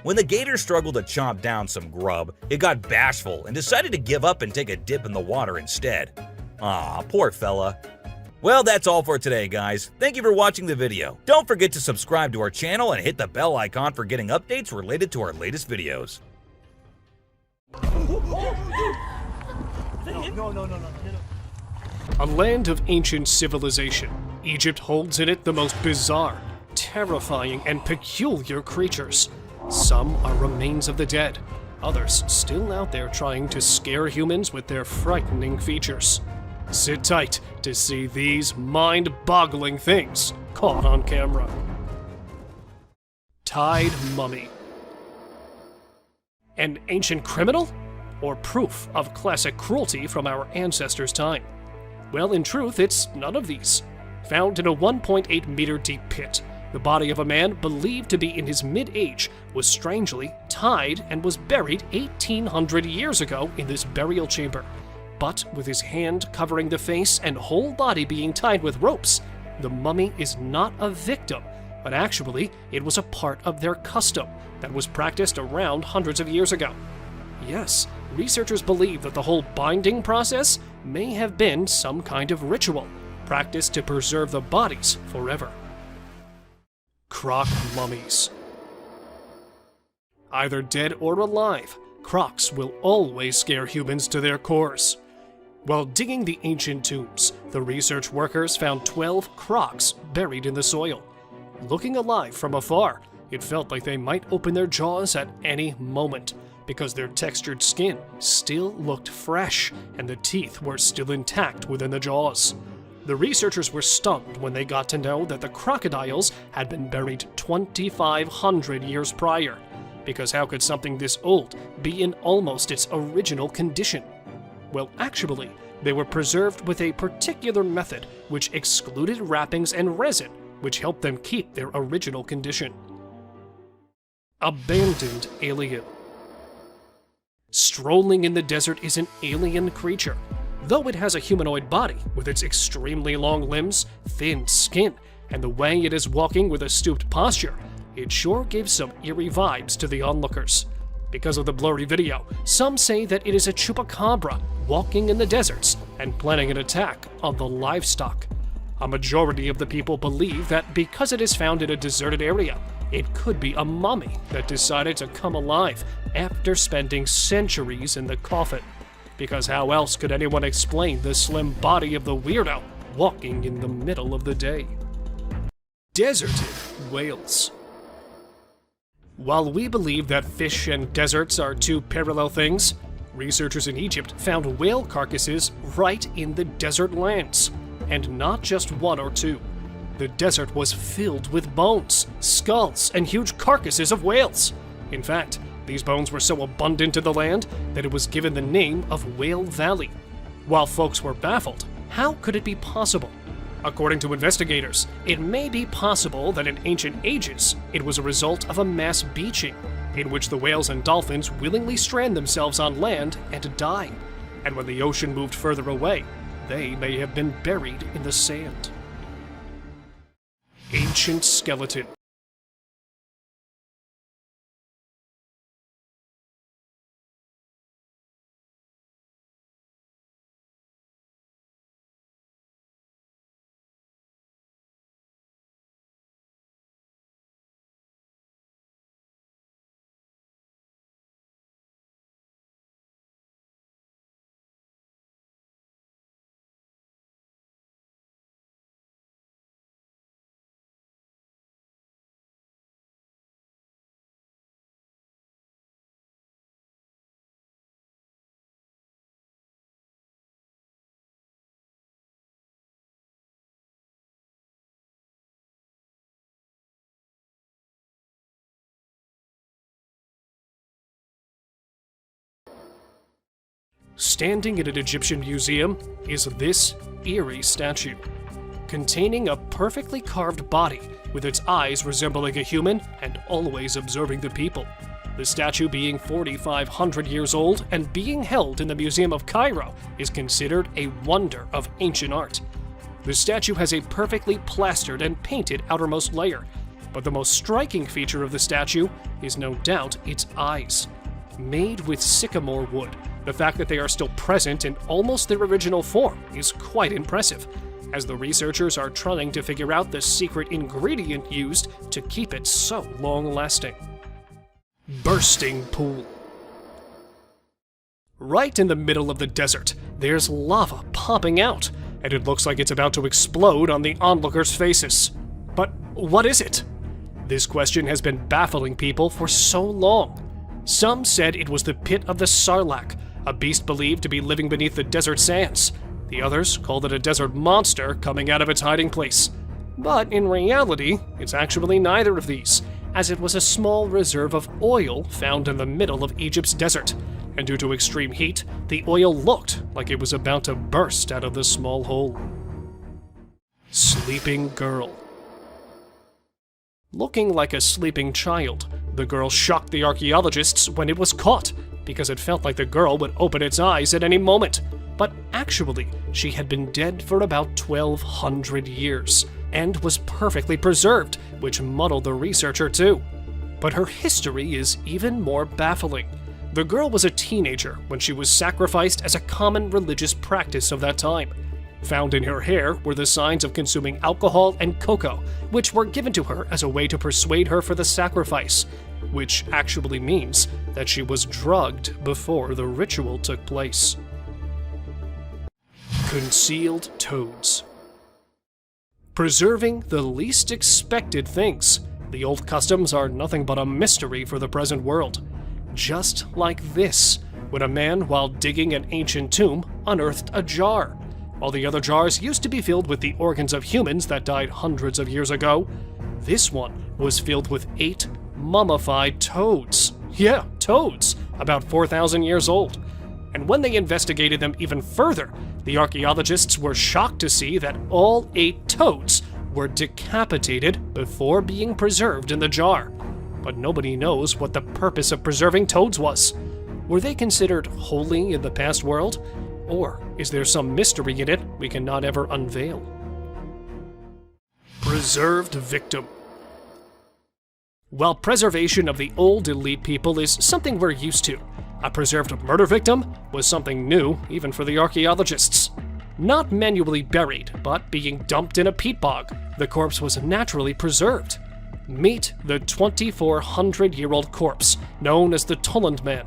When the gator struggled to chomp down some grub, it got bashful and decided to give up and take a dip in the water instead. Aw, poor fella. Well, that's all for today, guys. Thank you for watching the video. Don't forget to subscribe to our channel and hit the bell icon for getting updates related to our latest videos. A land of ancient civilization, Egypt holds in it the most bizarre, terrifying, and peculiar creatures. Some are remains of the dead, others still out there trying to scare humans with their frightening features. Sit tight to see these mind-boggling things caught on camera. Tied mummy. An ancient criminal? Or proof of classic cruelty from our ancestors' time? Well, in truth, it's none of these. Found in a 1.8 meter deep pit, the body of a man believed to be in his mid-age was strangely tied and was buried 1,800 years ago in this burial chamber. But with his hand covering the face and whole body being tied with ropes, the mummy is not a victim, but actually it was a part of their custom that was practiced around hundreds of years ago. Yes, researchers believe that the whole binding process may have been some kind of ritual, practiced to preserve the bodies forever. Croc mummies. Either dead or alive, crocs will always scare humans to their cores. While digging the ancient tombs, the research workers found 12 crocs buried in the soil. Looking alive from afar, it felt like they might open their jaws at any moment, because their textured skin still looked fresh and the teeth were still intact within the jaws. The researchers were stunned when they got to know that the crocodiles had been buried 2,500 years prior, because how could something this old be in almost its original condition? Well, actually, they were preserved with a particular method which excluded wrappings and resin, which helped them keep their original condition. Abandoned alien. Strolling in the desert is an alien creature. Though it has a humanoid body with its extremely long limbs, thin skin, and the way it is walking with a stooped posture, it sure gives some eerie vibes to the onlookers. Because of the blurry video, some say that it is a Chupacabra walking in the deserts and planning an attack on the livestock. A majority of the people believe that because it is found in a deserted area, it could be a mummy that decided to come alive after spending centuries in the coffin. Because how else could anyone explain the slim body of the weirdo walking in the middle of the day. Deserted whales. While we believe that fish and deserts are two parallel things, researchers in Egypt found whale carcasses right in the desert lands, and not just one or two. The desert was filled with bones, skulls, and huge carcasses of whales. In fact, these bones were so abundant in the land that it was given the name of Whale Valley. While folks were baffled, how could it be possible? According to investigators, it may be possible that in ancient ages, it was a result of a mass beaching, in which the whales and dolphins willingly strand themselves on land and die. And when the ocean moved further away, they may have been buried in the sand. Ancient skeleton. Standing in an Egyptian museum is this eerie statue, containing a perfectly carved body with its eyes resembling a human and always observing the people. The statue, being 4,500 years old and being held in the Museum of Cairo, is considered a wonder of ancient art. The statue has a perfectly plastered and painted outermost layer, but the most striking feature of the statue is no doubt its eyes. Made with sycamore wood, the fact that they are still present in almost their original form is quite impressive, as the researchers are trying to figure out the secret ingredient used to keep it so long-lasting. Bursting pool. Right in the middle of the desert, there's lava popping out, and it looks like it's about to explode on the onlookers' faces. But what is it? This question has been baffling people for so long. Some said it was the pit of the Sarlacc, a beast believed to be living beneath the desert sands. The others called it a desert monster coming out of its hiding place. But in reality, it's actually neither of these, as it was a small reserve of oil found in the middle of Egypt's desert, and due to extreme heat, the oil looked like it was about to burst out of the small hole. Sleeping girl. Looking like a sleeping child, the girl shocked the archaeologists when it was caught, because it felt like the girl would open its eyes at any moment. But actually, she had been dead for about 1,200 years, and was perfectly preserved, which muddled the researcher too. But her history is even more baffling. The girl was a teenager when she was sacrificed as a common religious practice of that time. Found in her hair were the signs of consuming alcohol and cocoa, which were given to her as a way to persuade her for the sacrifice, which actually means that she was drugged before the ritual took place. Concealed toads. Preserving the least expected things. The old customs are nothing but a mystery for the present world. Just like this, when a man, while digging an ancient tomb, unearthed a jar. While the other jars used to be filled with the organs of humans that died hundreds of years ago, this one was filled with 8 mummified toads. Yeah, toads, about 4,000 years old. And when they investigated them even further, the archaeologists were shocked to see that all 8 toads were decapitated before being preserved in the jar. But nobody knows what the purpose of preserving toads was. Were they considered holy in the past world? Or is there some mystery in it we cannot ever unveil? Preserved victim. While preservation of the old elite people is something we're used to, a preserved murder victim was something new even for the archaeologists. Not manually buried, but being dumped in a peat bog, the corpse was naturally preserved. Meet the 2,400-year-old corpse, known as the Tollund Man.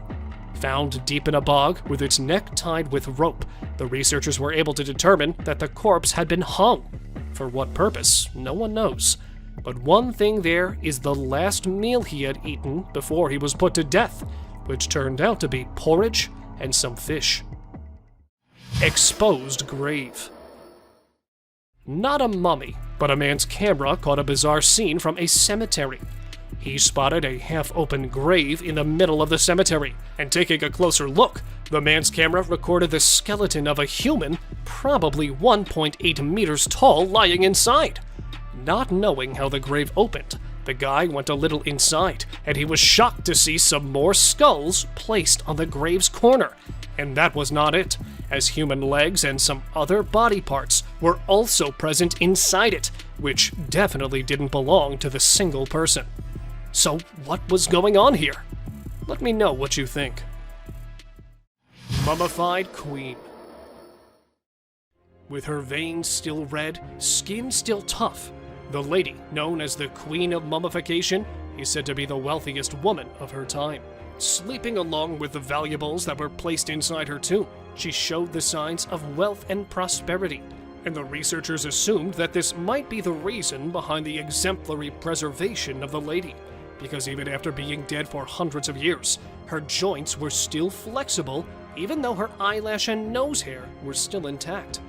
Found deep in a bog with its neck tied with rope, the researchers were able to determine that the corpse had been hung. For what purpose, no one knows. But one thing there is the last meal he had eaten before he was put to death, which turned out to be porridge and some fish. Exposed grave. Not a mummy, but a man's camera caught a bizarre scene from a cemetery. He spotted a half-open grave in the middle of the cemetery, and taking a closer look, the man's camera recorded the skeleton of a human, probably 1.8 meters tall, lying inside. Not knowing how the grave opened, the guy went a little inside, and he was shocked to see some more skulls placed on the grave's corner. And that was not it, as human legs and some other body parts were also present inside it, which definitely didn't belong to the single person. So what was going on here? Let me know what you think. Mummified Queen. With her veins still red, skin still tough, the lady, known as the Queen of Mummification, is said to be the wealthiest woman of her time. Sleeping along with the valuables that were placed inside her tomb, she showed the signs of wealth and prosperity, and the researchers assumed that this might be the reason behind the exemplary preservation of the lady, because even after being dead for hundreds of years, her joints were still flexible, even though her eyelash and nose hair were still intact,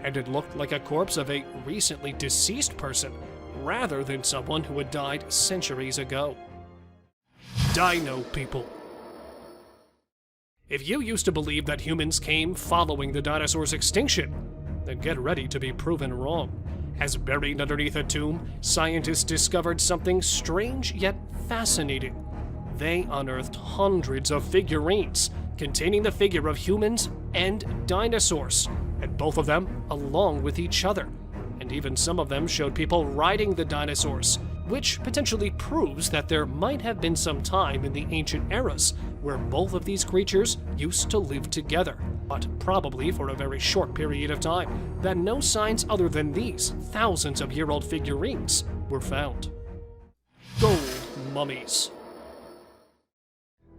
and it looked like a corpse of a recently deceased person, rather than someone who had died centuries ago. Dino people. If you used to believe that humans came following the dinosaurs' extinction, then get ready to be proven wrong. As buried underneath a tomb, scientists discovered something strange yet fascinating. They unearthed hundreds of figurines containing the figure of humans and dinosaurs, and both of them along with each other. And even some of them showed people riding the dinosaurs, which potentially proves that there might have been some time in the ancient eras where both of these creatures used to live together, but probably for a very short period of time, that no signs other than these thousands-of-year-old figurines were found. Gold mummies.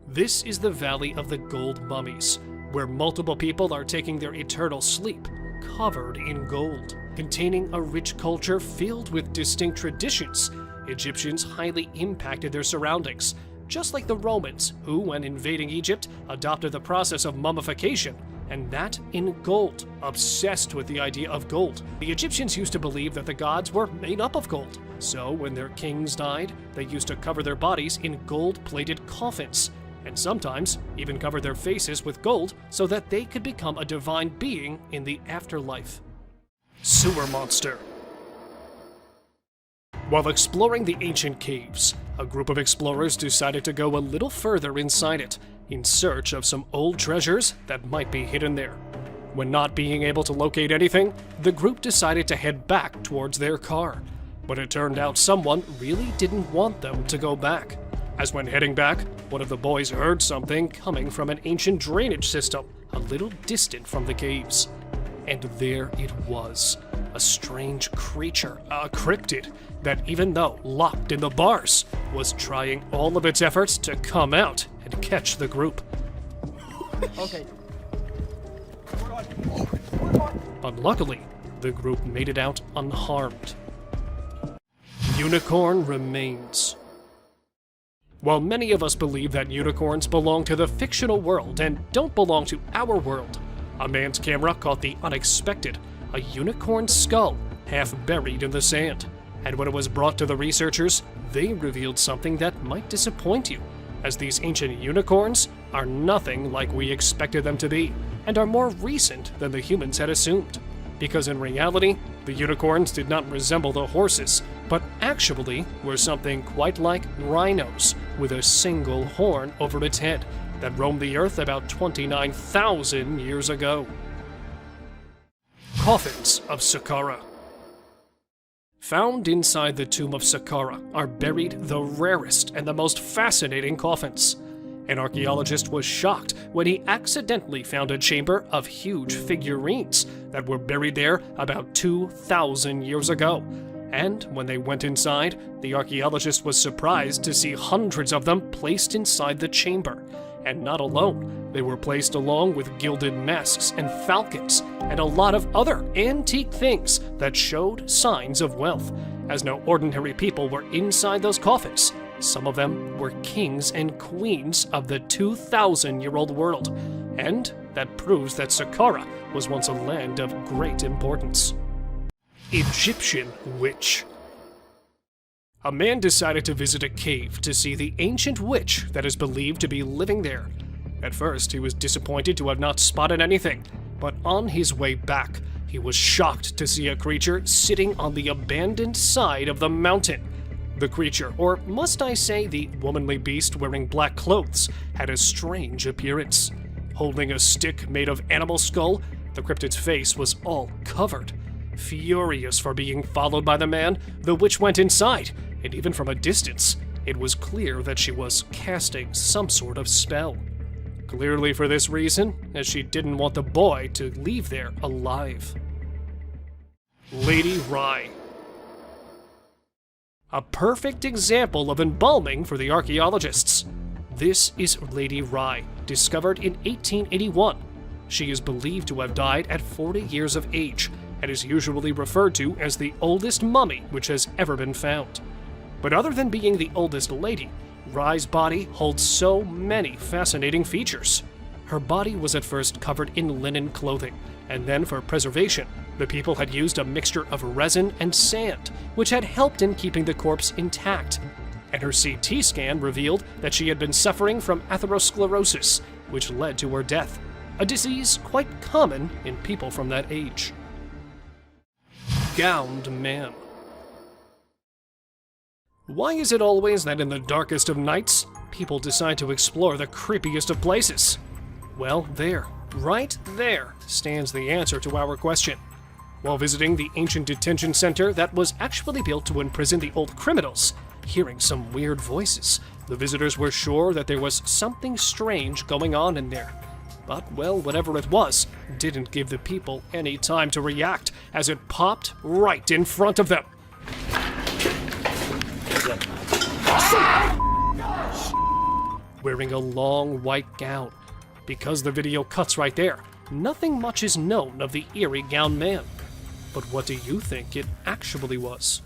This is the Valley of the Gold Mummies, where multiple people are taking their eternal sleep, covered in gold, containing a rich culture filled with distinct traditions. Egyptians highly impacted their surroundings, just like the Romans, who, when invading Egypt, adopted the process of mummification, and that in gold, obsessed with the idea of gold. The Egyptians used to believe that the gods were made up of gold, so when their kings died, they used to cover their bodies in gold-plated coffins, and sometimes even cover their faces with gold so that they could become a divine being in the afterlife. Sewer monster. While exploring the ancient caves, a group of explorers decided to go a little further inside it, in search of some old treasures that might be hidden there. When not being able to locate anything, the group decided to head back towards their car. But it turned out someone really didn't want them to go back, as when heading back, one of the boys heard something coming from an ancient drainage system a little distant from the caves. And there it was, a strange creature, a cryptid, that even though locked in the bars, was trying all of its efforts to come out and catch the group. Okay. But luckily, the group made it out unharmed. Unicorn remains. While many of us believe that unicorns belong to the fictional world and don't belong to our world, a man's camera caught the unexpected, a unicorn skull half buried in the sand. And when it was brought to the researchers, they revealed something that might disappoint you, as these ancient unicorns are nothing like we expected them to be, and are more recent than the humans had assumed. Because in reality, the unicorns did not resemble the horses, but actually were something quite like rhinos, with a single horn over its head, that roamed the earth about 29,000 years ago. Coffins of Saqqara. Found inside the tomb of Saqqara are buried the rarest and the most fascinating coffins. An archaeologist was shocked when he accidentally found a chamber of huge figurines that were buried there about 2,000 years ago. And when they went inside, the archaeologist was surprised to see hundreds of them placed inside the chamber. And not alone, They were placed along with gilded masks and falcons, and a lot of other antique things that showed signs of wealth, as no ordinary people were inside those coffins. Some of them were kings and queens of the 2,000-year-old world, and that proves that Saqqara was once a land of great importance. Egyptian Witch. A man decided to visit a cave to see the ancient witch that is believed to be living there. At first, he was disappointed to have not spotted anything, but on his way back, he was shocked to see a creature sitting on the abandoned side of the mountain. The creature, or must I say the womanly beast wearing black clothes, had a strange appearance. Holding a stick made of animal skull, the cryptid's face was all covered. Furious for being followed by the man, the witch went inside, and even from a distance, it was clear that she was casting some sort of spell. Clearly for this reason, as she didn't want the boy to leave there alive. Lady Rye. A perfect example of embalming for the archaeologists. This is Lady Rye, discovered in 1881. She is believed to have died at 40 years of age, and is usually referred to as the oldest mummy which has ever been found. But other than being the oldest lady, Rye's body holds so many fascinating features. Her body was at first covered in linen clothing, and then for preservation, the people had used a mixture of resin and sand, which had helped in keeping the corpse intact. And her CT scan revealed that she had been suffering from atherosclerosis, which led to her death, a disease quite common in people from that age. Gowned Man. Why is it always that in the darkest of nights, people decide to explore the creepiest of places? Well, right there, stands the answer to our question. While visiting the ancient detention center that was actually built to imprison the old criminals, hearing some weird voices, the visitors were sure that there was something strange going on in there. But, well, whatever it was, didn't give the people any time to react, as it popped right in front of them. Wearing a long white gown. Because the video cuts right there, nothing much is known of the eerie gowned man. But what do you think it actually was?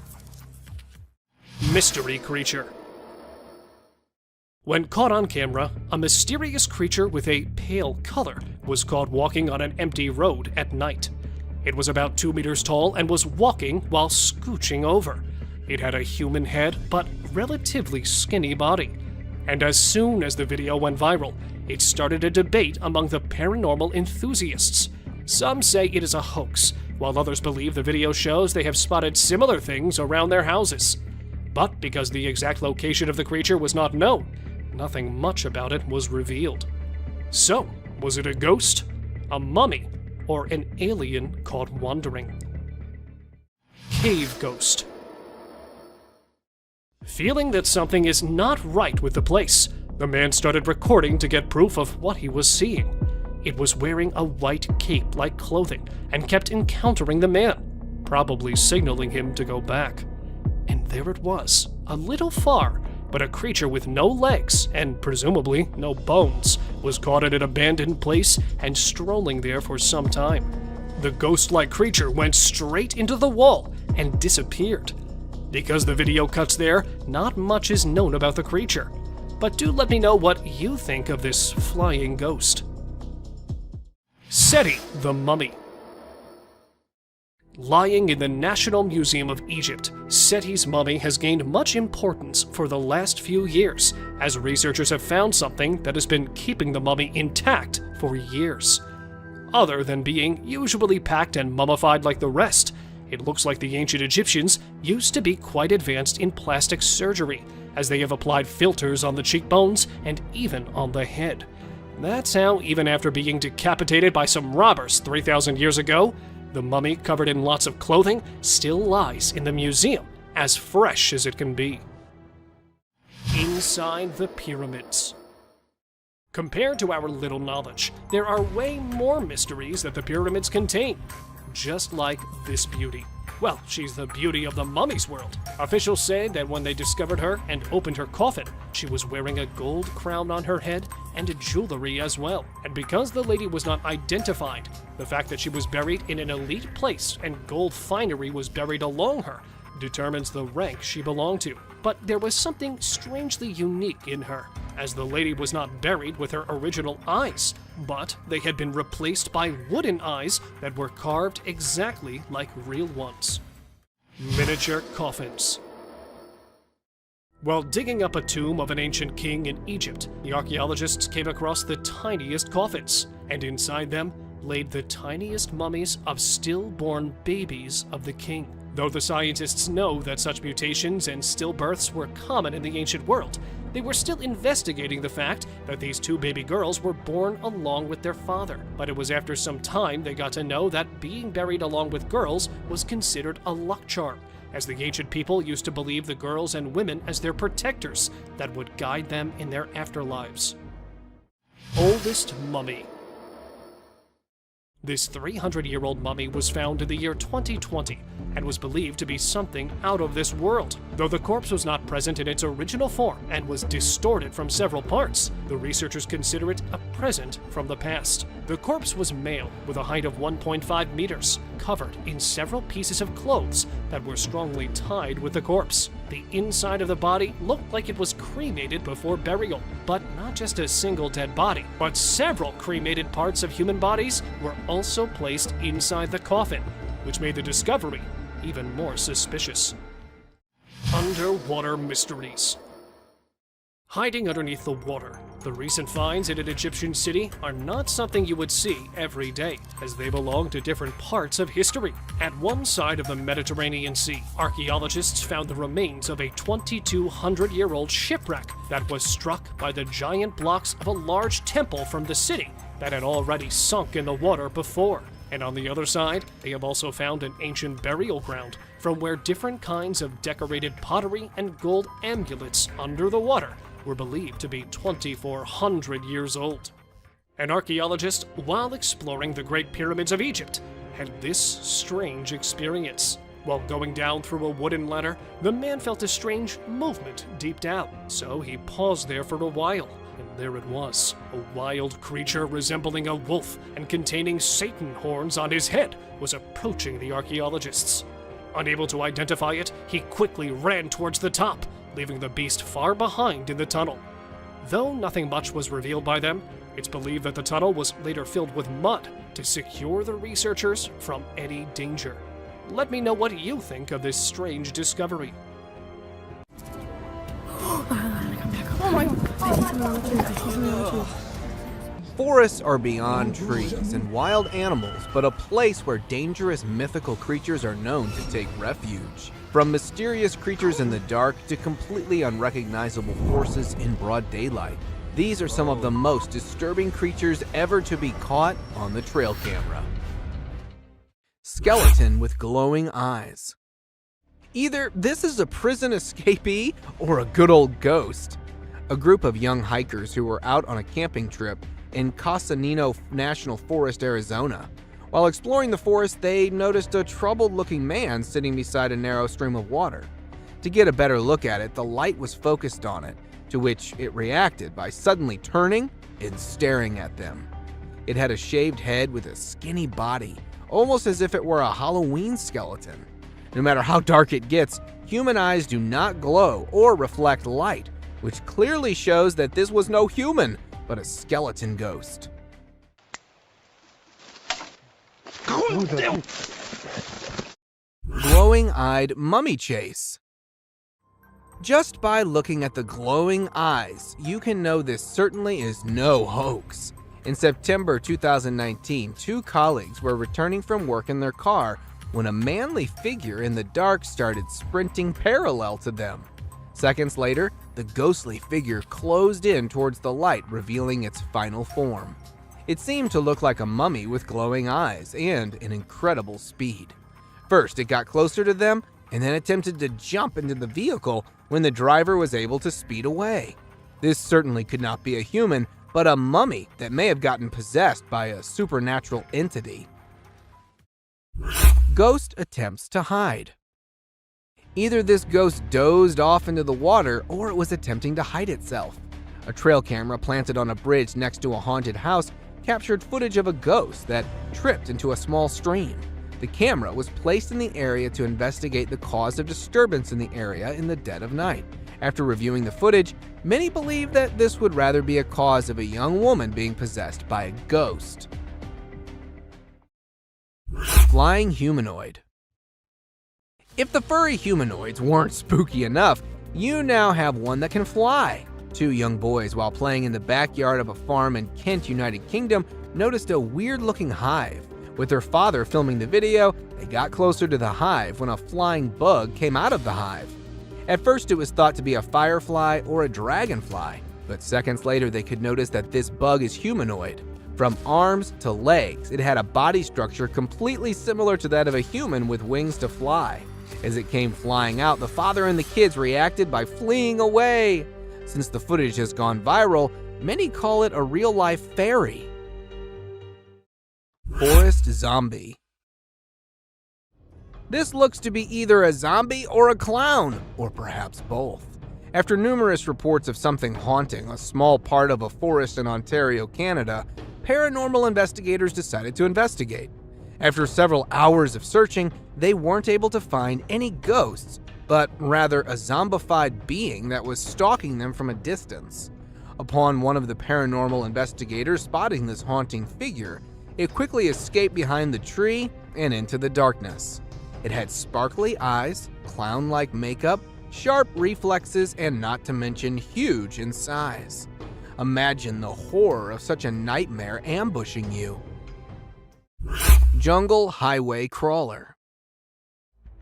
Mystery Creature. When caught on camera, a mysterious creature with a pale color was caught walking on an empty road at night. It was about 2 meters tall and was walking while scooching over. It had a human head, but relatively skinny body. And as soon as the video went viral, it started a debate among the paranormal enthusiasts. Some say it is a hoax, while others believe the video shows they have spotted similar things around their houses. But because the exact location of the creature was not known, nothing much about it was revealed. So, was it a ghost, a mummy, or an alien caught wandering? Cave Ghost. Feeling that something is not right with the place, the man started recording to get proof of what he was seeing. It was wearing a white cape-like clothing and kept encountering the man, probably signaling him to go back. And there it was, a little far, but a creature with no legs and presumably no bones was caught at an abandoned place and strolling there for some time. The ghost-like creature went straight into the wall and disappeared. Because the video cuts there, not much is known about the creature. But do let me know what you think of this flying ghost. Seti the Mummy. Lying in the National Museum of Egypt, Seti's mummy has gained much importance for the last few years, as researchers have found something that has been keeping the mummy intact for years. Other than being usually packed and mummified like the rest, it looks like the ancient Egyptians used to be quite advanced in plastic surgery, as they have applied filters on the cheekbones and even on the head. That's how, even after being decapitated by some robbers 3,000 years ago, the mummy, covered in lots of clothing, still lies in the museum, as fresh as it can be. Inside the pyramids. Compared to our little knowledge, there are way more mysteries that the pyramids contain, just like this beauty. Well, she's the beauty of the mummy's world. Officials say that when they discovered her and opened her coffin, she was wearing a gold crown on her head and jewelry as well. And because the lady was not identified, the fact that she was buried in an elite place and gold finery was buried along her determines the rank she belonged to. But there was something strangely unique in her, as the lady was not buried with her original eyes, but they had been replaced by wooden eyes that were carved exactly like real ones. Miniature coffins. While digging up a tomb of an ancient king in Egypt, the archaeologists came across the tiniest coffins, and inside them laid the tiniest mummies of stillborn babies of the king. Though the scientists know that such mutations and stillbirths were common in the ancient world, they were still investigating the fact that these two baby girls were born along with their father. But it was after some time they got to know that being buried along with girls was considered a luck charm, as the ancient people used to believe the girls and women as their protectors that would guide them in their afterlives. Oldest mummy. This 300-year-old mummy was found in the year 2020 and was believed to be something out of this world. Though the corpse was not present in its original form and was distorted from several parts, the researchers consider it a present from the past. The corpse was male with a height of 1.5 meters, covered in several pieces of clothes that were strongly tied with the corpse. The inside of the body looked like it was cremated before burial, but not just a single dead body, but several cremated parts of human bodies were also placed inside the coffin, which made the discovery even more suspicious. Underwater mysteries. Hiding underneath the water, the recent finds in an Egyptian city are not something you would see every day, as they belong to different parts of history. At one side of the Mediterranean Sea, archaeologists found the remains of a 2,200-year-old shipwreck that was struck by the giant blocks of a large temple from the city that had already sunk in the water before. And on the other side, they have also found an ancient burial ground from where different kinds of decorated pottery and gold amulets under the water were believed to be 2,400 years old. An archaeologist, while exploring the Great Pyramids of Egypt, had this strange experience. While going down through a wooden ladder, the man felt a strange movement deep down, so he paused there for a while. And there it was, a wild creature resembling a wolf and containing Satan horns on his head was approaching the archaeologists. Unable to identify it, he quickly ran towards the top, leaving the beast far behind in the tunnel. Though nothing much was revealed by them, it's believed that the tunnel was later filled with mud to secure the researchers from any danger. Let me know what you think of this strange discovery. Forests are beyond trees and wild animals, but a place where dangerous mythical creatures are known to take refuge. From mysterious creatures in the dark to completely unrecognizable forces in broad daylight, these are some of the most disturbing creatures ever to be caught on the trail camera. Skeleton with glowing eyes. Either this is a prison escapee or a good old ghost. A group of young hikers who were out on a camping trip in Casanino National Forest, Arizona. While exploring the forest, they noticed a troubled-looking man sitting beside a narrow stream of water. To get a better look at it, the light was focused on it, to which it reacted by suddenly turning and staring at them. It had a shaved head with a skinny body, almost as if it were a Halloween skeleton. No matter how dark it gets, human eyes do not glow or reflect light, which clearly shows that this was no human, but a skeleton ghost. Glowing-eyed mummy chase. Just by looking at the glowing eyes, you can know this certainly is no hoax. In September 2019, two colleagues were returning from work in their car when a manly figure in the dark started sprinting parallel to them. Seconds later, the ghostly figure closed in towards the light, revealing its final form. It seemed to look like a mummy with glowing eyes and an incredible speed. First, it got closer to them and then attempted to jump into the vehicle when the driver was able to speed away. This certainly could not be a human, but a mummy that may have gotten possessed by a supernatural entity. Ghost attempts to hide. Either this ghost dozed off into the water or it was attempting to hide itself. A trail camera planted on a bridge next to a haunted house captured footage of a ghost that tripped into a small stream. The camera was placed in the area to investigate the cause of disturbance in the area in the dead of night. After reviewing the footage, many believe that this would rather be a cause of a young woman being possessed by a ghost. Flying humanoid. If the furry humanoids weren't spooky enough, you now have one that can fly. Two young boys, while playing in the backyard of a farm in Kent, United Kingdom, noticed a weird-looking hive. With their father filming the video, they got closer to the hive when a flying bug came out of the hive. At first, it was thought to be a firefly or a dragonfly, but seconds later they could notice that this bug is humanoid. From arms to legs, it had a body structure completely similar to that of a human with wings to fly. As it came flying out, the father and the kids reacted by fleeing away. Since the footage has gone viral, many call it a real-life fairy. Forest zombie. This looks to be either a zombie or a clown, or perhaps both. After numerous reports of something haunting a small part of a forest in Ontario, Canada, paranormal investigators decided to investigate. After several hours of searching, they weren't able to find any ghosts, but rather a zombified being that was stalking them from a distance. Upon one of the paranormal investigators spotting this haunting figure, it quickly escaped behind the tree and into the darkness. It had sparkly eyes, clown-like makeup, sharp reflexes, and not to mention huge in size. Imagine the horror of such a nightmare ambushing you. Jungle highway crawler.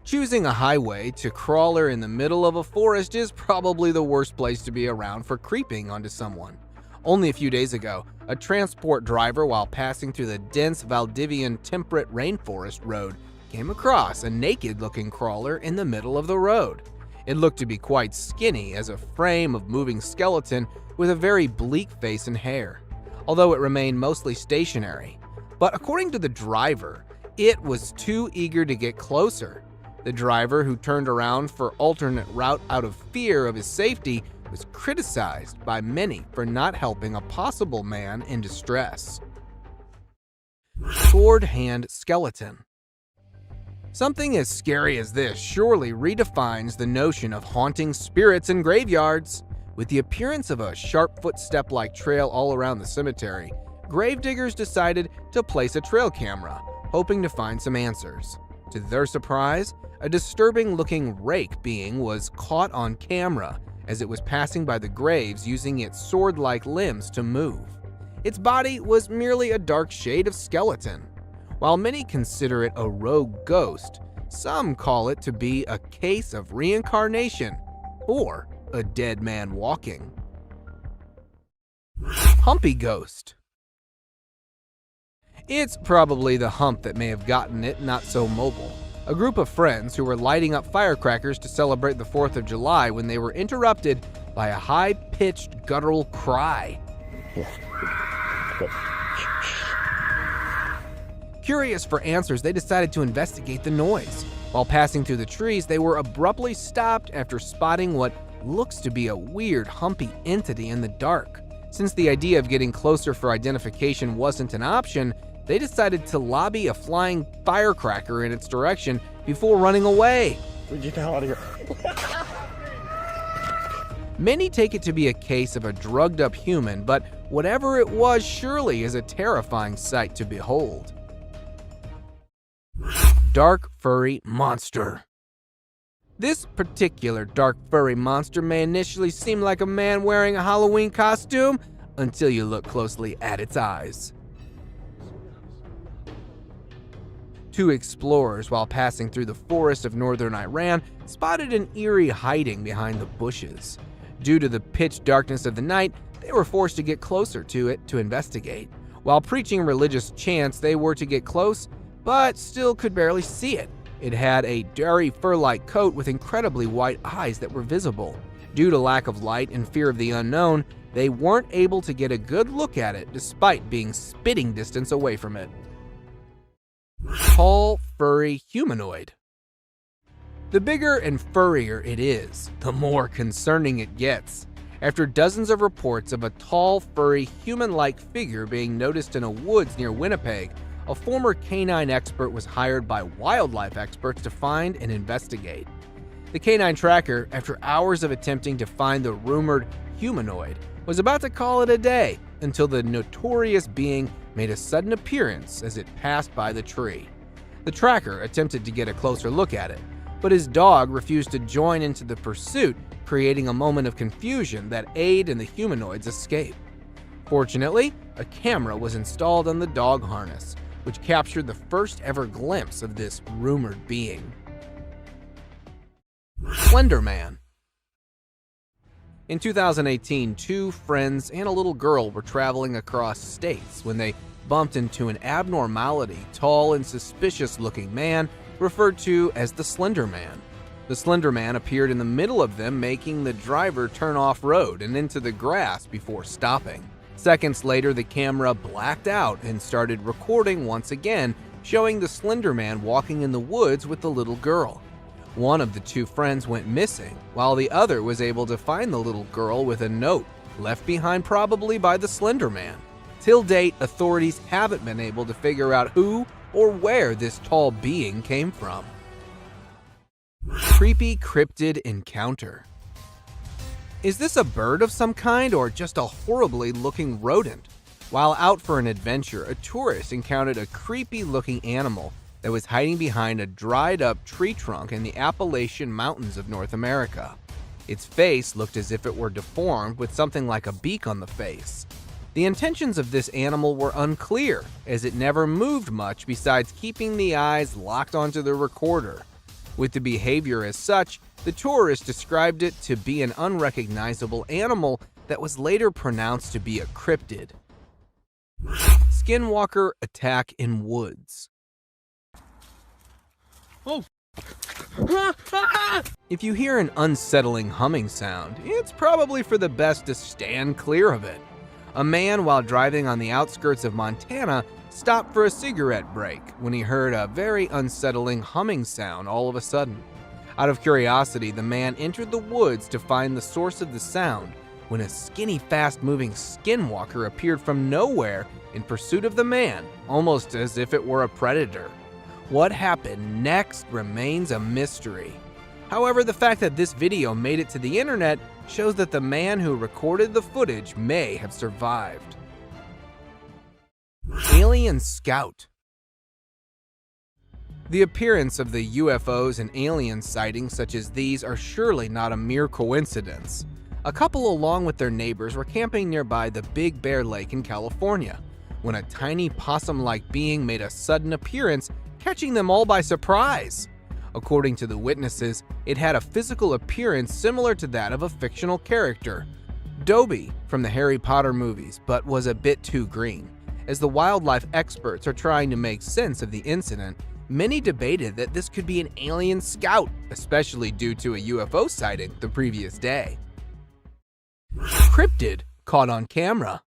Choosing a highway to crawler in the middle of a forest is probably the worst place to be around for creeping onto someone. Only a few days ago, a transport driver, while passing through the dense Valdivian temperate rainforest road, came across a naked-looking crawler in the middle of the road. It looked to be quite skinny as a frame of moving skeleton with a very bleak face and hair, although it remained mostly stationary. But according to the driver, it was too eager to get closer. The driver, who turned around for alternate route out of fear of his safety, was criticized by many for not helping a possible man in distress. Sword hand skeleton. Something as scary as this surely redefines the notion of haunting spirits in graveyards. With the appearance of a sharp footstep-like trail all around the cemetery, gravediggers decided to place a trail camera, hoping to find some answers. To their surprise, a disturbing-looking rake being was caught on camera as it was passing by the graves using its sword-like limbs to move. Its body was merely a dark shade of skeleton. While many consider it a rogue ghost, some call it to be a case of reincarnation or a dead man walking. Humpy ghost. It's probably the hump that may have gotten it not so mobile. A group of friends who were lighting up firecrackers to celebrate the 4th of July when they were interrupted by a high-pitched guttural cry. Curious for answers, they decided to investigate the noise. While passing through the trees, they were abruptly stopped after spotting what looks to be a weird, humpy entity in the dark. Since the idea of getting closer for identification wasn't an option, they decided to lobby a flying firecracker in its direction before running away. Get the hell out of here. Many take it to be a case of a drugged-up human, but whatever it was surely is a terrifying sight to behold. Dark furry monster. This particular dark furry monster may initially seem like a man wearing a Halloween costume until you look closely at its eyes. Two explorers, while passing through the forest of northern Iran, spotted an eerie hiding behind the bushes. Due to the pitch darkness of the night, they were forced to get closer to it to investigate. While preaching religious chants, they were to get close, but still could barely see it. It had a dirty fur-like coat with incredibly white eyes that were visible. Due to lack of light and fear of the unknown, they weren't able to get a good look at it despite being spitting distance away from it. Tall furry humanoid. The bigger and furrier it is, the more concerning it gets. After dozens of reports of a tall, furry, human-like figure being noticed in a woods near Winnipeg, a former canine expert was hired by wildlife experts to find and investigate. The canine tracker, after hours of attempting to find the rumored humanoid, was about to call it a day until the notorious being made a sudden appearance as it passed by the tree. The tracker attempted to get a closer look at it, but his dog refused to join into the pursuit, creating a moment of confusion that aided in the humanoid's escape. Fortunately, a camera was installed on the dog harness, which captured the first ever glimpse of this rumored being. Slender Man. In 2018, two friends and a little girl were traveling across states when they bumped into an abnormality, tall and suspicious-looking man referred to as the Slender Man. The Slender Man appeared in the middle of them, making the driver turn off-road and into the grass before stopping. Seconds later, the camera blacked out and started recording once again, showing the Slender Man walking in the woods with the little girl. One of the two friends went missing, while the other was able to find the little girl with a note left behind probably by the Slender Man. Till date, authorities haven't been able to figure out who or where this tall being came from. Creepy cryptid encounter. Is this a bird of some kind or just a horribly looking rodent? While out for an adventure, a tourist encountered a creepy looking animal that was hiding behind a dried up tree trunk in the Appalachian Mountains of North America. Its face looked as if it were deformed with something like a beak on the face. The intentions of this animal were unclear, as it never moved much besides keeping the eyes locked onto the recorder. With the behavior as such, the tourist described it to be an unrecognizable animal that was later pronounced to be a cryptid. Skinwalker attack in woods. Oh. If you hear an unsettling humming sound, it's probably for the best to stand clear of it. A man, while driving on the outskirts of Montana, stopped for a cigarette break when he heard a very unsettling humming sound all of a sudden. Out of curiosity, the man entered the woods to find the source of the sound when a skinny, fast-moving skinwalker appeared from nowhere in pursuit of the man, almost as if it were a predator. What happened next remains a mystery. However, the fact that this video made it to the internet shows that the man who recorded the footage may have survived. Alien Scout. The appearance of the UFOs and alien sightings such as these are surely not a mere coincidence. A couple, along with their neighbors, were camping nearby the Big Bear Lake in California when a tiny possum-like being made a sudden appearance, catching them all by surprise. According to the witnesses, it had a physical appearance similar to that of a fictional character, Dobby from the Harry Potter movies, but was a bit too green. As the wildlife experts are trying to make sense of the incident, many debated that this could be an alien scout, especially due to a UFO sighting the previous day. Cryptid caught on camera.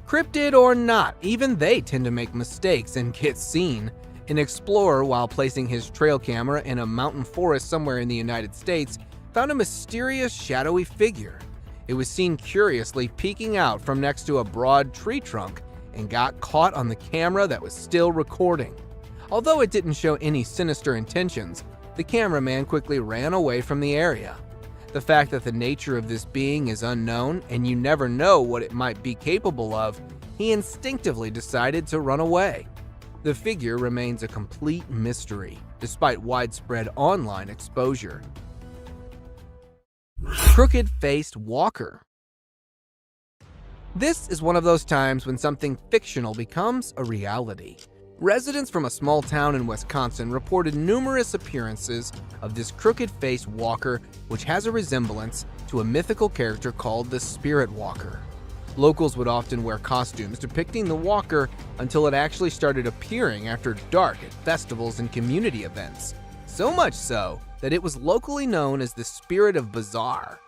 Cryptid or not, even they tend to make mistakes and get seen. An explorer, while placing his trail camera in a mountain forest somewhere in the United States, found a mysterious shadowy figure. It was seen curiously peeking out from next to a broad tree trunk and got caught on the camera that was still recording. Although it didn't show any sinister intentions, the cameraman quickly ran away from the area. The fact that the nature of this being is unknown and you never know what it might be capable of, he instinctively decided to run away. The figure remains a complete mystery, despite widespread online exposure. Crooked-faced walker. This is one of those times when something fictional becomes a reality. Residents from a small town in Wisconsin reported numerous appearances of this crooked-faced walker, which has a resemblance to a mythical character called the Spirit Walker. Locals would often wear costumes depicting the walker until it actually started appearing after dark at festivals and community events. So much so that it was locally known as the Spirit of Bizarre.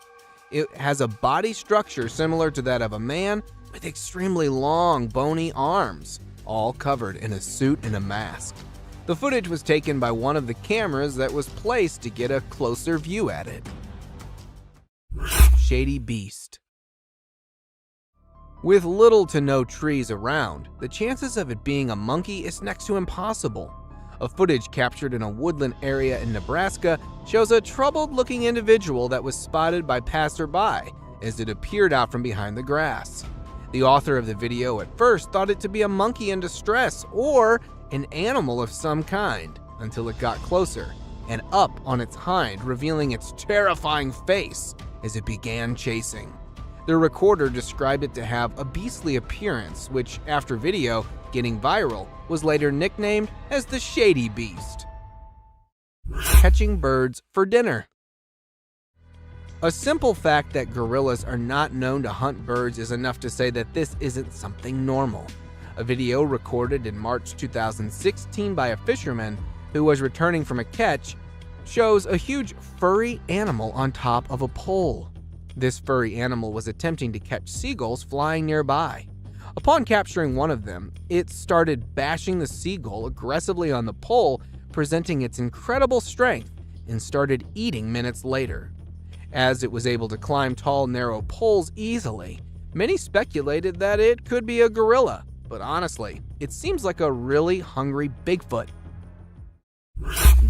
It has a body structure similar to that of a man with extremely long, bony arms, all covered in a suit and a mask. The footage was taken by one of the cameras that was placed to get a closer view at it. Shady beast. With little to no trees around, the chances of it being a monkey is next to impossible. A footage captured in a woodland area in Nebraska shows a troubled-looking individual that was spotted by passerby as it appeared out from behind the grass. The author of the video at first thought it to be a monkey in distress or an animal of some kind, until it got closer and up on its hind, revealing its terrifying face as it began chasing. The recorder described it to have a beastly appearance, which, after video getting viral, was later nicknamed as the Shady Beast. Catching birds for dinner. A simple fact that gorillas are not known to hunt birds is enough to say that this isn't something normal. A video recorded in March 2016 by a fisherman who was returning from a catch shows a huge furry animal on top of a pole. This furry animal was attempting to catch seagulls flying nearby. Upon capturing one of them, it started bashing the seagull aggressively on the pole, presenting its incredible strength, and started eating minutes later. As it was able to climb tall, narrow poles easily, many speculated that it could be a gorilla, but honestly, it seems like a really hungry Bigfoot.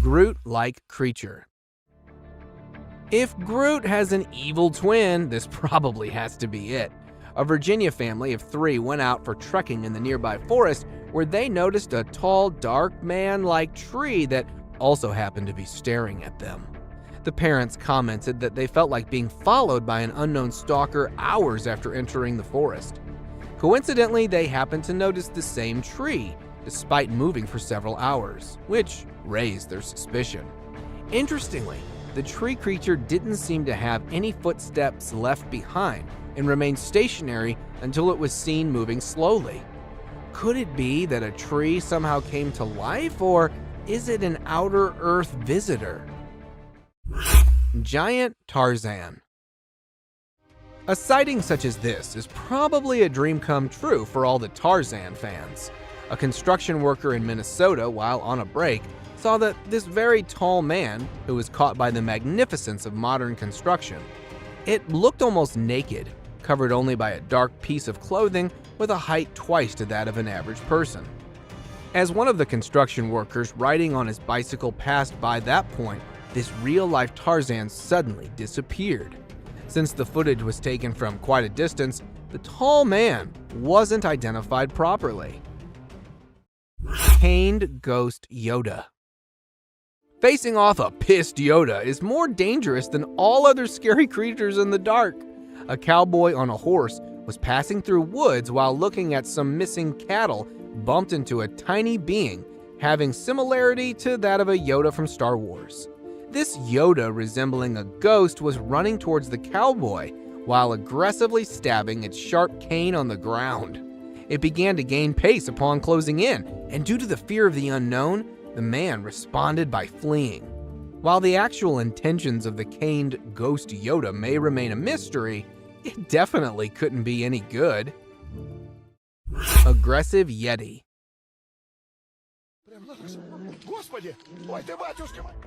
Groot-like creature. If Groot has an evil twin, this probably has to be it. A Virginia family of 3 went out for trekking in the nearby forest where they noticed a tall, dark man-like tree that also happened to be staring at them. The parents commented that they felt like being followed by an unknown stalker hours after entering the forest. Coincidentally, they happened to notice the same tree, despite moving for several hours, which raised their suspicion. Interestingly, the tree creature didn't seem to have any footsteps left behind and remained stationary until it was seen moving slowly. Could it be that a tree somehow came to life, or is it an outer Earth visitor? Giant Tarzan. A sighting such as this is probably a dream come true for all the Tarzan fans. A construction worker in Minnesota, while on a break, saw that this very tall man, who was caught by the magnificence of modern construction, it looked almost naked, covered only by a dark piece of clothing with a height twice to that of an average person. As one of the construction workers riding on his bicycle passed by that point, this real-life Tarzan suddenly disappeared. Since the footage was taken from quite a distance, the tall man wasn't identified properly. Caned Ghost Yoda. Facing off a pissed Yoda is more dangerous than all other scary creatures in the dark. A cowboy on a horse was passing through woods while looking at some missing cattle, bumped into a tiny being having similarity to that of a Yoda from Star Wars. This Yoda, resembling a ghost, was running towards the cowboy while aggressively stabbing its sharp cane on the ground. It began to gain pace upon closing in, and due to the fear of the unknown, the man responded by fleeing. While the actual intentions of the caned ghost Yoda may remain a mystery, it definitely couldn't be any good. Aggressive Yeti.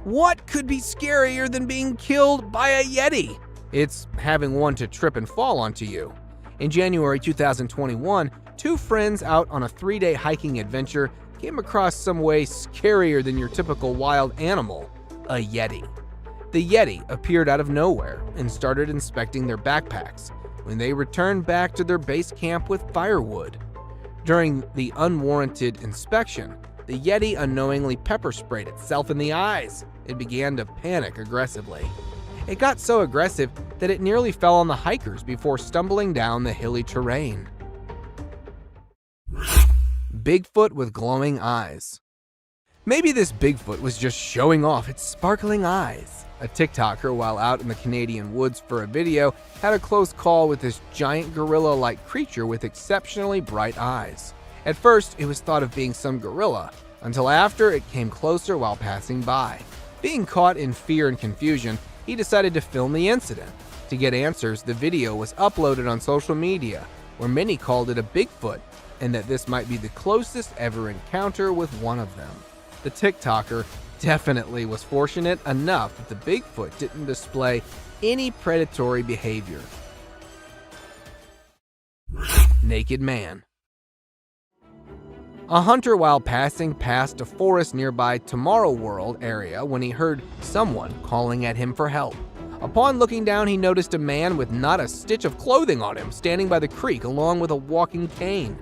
What could be scarier than being killed by a Yeti? It's having one to trip and fall onto you. In January 2021, 2 friends out on a 3-day hiking adventure came across some way scarier than your typical wild animal, a Yeti. The Yeti appeared out of nowhere and started inspecting their backpacks when they returned back to their base camp with firewood. During the unwarranted inspection, the Yeti unknowingly pepper sprayed itself in the eyes and began to panic aggressively. It got so aggressive that it nearly fell on the hikers before stumbling down the hilly terrain. Bigfoot with glowing eyes. Maybe this Bigfoot was just showing off its sparkling eyes. A TikToker, while out in the Canadian woods for a video, had a close call with this giant gorilla-like creature with exceptionally bright eyes. At first, it was thought of being some gorilla, until after it came closer while passing by. Being caught in fear and confusion, he decided to film the incident. To get answers, the video was uploaded on social media, where many called it a Bigfoot, and that this might be the closest ever encounter with one of them. The TikToker definitely was fortunate enough that the Bigfoot didn't display any predatory behavior. Naked man. A hunter while passing past a forest nearby Tomorrow World area when he heard someone calling at him for help. Upon looking down, he noticed a man with not a stitch of clothing on him standing by the creek along with a walking cane.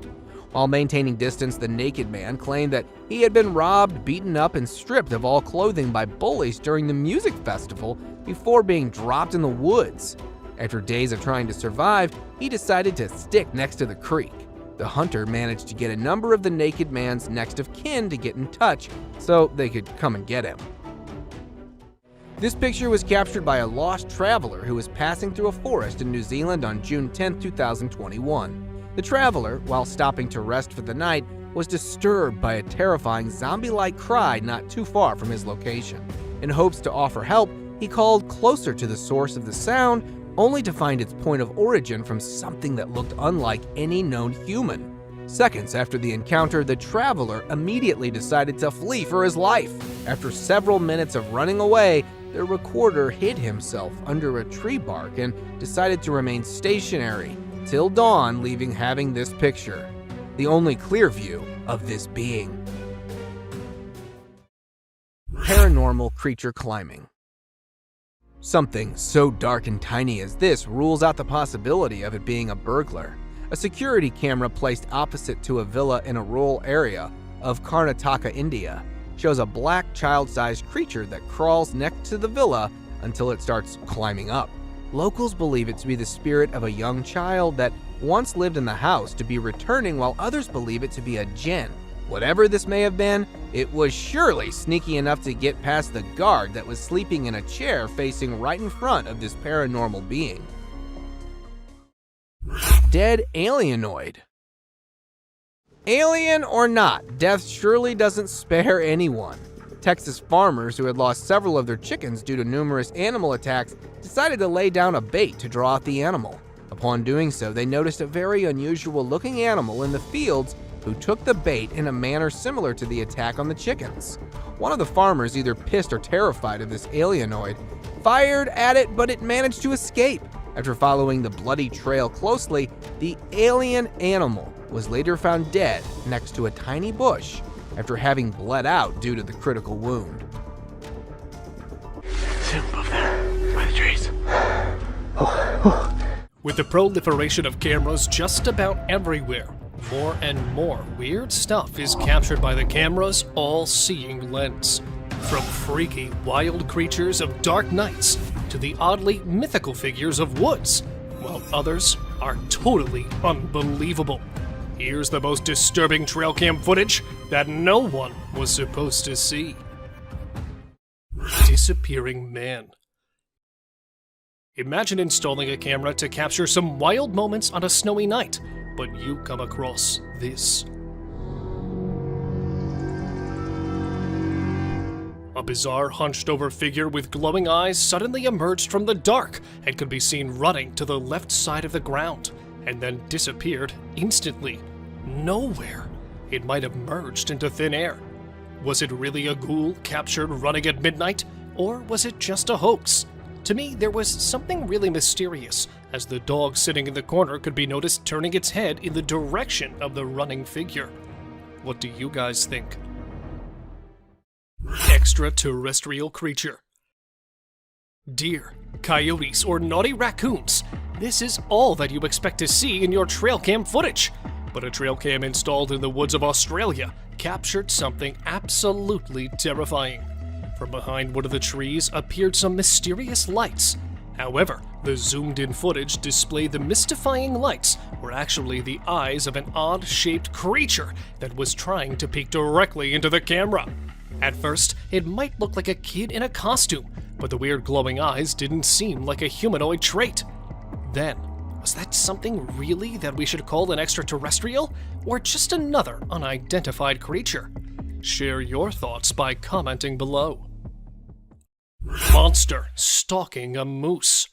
While maintaining distance, the naked man claimed that he had been robbed, beaten up, and stripped of all clothing by bullies during the music festival before being dropped in the woods. After days of trying to survive, he decided to stick next to the creek. The hunter managed to get a number of the naked man's next of kin to get in touch so they could come and get him. This picture was captured by a lost traveler who was passing through a forest in New Zealand on June 10, 2021. The traveler, while stopping to rest for the night, was disturbed by a terrifying zombie-like cry not too far from his location. In hopes to offer help, he called closer to the source of the sound, only to find its point of origin from something that looked unlike any known human. Seconds after the encounter, the traveler immediately decided to flee for his life. After several minutes of running away, the recorder hid himself under a tree bark and decided to remain stationary till dawn, leaving having this picture, the only clear view of this being. Paranormal creature climbing. Something so dark and tiny as this rules out the possibility of it being a burglar. A security camera placed opposite to a villa in a rural area of Karnataka, India, shows a black child-sized creature that crawls next to the villa until it starts climbing up. Locals believe it to be the spirit of a young child that once lived in the house to be returning, while others believe it to be a djinn. Whatever this may have been, it was surely sneaky enough to get past the guard that was sleeping in a chair facing right in front of this paranormal being. Dead alienoid. Alien or not, death surely doesn't spare anyone. Texas farmers who had lost several of their chickens due to numerous animal attacks decided to lay down a bait to draw out the animal. Upon doing so, they noticed a very unusual looking animal in the fields who took the bait in a manner similar to the attack on the chickens. One of the farmers, either pissed or terrified of this alienoid, fired at it, but it managed to escape. After following the bloody trail closely, the alien animal was later found dead next to a tiny bush after having bled out due to the critical wound. See him above there, by the trees. With the proliferation of cameras just about everywhere, more and more weird stuff is captured by the camera's all-seeing lens. From freaky, wild creatures of dark nights to the oddly mythical figures of woods, while others are totally unbelievable. Here's the most disturbing trail cam footage that no one was supposed to see. Disappearing man. Imagine installing a camera to capture some wild moments on a snowy night, but you come across this. A bizarre hunched-over figure with glowing eyes suddenly emerged from the dark and could be seen running to the left side of the ground, and then disappeared instantly. Nowhere. It might have merged into thin air. Was it really a ghoul captured running at midnight, or was it just a hoax? To me, there was something really mysterious, as the dog sitting in the corner could be noticed turning its head in the direction of the running figure. What do you guys think? Extraterrestrial creature. Deer, coyotes, or naughty raccoons. This is all that you expect to see in your trail cam footage. But a trail cam installed in the woods of Australia captured something absolutely terrifying. From behind one of the trees appeared some mysterious lights. However, the zoomed-in footage displayed the mystifying lights were actually the eyes of an odd-shaped creature that was trying to peek directly into the camera. At first, it might look like a kid in a costume, but the weird glowing eyes didn't seem like a humanoid trait. Then, was that something really that we should call an extraterrestrial, or just another unidentified creature? Share your thoughts by commenting below. Monster stalking a moose.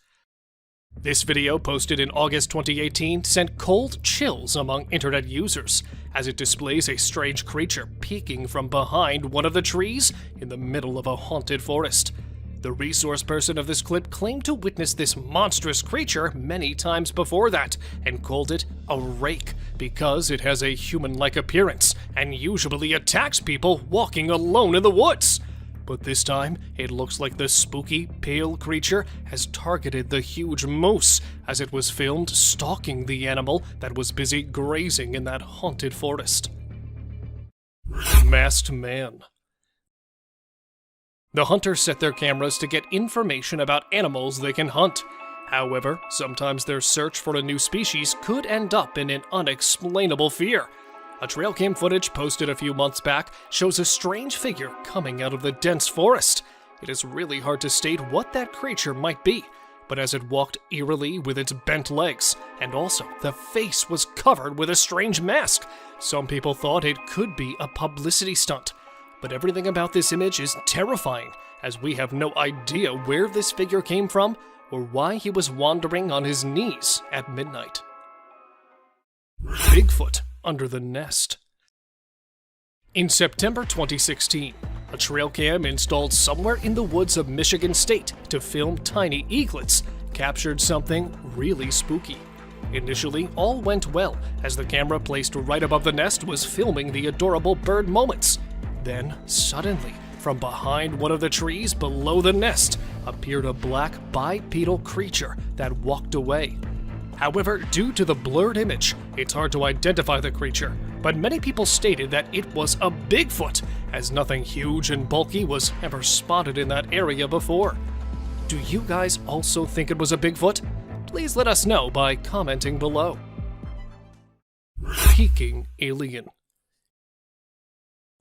This video, posted in August 2018, sent cold chills among internet users, as it displays a strange creature peeking from behind one of the trees in the middle of a haunted forest. The resource person of this clip claimed to witness this monstrous creature many times before that, and called it a rake because it has a human-like appearance and usually attacks people walking alone in the woods. But this time, it looks like the spooky, pale creature has targeted the huge moose as it was filmed stalking the animal that was busy grazing in that haunted forest. Masked Man. The hunters set their cameras to get information about animals they can hunt. However, sometimes their search for a new species could end up in an unexplainable fear. A trail cam footage posted a few months back shows a strange figure coming out of the dense forest. It is really hard to state what that creature might be, but as it walked eerily with its bent legs, and also the face was covered with a strange mask, some people thought it could be a publicity stunt. But everything about this image is terrifying, as we have no idea where this figure came from or why he was wandering on his knees at midnight. Bigfoot under the nest. In September 2016, a trail cam installed somewhere in the woods of Michigan State to film tiny eaglets captured something really spooky. Initially, all went well, as the camera placed right above the nest was filming the adorable bird moments. Then, suddenly, from behind one of the trees below the nest, appeared a black bipedal creature that walked away. However, due to the blurred image, it's hard to identify the creature, but many people stated that it was a Bigfoot, as nothing huge and bulky was ever spotted in that area before. Do you guys also think it was a Bigfoot? Please let us know by commenting below. Peeking alien.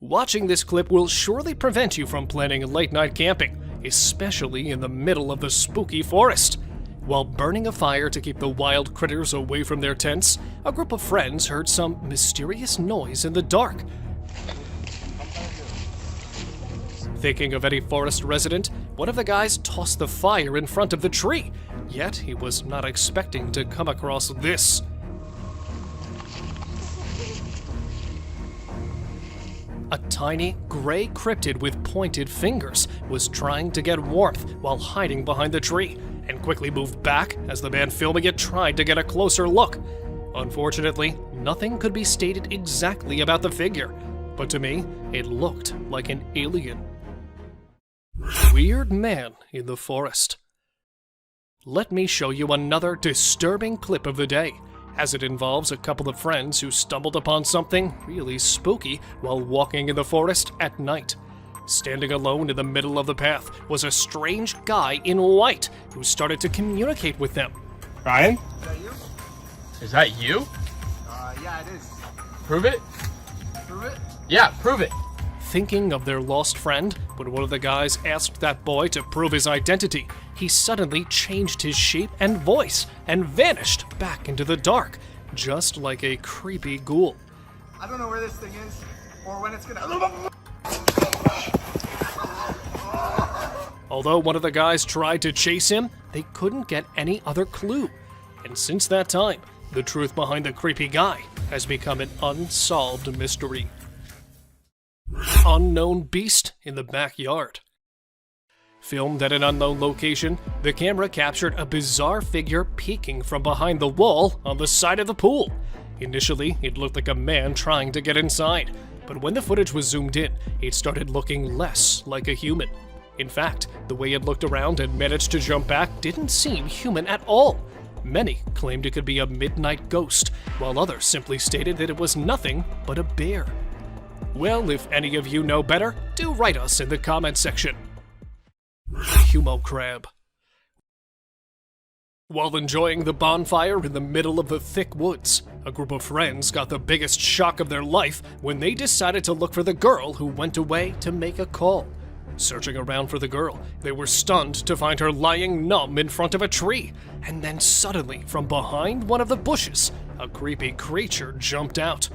Watching this clip will surely prevent you from planning late-night camping, especially in the middle of the spooky forest. While burning a fire to keep the wild critters away from their tents, a group of friends heard some mysterious noise in the dark. Thinking of any forest resident, one of the guys tossed the fire in front of the tree, yet he was not expecting to come across this. A tiny, gray cryptid with pointed fingers was trying to get warmth while hiding behind the tree, and quickly moved back as the man filming it tried to get a closer look. Unfortunately, nothing could be stated exactly about the figure, but to me, it looked like an alien. Weird man in the forest. Let me show you another disturbing clip of the day, as it involves a couple of friends who stumbled upon something really spooky while walking in the forest at night. Standing alone in the middle of the path was a strange guy in white who started to communicate with them. Ryan? Is that you? Is that you? Yeah, it is. Prove it? Prove it? Yeah, prove it. Thinking of their lost friend, when one of the guys asked that boy to prove his identity, he suddenly changed his shape and voice and vanished back into the dark, just like a creepy ghoul. I don't know where this thing is, or when it's gonna... Although one of the guys tried to chase him, they couldn't get any other clue. And since that time, the truth behind the creepy guy has become an unsolved mystery. Unknown beast in the backyard. Filmed at an unknown location, the camera captured a bizarre figure peeking from behind the wall on the side of the pool. Initially, it looked like a man trying to get inside, but when the footage was zoomed in, it started looking less like a human. In fact, the way it looked around and managed to jump back didn't seem human at all. Many claimed it could be a midnight ghost, while others simply stated that it was nothing but a bear. Well, if any of you know better, do write us in the comments section. Humo crab. While enjoying the bonfire in the middle of the thick woods, a group of friends got the biggest shock of their life when they decided to look for the girl who went away to make a call. Searching around for the girl, they were stunned to find her lying numb in front of a tree, and then suddenly, from behind one of the bushes, a creepy creature jumped out.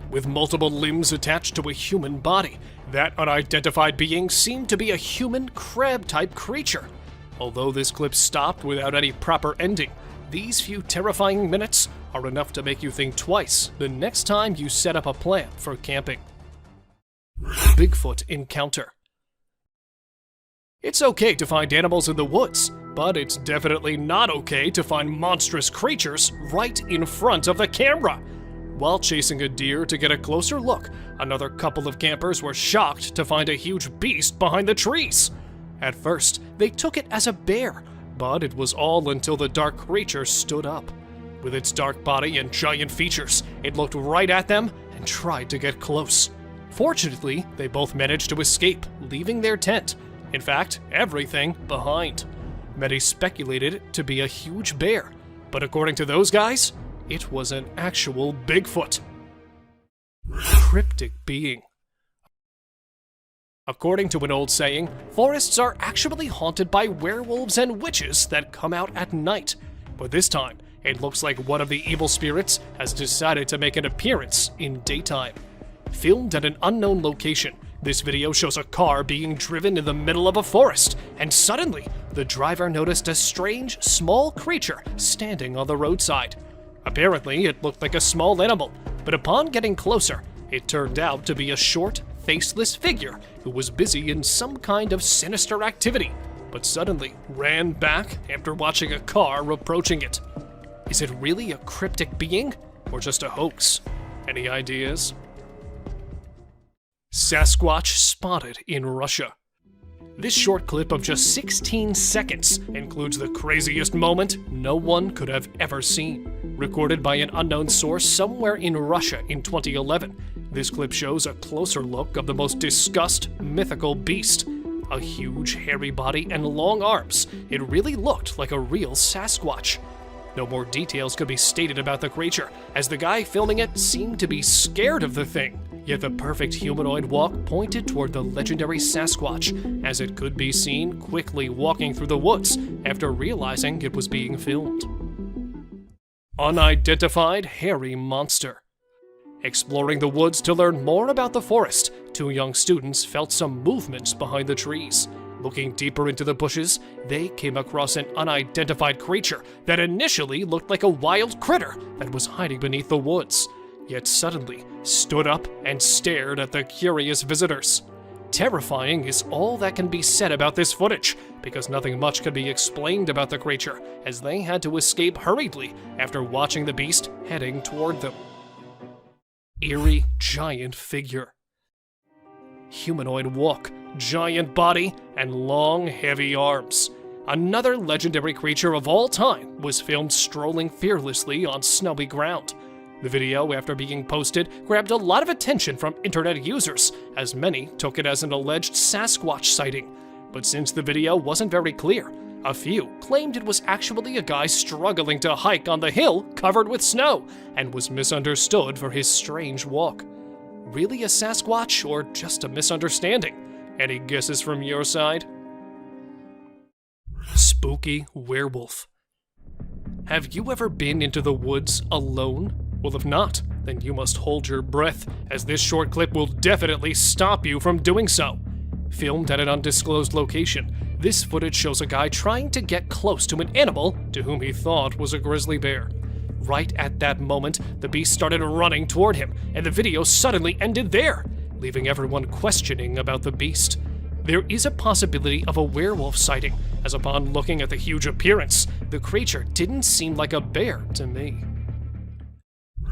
With multiple limbs attached to a human body, That unidentified being seemed to be a human crab-type creature. Although this clip stopped without any proper ending, these few terrifying minutes are enough to make you think twice the next time you set up a plan for camping. Bigfoot encounter. It's okay to find animals in the woods, but it's definitely not okay to find monstrous creatures right in front of the camera. While chasing a deer to get a closer look, another couple of campers were shocked to find a huge beast behind the trees. At first, they took it as a bear, but it was all until the dark creature stood up. With its dark body and giant features, it looked right at them and tried to get close. Fortunately, they both managed to escape, leaving their tent, in fact, everything, behind. Many speculated it to be a huge bear, but according to those guys, it was an actual Bigfoot. Cryptic being. According to an old saying, forests are actually haunted by werewolves and witches that come out at night. But this time, it looks like one of the evil spirits has decided to make an appearance in daytime. Filmed at an unknown location, this video shows a car being driven in the middle of a forest, and suddenly, the driver noticed a strange, small creature standing on the roadside. Apparently, it looked like a small animal, but upon getting closer, it turned out to be a short, faceless figure who was busy in some kind of sinister activity, but suddenly ran back after watching a car approaching it. Is it really a cryptic being, or just a hoax? Any ideas? Sasquatch spotted in Russia. This short clip of just 16 seconds includes the craziest moment no one could have ever seen. Recorded by an unknown source somewhere in Russia in 2011, this clip shows a closer look of the most discussed mythical beast. A huge hairy body and long arms, it really looked like a real Sasquatch. No more details could be stated about the creature, as the guy filming it seemed to be scared of the thing. Yet the perfect humanoid walk pointed toward the legendary Sasquatch, as it could be seen quickly walking through the woods after realizing it was being filmed. Unidentified hairy monster. Exploring the woods to learn more about the forest, two young students felt some movements behind the trees. Looking deeper into the bushes, they came across an unidentified creature that initially looked like a wild critter that was hiding beneath the woods, yet suddenly stood up and stared at the curious visitors. Terrifying is all that can be said about this footage, because nothing much could be explained about the creature, as they had to escape hurriedly after watching the beast heading toward them. Eerie giant figure. Humanoid walk, giant body, and long, heavy arms. Another legendary creature of all time was filmed strolling fearlessly on snowy ground. The video, after being posted, grabbed a lot of attention from internet users, as many took it as an alleged Sasquatch sighting. But since the video wasn't very clear, a few claimed it was actually a guy struggling to hike on the hill covered with snow, and was misunderstood for his strange walk. Really a Sasquatch, or just a misunderstanding? Any guesses from your side? Spooky werewolf. Have you ever been into the woods alone? Well, if not, then you must hold your breath, as this short clip will definitely stop you from doing so. Filmed at an undisclosed location, this footage shows a guy trying to get close to an animal to whom he thought was a grizzly bear. Right at that moment, the beast started running toward him, and the video suddenly ended there, leaving everyone questioning about the beast. There is a possibility of a werewolf sighting, as upon looking at the huge appearance, the creature didn't seem like a bear to me.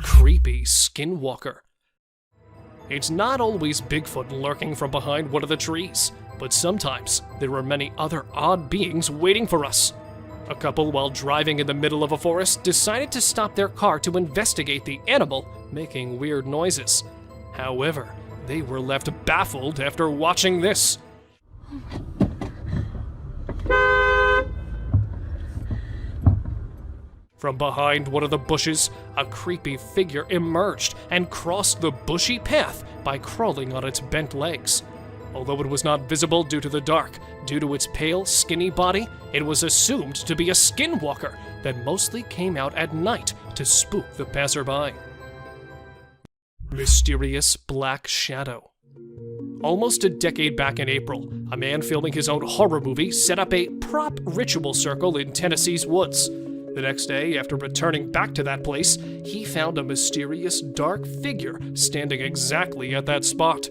Creepy Skinwalker. It's not always Bigfoot lurking from behind one of the trees, but sometimes there are many other odd beings waiting for us. A couple, while driving in the middle of a forest, decided to stop their car to investigate the animal making weird noises. However, they were left baffled after watching this. From behind one of the bushes, a creepy figure emerged and crossed the bushy path by crawling on its bent legs. Although it was not visible due to the dark, due to its pale, skinny body, it was assumed to be a skinwalker that mostly came out at night to spook the passerby. Mysterious black shadow. Almost a decade back in April, a man filming his own horror movie set up a prop ritual circle in Tennessee's woods. The next day, after returning back to that place, he found a mysterious dark figure standing exactly at that spot.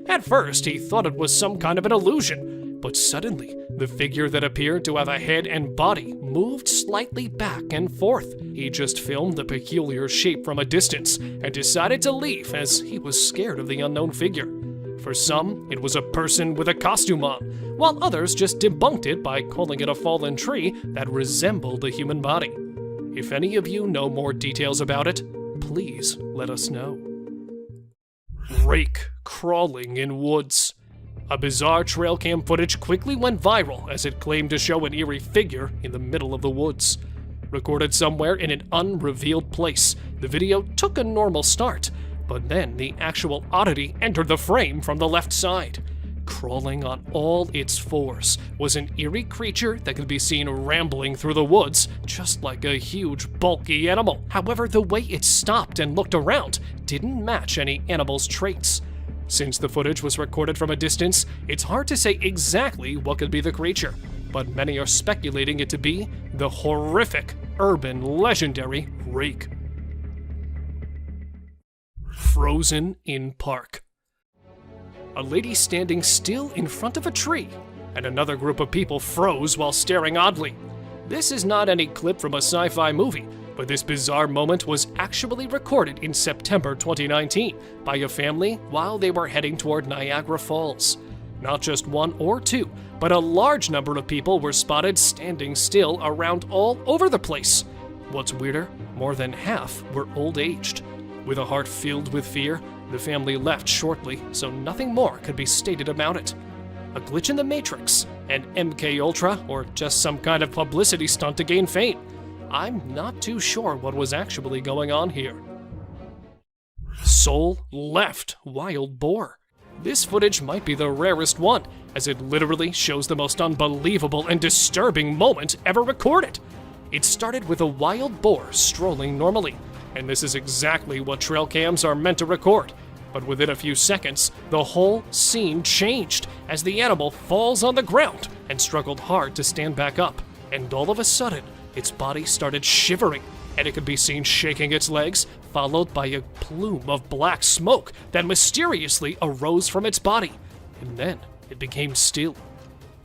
At first, he thought it was some kind of an illusion, but suddenly, the figure that appeared to have a head and body moved slightly back and forth. He just filmed the peculiar shape from a distance and decided to leave as he was scared of the unknown figure. For some, it was a person with a costume on, while others just debunked it by calling it a fallen tree that resembled a human body. If any of you know more details about it, please let us know. Rake crawling in woods. A bizarre trail cam footage quickly went viral as it claimed to show an eerie figure in the middle of the woods. Recorded somewhere in an unrevealed place, the video took a normal start, but then the actual oddity entered the frame from the left side. Crawling on all its fours was an eerie creature that could be seen rambling through the woods, just like a huge, bulky animal. However, the way it stopped and looked around didn't match any animal's traits. Since the footage was recorded from a distance, it's hard to say exactly what could be the creature, but many are speculating it to be the horrific, urban, legendary Rake. Frozen in park. A lady standing still in front of a tree, and another group of people froze while staring oddly. This is not any clip from a sci-fi movie, but this bizarre moment was actually recorded in September 2019 by a family while they were heading toward Niagara Falls. Not just one or two, but a large number of people were spotted standing still around all over the place. What's weirder, more than half were old-aged. With a heart filled with fear, the family left shortly, so nothing more could be stated about it. A glitch in the Matrix, an MK Ultra, or just some kind of publicity stunt to gain fame. I'm not too sure what was actually going on here. Soul left wild boar. This footage might be the rarest one, as it literally shows the most unbelievable and disturbing moment ever recorded. It started with a wild boar strolling normally, and this is exactly what trail cams are meant to record. But within a few seconds, the whole scene changed as the animal falls on the ground and struggled hard to stand back up. And all of a sudden, its body started shivering, and it could be seen shaking its legs, followed by a plume of black smoke that mysteriously arose from its body. And then it became still,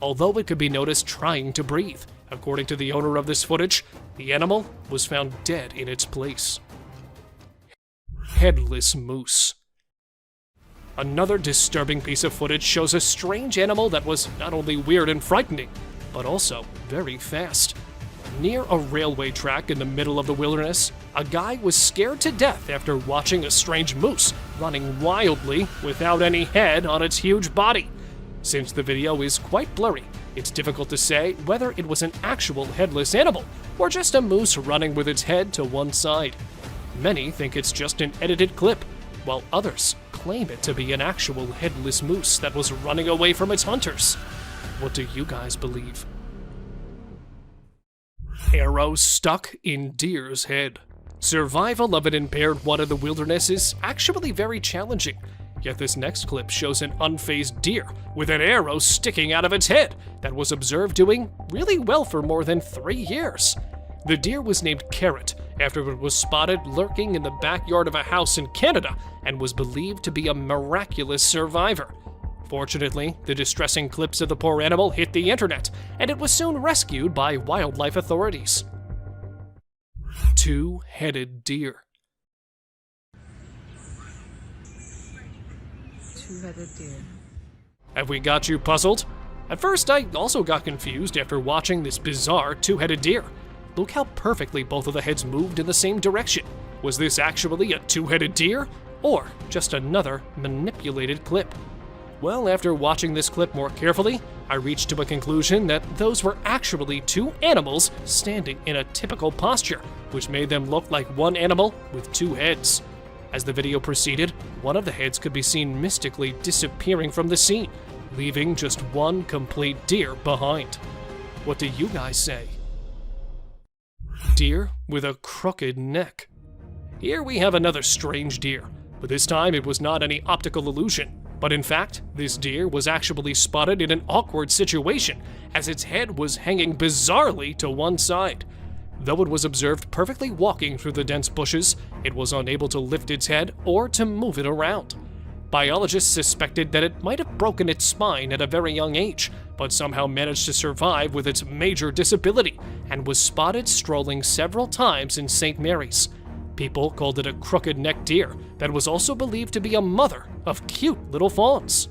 although it could be noticed trying to breathe. According to the owner of this footage, the animal was found dead in its place. Headless moose. Another disturbing piece of footage shows a strange animal that was not only weird and frightening, but also very fast. Near a railway track in the middle of the wilderness, a guy was scared to death after watching a strange moose running wildly without any head on its huge body. Since the video is quite blurry, it's difficult to say whether it was an actual headless animal or just a moose running with its head to one side. Many think it's just an edited clip, while others claim it to be an actual headless moose that was running away from its hunters. What do you guys believe? Arrow stuck in deer's head. Survival of an impaired one in the wilderness is actually very challenging. Yet this next clip shows an unfazed deer with an arrow sticking out of its head that was observed doing really well for more than 3 years. The deer was named Carrot after it was spotted lurking in the backyard of a house in Canada and was believed to be a miraculous survivor. Fortunately, the distressing clips of the poor animal hit the internet, and it was soon rescued by wildlife authorities. Two-headed deer. Two-headed deer. Have we got you puzzled? At first, I also got confused after watching this bizarre two-headed deer. Look how perfectly both of the heads moved in the same direction. Was this actually a two-headed deer, or just another manipulated clip? Well, after watching this clip more carefully, I reached to a conclusion that those were actually two animals standing in a typical posture, which made them look like one animal with two heads. As the video proceeded, one of the heads could be seen mystically disappearing from the scene, leaving just one complete deer behind. What do you guys say? Deer with a crooked neck. Here we have another strange deer, but this time it was not any optical illusion, But in fact, this deer was actually spotted in an awkward situation, as its head was hanging bizarrely to one side. Though it was observed perfectly walking through the dense bushes, it was unable to lift its head or to move it around. Biologists suspected that it might have broken its spine at a very young age, but somehow managed to survive with its major disability, and was spotted strolling several times in St. Mary's. People called it a crooked-necked deer that was also believed to be a mother of cute little fawns.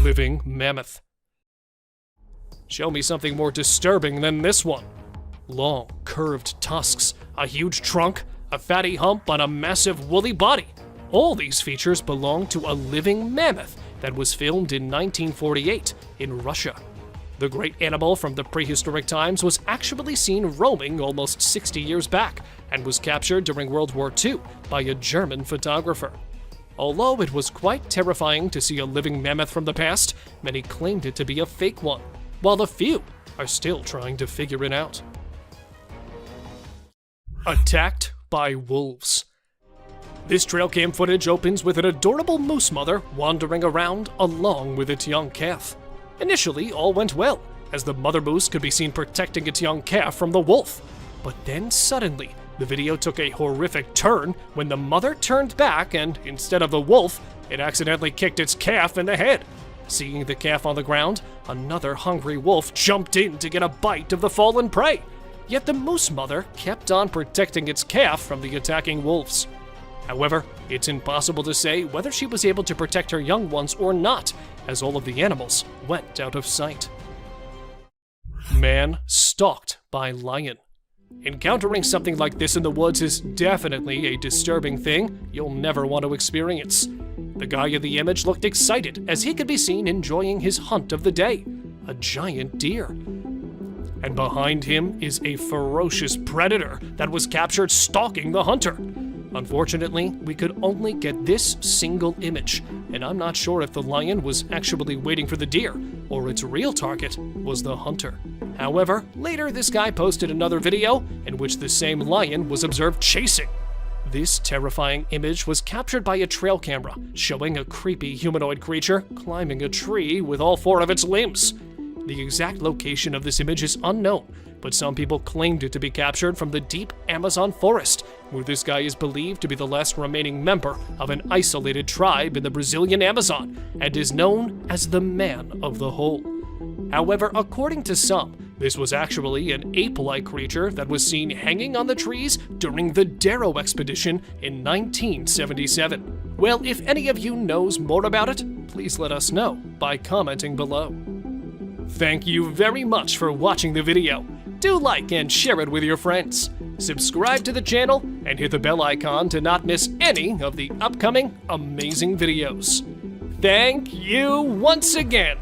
Living mammoth. Show me something more disturbing than this one. Long, curved tusks, a huge trunk, a fatty hump on a massive woolly body. All these features belong to a living mammoth that was filmed in 1948 in Russia. The great animal from the prehistoric times was actually seen roaming almost 60 years back and was captured during World War II by a German photographer. Although it was quite terrifying to see a living mammoth from the past, many claimed it to be a fake one, while a few are still trying to figure it out. Attacked by wolves. This trail cam footage opens with an adorable moose mother wandering around along with its young calf. Initially, all went well, as the mother moose could be seen protecting its young calf from the wolf. But then suddenly, the video took a horrific turn when the mother turned back and, instead of the wolf, it accidentally kicked its calf in the head. Seeing the calf on the ground, another hungry wolf jumped in to get a bite of the fallen prey. Yet the moose mother kept on protecting its calf from the attacking wolves. However, it's impossible to say whether she was able to protect her young ones or not, as all of the animals went out of sight. Man stalked by lion. Encountering something like this in the woods is definitely a disturbing thing you'll never want to experience. The guy in the image looked excited as he could be seen enjoying his hunt of the day, a giant deer. And behind him is a ferocious predator that was captured stalking the hunter. Unfortunately, we could only get this single image, and I'm not sure if the lion was actually waiting for the deer, or its real target was the hunter. However, later this guy posted another video in which the same lion was observed chasing. This terrifying image was captured by a trail camera, showing a creepy humanoid creature climbing a tree with all 4 of its limbs. The exact location of this image is unknown, but some people claimed it to be captured from the deep Amazon forest, where this guy is believed to be the last remaining member of an isolated tribe in the Brazilian Amazon, and is known as the Man of the Hole. However, according to some, this was actually an ape-like creature that was seen hanging on the trees during the Darrow expedition in 1977. Well, if any of you knows more about it, please let us know by commenting below. Thank you very much for watching the video. Do like and share it with your friends. Subscribe to the channel and hit the bell icon to not miss any of the upcoming amazing videos. Thank you once again.